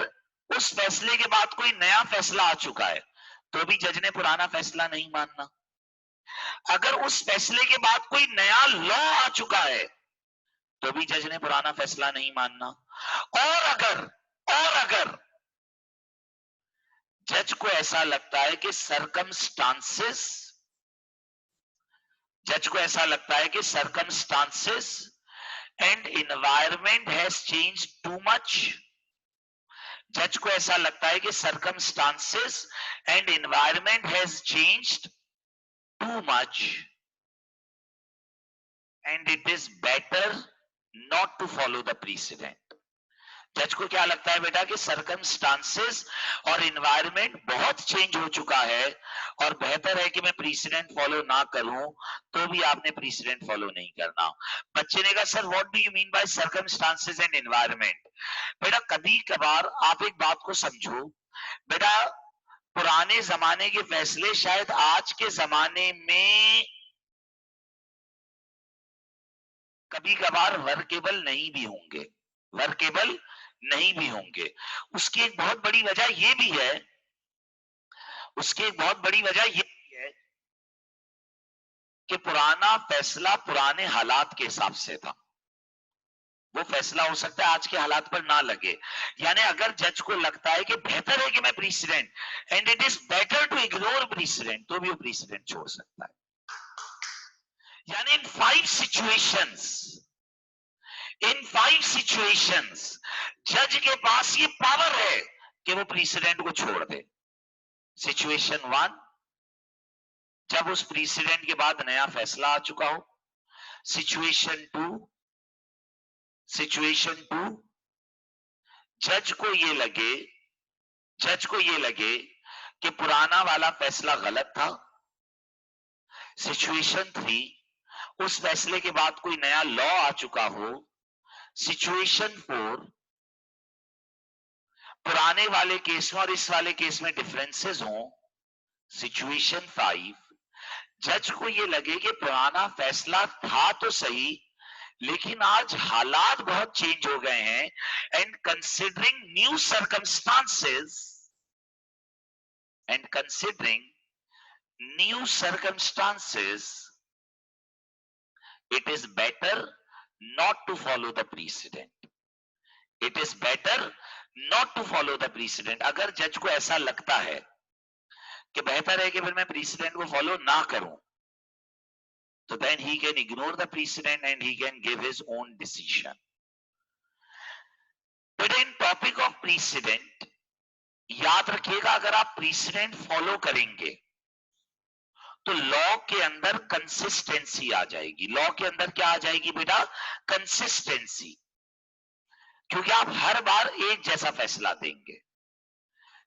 उस फैसले के बाद कोई नया फैसला आ चुका है तो भी जज ने पुराना फैसला नहीं मानना। अगर उस फैसले के बाद कोई नया लॉ आ चुका है तो भी जज ने पुराना फैसला नहीं मानना। और अगर जज को ऐसा लगता है कि circumstances and environment has change too much, जज को ऐसा लगता है कि circumstances and environment has changed too much and it is better not to follow the precedent. जज को क्या लगता है बेटा कि सर्कमस्टांसेस और एनवायरमेंट बहुत चेंज हो चुका है और बेहतर है कि मैं प्रीसिडेंट फॉलो ना करूं, तो भी आपने प्रीसिडेंट फॉलो नहीं करना। बच्चे ने कहा sir what do you mean bye circumstances and environment? बेटा कभी कभार आप एक बात को समझो, बेटा पुराने जमाने के फैसले शायद आज के जमाने में कभी कभार वर्केबल नहीं भी होंगे, वर्केबल नहीं भी होंगे। उसकी एक बहुत बड़ी वजह यह भी है, उसकी एक बहुत बड़ी वजह यह भी है कि पुराना फैसला पुराने हालात के हिसाब से था। वो फैसला हो सकता है आज के हालात पर ना लगे। यानी अगर जज को लगता है कि बेहतर है कि मैं precedent, and it is better to ignore precedent, तो भी वो प्रीसिडेंट छोड़ सकता है। यानी इन फाइव सिचुएशंस जज के पास ये पावर है कि वो प्रीसिडेंट को छोड़ दे। सिचुएशन 1, जब उस प्रीसिडेंट के बाद नया फैसला आ चुका हो। सिचुएशन 2, जज को ये लगे कि पुराना वाला फैसला गलत था। सिचुएशन 3, उस फैसले के बाद कोई नया लॉ आ चुका हो। सिचुएशन 4, पुराने वाले केस में और इस वाले केस में डिफरेंसेस हो। सिचुएशन 5, जज को ये लगे कि पुराना फैसला था तो सही, लेकिन आज हालात बहुत चेंज हो गए हैं, and considering new circumstances, it is better not to follow the precedent. अगर जज को ऐसा लगता है कि बेहतर है कि फिर मैं प्रीसिडेंट को फॉलो ना करूं, तो then he can ignore the precedent and he can give his own decision. But in topic of precedent, याद रखिएगा, अगर आप प्रीसिडेंट फॉलो करेंगे तो लॉ के अंदर कंसिस्टेंसी आ जाएगी। लॉ के अंदर क्या आ जाएगी बेटा? कंसिस्टेंसी। क्योंकि आप हर बार एक जैसा फैसला देंगे।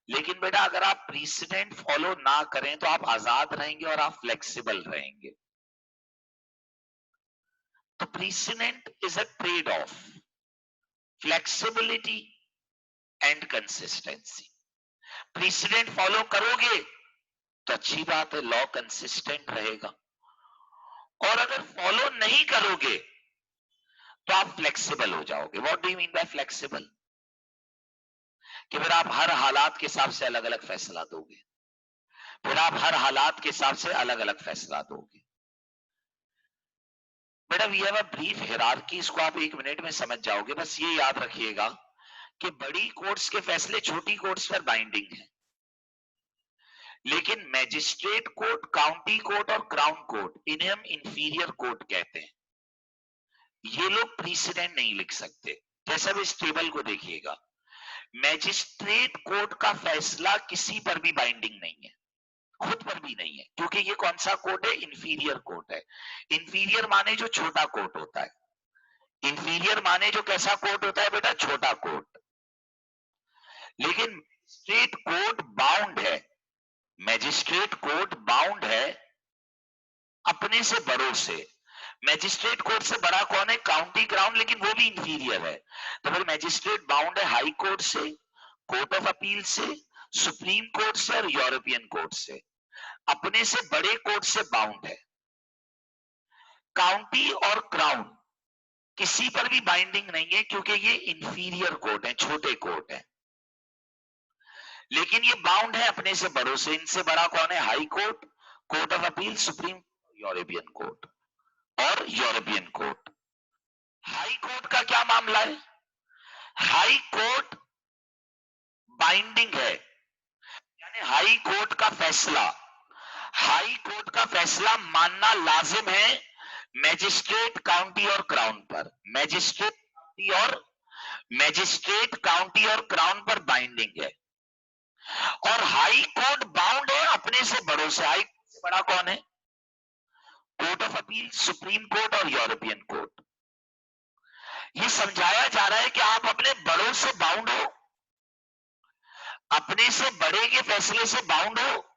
लेकिन बेटा अगर आप प्रीसिडेंट फॉलो ना करें तो आप आजाद रहेंगे और आप फ्लेक्सिबल रहेंगे। तो precedent is a trade off flexibility and consistency. Precedent follow करोगे तो अच्छी बात है, लॉ कंसिस्टेंट रहेगा। और अगर फॉलो नहीं करोगे तो आप फ्लेक्सिबल हो जाओगे। What do you mean bye flexible? कि फिर आप हर हालात के हिसाब से अलग अलग फैसला दोगे। बेटा we have a brief hierarchy, इसको आप 1 मिनट में समझ जाओगे। बस ये याद रखिएगा कि बड़ी कोर्ट्स के फैसले छोटी कोर्ट्स पर बाइंडिंग है, लेकिन मैजिस्ट्रेट कोर्ट, काउंटी कोर्ट और क्राउन कोर्ट, इन्हें हम इंफीरियर कोर्ट कहते हैं। ये लोग प्रीसिडेंट नहीं लिख सकते। जैसे अब इस टेबल को देखिएगा, मैजिस्ट्रेट कोर्ट का फैसला किसी पर भी बाइंडिंग नहीं है, खुद पर भी नहीं है, क्योंकि ये कौन सा कोर्ट है? इंफीरियर कोर्ट है। इंफीरियर माने जो छोटा कोर्ट होता है। इंफीरियर माने जो कैसा कोर्ट होता है बेटा? छोटा कोर्ट। लेकिन मैजिस्ट्रेट कोर्ट बाउंड है अपने से बड़ों से। मैजिस्ट्रेट कोर्ट से बड़ा कौन है? काउंटी क्राउन, लेकिन वो भी इंफीरियर है। तो फिर मैजिस्ट्रेट बाउंड है हाई कोर्ट से, कोर्ट ऑफ अपील से, सुप्रीम कोर्ट से और यूरोपियन कोर्ट से। अपने से बड़े कोर्ट से बाउंड है। काउंटी और क्राउन किसी पर भी बाइंडिंग नहीं है, क्योंकि ये इंफीरियर कोर्ट है, छोटे कोर्ट है। लेकिन ये बाउंड है अपने से बड़ों से। इनसे बड़ा कौन है? High court, court of appeal, supreme, European court और यूरोपियन कोर्ट। हाई कोर्ट का क्या मामला है? हाई कोर्ट बाइंडिंग है, यानी हाई कोर्ट का फैसला मानना लाजिम है मैजिस्ट्रेट, काउंटी और क्राउन पर। मैजिस्ट्रेट, काउंटी और क्राउन पर बाइंडिंग है। और हाई कोर्ट बाउंड है अपने से बड़ों से। हाई कोर्ट से बड़ा कौन है? Court of appeal, supreme court और यूरोपियन कोर्ट। ये समझाया जा रहा है कि आप अपने बड़ों से बाउंड हो, अपने से बड़े के फैसले से बाउंड हो।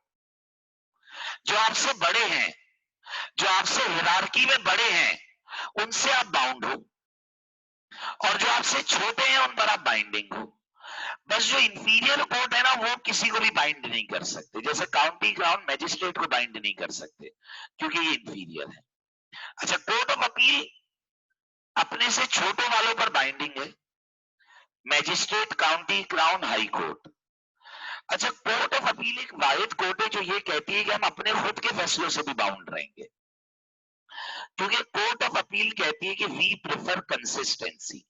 जो आपसे बड़े हैं, जो आपसे हिरार्की में बड़े हैं, उनसे आप बाउंड हो, और जो आपसे छोटे हैं उन पर आप बाइंडिंग हो। बस जो इंफीरियर कोर्ट है ना, वो किसी को भी बाइंड नहीं कर सकते। जैसे काउंटी क्राउन मैजिस्ट्रेट को बाइंड नहीं कर सकते, क्योंकि ये इंफीरियर है। अच्छा, कोर्ट ऑफ अपील अपने से छोटों वालों पर बाइंडिंग है, magistrate, county, crown, high court. अच्छा, कोर्ट ऑफ अपील एक वाहिद कोर्ट है जो ये कहती है कि हम अपने खुद के फैसलों से भी बाउंड रहेंगे, क्योंकि कोर्ट ऑफ अपील कहती है कि वी प्रेफर कंसिस्टेंसी।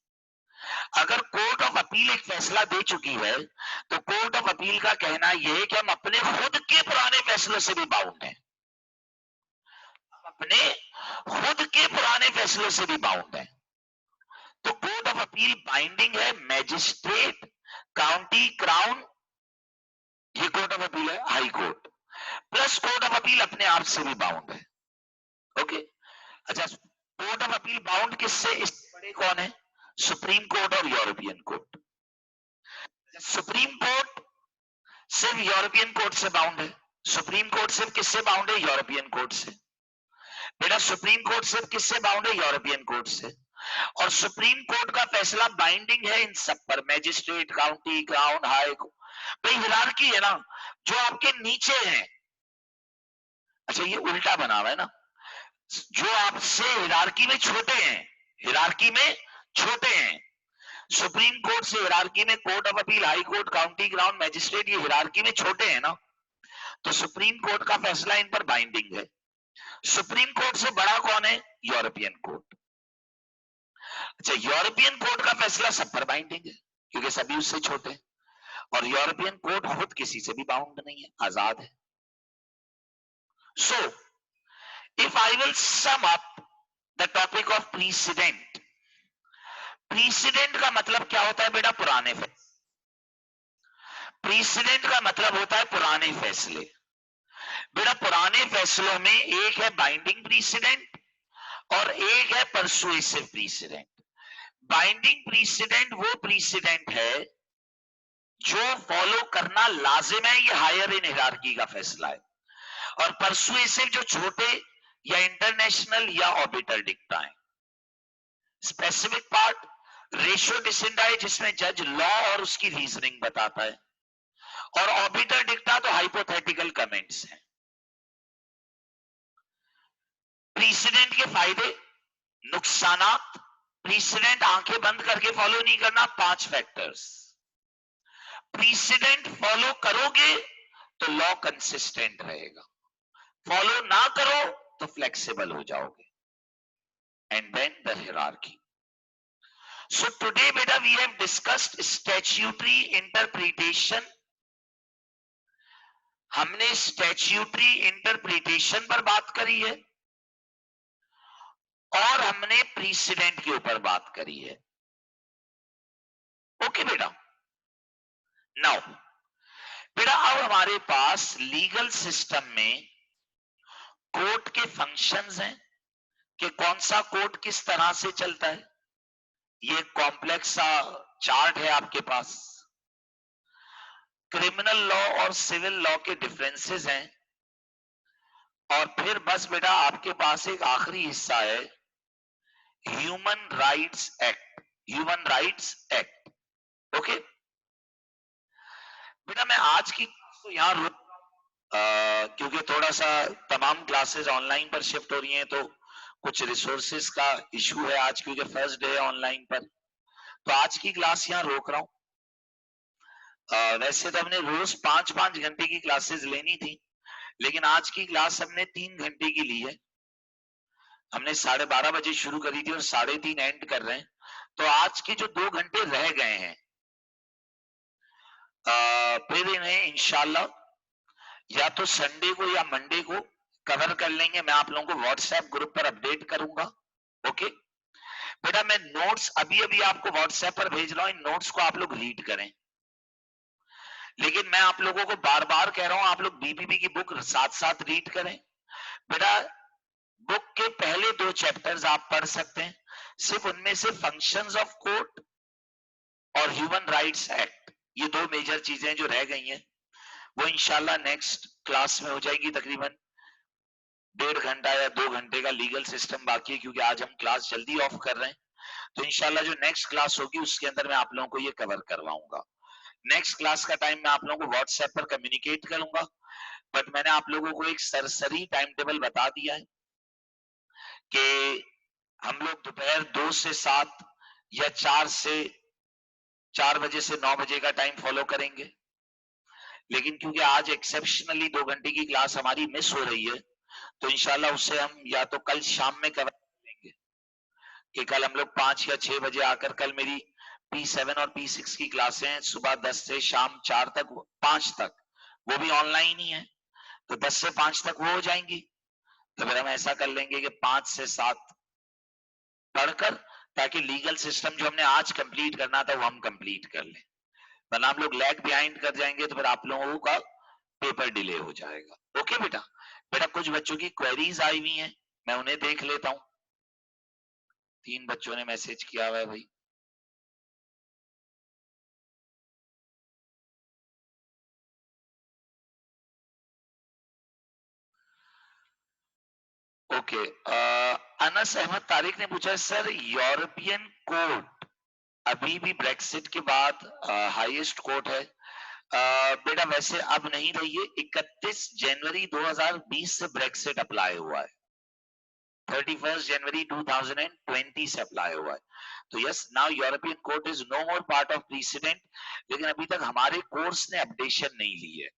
अगर कोर्ट ऑफ अपील एक फैसला दे चुकी है तो कोर्ट ऑफ अपील का कहना यह है कि हम अपने खुद के पुराने फैसलों से भी बाउंड हैं, अपने खुद के पुराने फैसलों से भी बाउंड हैं। तो कोर्ट ऑफ अपील बाइंडिंग है, मैजिस्ट्रेट, काउंटी, क्राउन, ये कोर्ट ऑफ अपील है, high court, plus court of appeal अपने आप से भी बाउंड है। ओके, अच्छा, कोर्ट ऑफ अपील बाउंड किससे? इससे बड़े कौन है? सुप्रीम कोर्ट और यूरोपियन कोर्ट। सुप्रीम कोर्ट सिर्फ यूरोपियन कोर्ट से बाउंड है, सुप्रीम कोर्ट सिर्फ किससे बाउंड है? यूरोपियन कोर्ट से। बेटा सुप्रीम कोर्ट सिर्फ किससे बाउंड है? यूरोपियन कोर्ट से। और सुप्रीम कोर्ट का फैसला बाइंडिंग है इन सब पर, magistrate, county, crown, high court. भाई हिरार्की है ना, जो आपके नीचे है। अच्छा ये उल्टा बना हुआ है ना, जो आपसे हिरार्की में छोटे हैं, हिरार्की में छोटे हैं। सुप्रीम कोर्ट से हिरार्की में court of appeal, high court, county, crown, magistrate, ये हिरार्की में छोटे हैं ना, तो सुप्रीम कोर्ट का फैसला इन पर बाइंडिंग है। सुप्रीम कोर्ट से बड़ा कौन है? European court. अच्छा, यूरोपियन कोर्ट का फैसला सब पर बाइंडिंग है क्योंकि सभी उससे छोटे हैं, और यूरोपियन कोर्ट खुद किसी से भी बाउंड नहीं है, आजाद है। So if I will sum up the topic of precedent, precedent का मतलब क्या होता है बेटा? पुराने फैसले। प्रीसिडेंट का मतलब होता है पुराने फैसले। बेटा पुराने फैसलों में एक है बाइंडिंग प्रीसिडेंट और एक है परसुएसिव प्रीसिडेंट। बाइंडिंग प्रीसिडेंट वो प्रीसिडेंट है जो फॉलो करना लाजिम है, ये हायर इन हिरार्की का फैसला है। और परसुएसिव जो छोटे या इंटरनेशनल या ऑर्बिटर डिक्टा है। स्पेसिफिक पार्ट रेशियो डिसिंडा है जिसमें जज लॉ और उसकी रीजनिंग बताता है, और ऑर्बिटर डिक्टा तो हाइपोथेटिकल कमेंट्स हैं। प्रीसिडेंट के फायदे, नुकसानात, प्रीसिडेंट आंखें बंद करके फॉलो नहीं करना, 5 फैक्टर्स। प्रीसिडेंट फॉलो करोगे तो लॉ कंसिस्टेंट रहेगा, फॉलो ना करो तो फ्लेक्सिबल हो जाओगे। And then the hierarchy. So today बेटा we have discussed statutory interpretation. हमने स्टैट्यूटरी इंटरप्रिटेशन पर बात करी है और हमने प्रीसिडेंट के ऊपर बात करी है। ओके बेटा, नाउ बेटा अब हमारे पास लीगल सिस्टम में कोर्ट के फंक्शंस हैं कि कौन सा कोर्ट किस तरह से चलता है। ये कॉम्प्लेक्स सा चार्ट है आपके पास। क्रिमिनल लॉ और सिविल लॉ के डिफरेंसेस हैं, और फिर बस बेटा आपके पास एक आखिरी हिस्सा है, human rights act. Human rights act. Okay बेटा, मैं आज की तो यहाँ रुक, क्योंकि थोड़ा सा तमाम क्लासेस ऑनलाइन पर शिफ्ट हो रही हैं, तो कुछ रिसोर्सेज का इशू है आज, क्योंकि फर्स्ट डे है ऑनलाइन पर, तो आज की क्लास यहाँ रोक रहा हूँ। वैसे तो हमने रोज 5-5 घंटे की क्लासेस लेनी थी, लेकिन आज की क्लास हमने 3 घंटे की ली है। हमने 12:30 बजे शुरू करी थी और 3:30 एंड कर रहे हैं, तो आज के जो 2 घंटे रह गए हैं, फिर इन्हें इंशाल्लाह या तो संडे को या मंडे को कवर कर लेंगे। मैं आप लोगों को व्हाट्सएप ग्रुप पर अपडेट करूंगा। ओके बेटा, मैं नोट्स अभी अभी आपको व्हाट्सएप पर भेज रहा हूं, इन नोट्स को आप लोग रीड करें। लेकिन मैं आप लोगों को बार बार कह रहा हूं, आप लोग बीपीपी की बुक साथ साथ रीड करें। बेटा बुक के पहले 2 चैप्टर्स आप पढ़ सकते हैं, सिर्फ उनमें से फंक्शंस ऑफ कोर्ट और ह्यूमन राइट्स एक्ट, ये 2 मेजर चीजें जो रह गई हैं वो इंशाल्लाह नेक्स्ट क्लास में हो जाएगी। तकरीबन 1.5 घंटा या 2 घंटे का लीगल सिस्टम बाकी है, क्योंकि आज हम क्लास जल्दी ऑफ कर रहे हैं, तो इंशाल्लाह जो नेक्स्ट क्लास होगी उसके अंदर मैं आप लोगों को ये कवर करवाऊंगा। नेक्स्ट क्लास का टाइम मैं आप लोगों को व्हाट्सएप पर कम्युनिकेट करूंगा, बट मैंने आप लोगों को एक सरसरी टाइम टेबल बता दिया है कि हम लोग दोपहर 2 से 7 या 4 बजे से 9 बजे का टाइम फॉलो करेंगे। लेकिन क्योंकि आज एक्सेप्शनली 2 घंटे की क्लास हमारी मिस हो रही है, तो इंशाल्लाह उससे हम या तो कल शाम में कवर लेंगे, कि कल हम लोग 5 या 6 बजे आकर, कल मेरी P7 और P6 की क्लासें सुबह 10 से शाम 4 तक 5 तक, वो भी ऑनलाइन ही है, तो 10 से 5 तक वो हो जाएंगी। तो फिर हम ऐसा कर लेंगे कि 5 से 7 पढ़कर, ताकि लीगल सिस्टम जो हमने आज कंप्लीट करना था वो हम कंप्लीट कर लें, वरना हम लोग लैग बिहाइंड कर जाएंगे तो फिर आप लोगों का पेपर डिले हो जाएगा। ओके बेटा। बेटा कुछ बच्चों की क्वेरीज आई हुई हैं, मैं उन्हें देख लेता हूं। 3 बच्चों ने मैसेज किया हुआ है भाई। ओके, अनस अहमद तारिक ने पूछा है सर, यूरोपियन कोर्ट अभी भी ब्रेक्सिट के बाद हाईएस्ट कोर्ट है? बेटा वैसे अब नहीं रही है, 31 जनवरी 2020 से ब्रेक्सिट अप्लाई हुआ है, 31 जनवरी 2020 से अप्लाई हुआ है। तो yes, now European court is no more part of precedent, लेकिन अभी तक हमारे कोर्स ने अपडेशन नहीं ली है,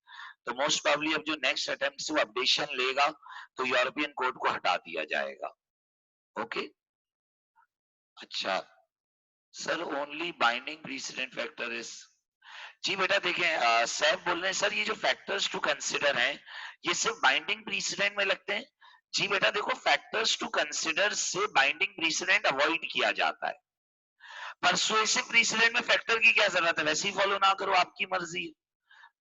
तो मोस्ट प्रोबब्ली अब जो नेक्स्ट अटेम्प्ट से वो अपडेशन लेगा तो यूरोपियन कोर्ट को हटा दिया जाएगा। ओके। अच्छा sir, only binding precedent factor is, जी बेटा देखें, सैफ बोल रहे हैं सर ये जो फैक्टर्स टू कंसिडर हैं ये सिर्फ बाइंडिंग प्रीसिडेंट में लगते हैं? जी बेटा देखो, फैक्टर्स टू कंसिडर से बाइंडिंग प्रीसिडेंट अवॉइड किया जाता है, परसुएसिव प्रीसिडेंट में फैक्टर की क्या जरूरत है, वैसे ही फॉलो ना करो, आपकी मर्जी है,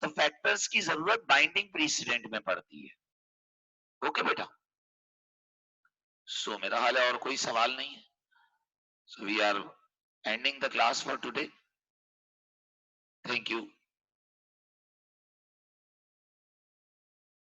तो फैक्टर्स की जरूरत बाइंडिंग प्रीसिडेंट में पड़ती है। ओके बेटा, सो मेरा हाल है और कोई सवाल नहीं है, so we are ending the class for today. Thank you.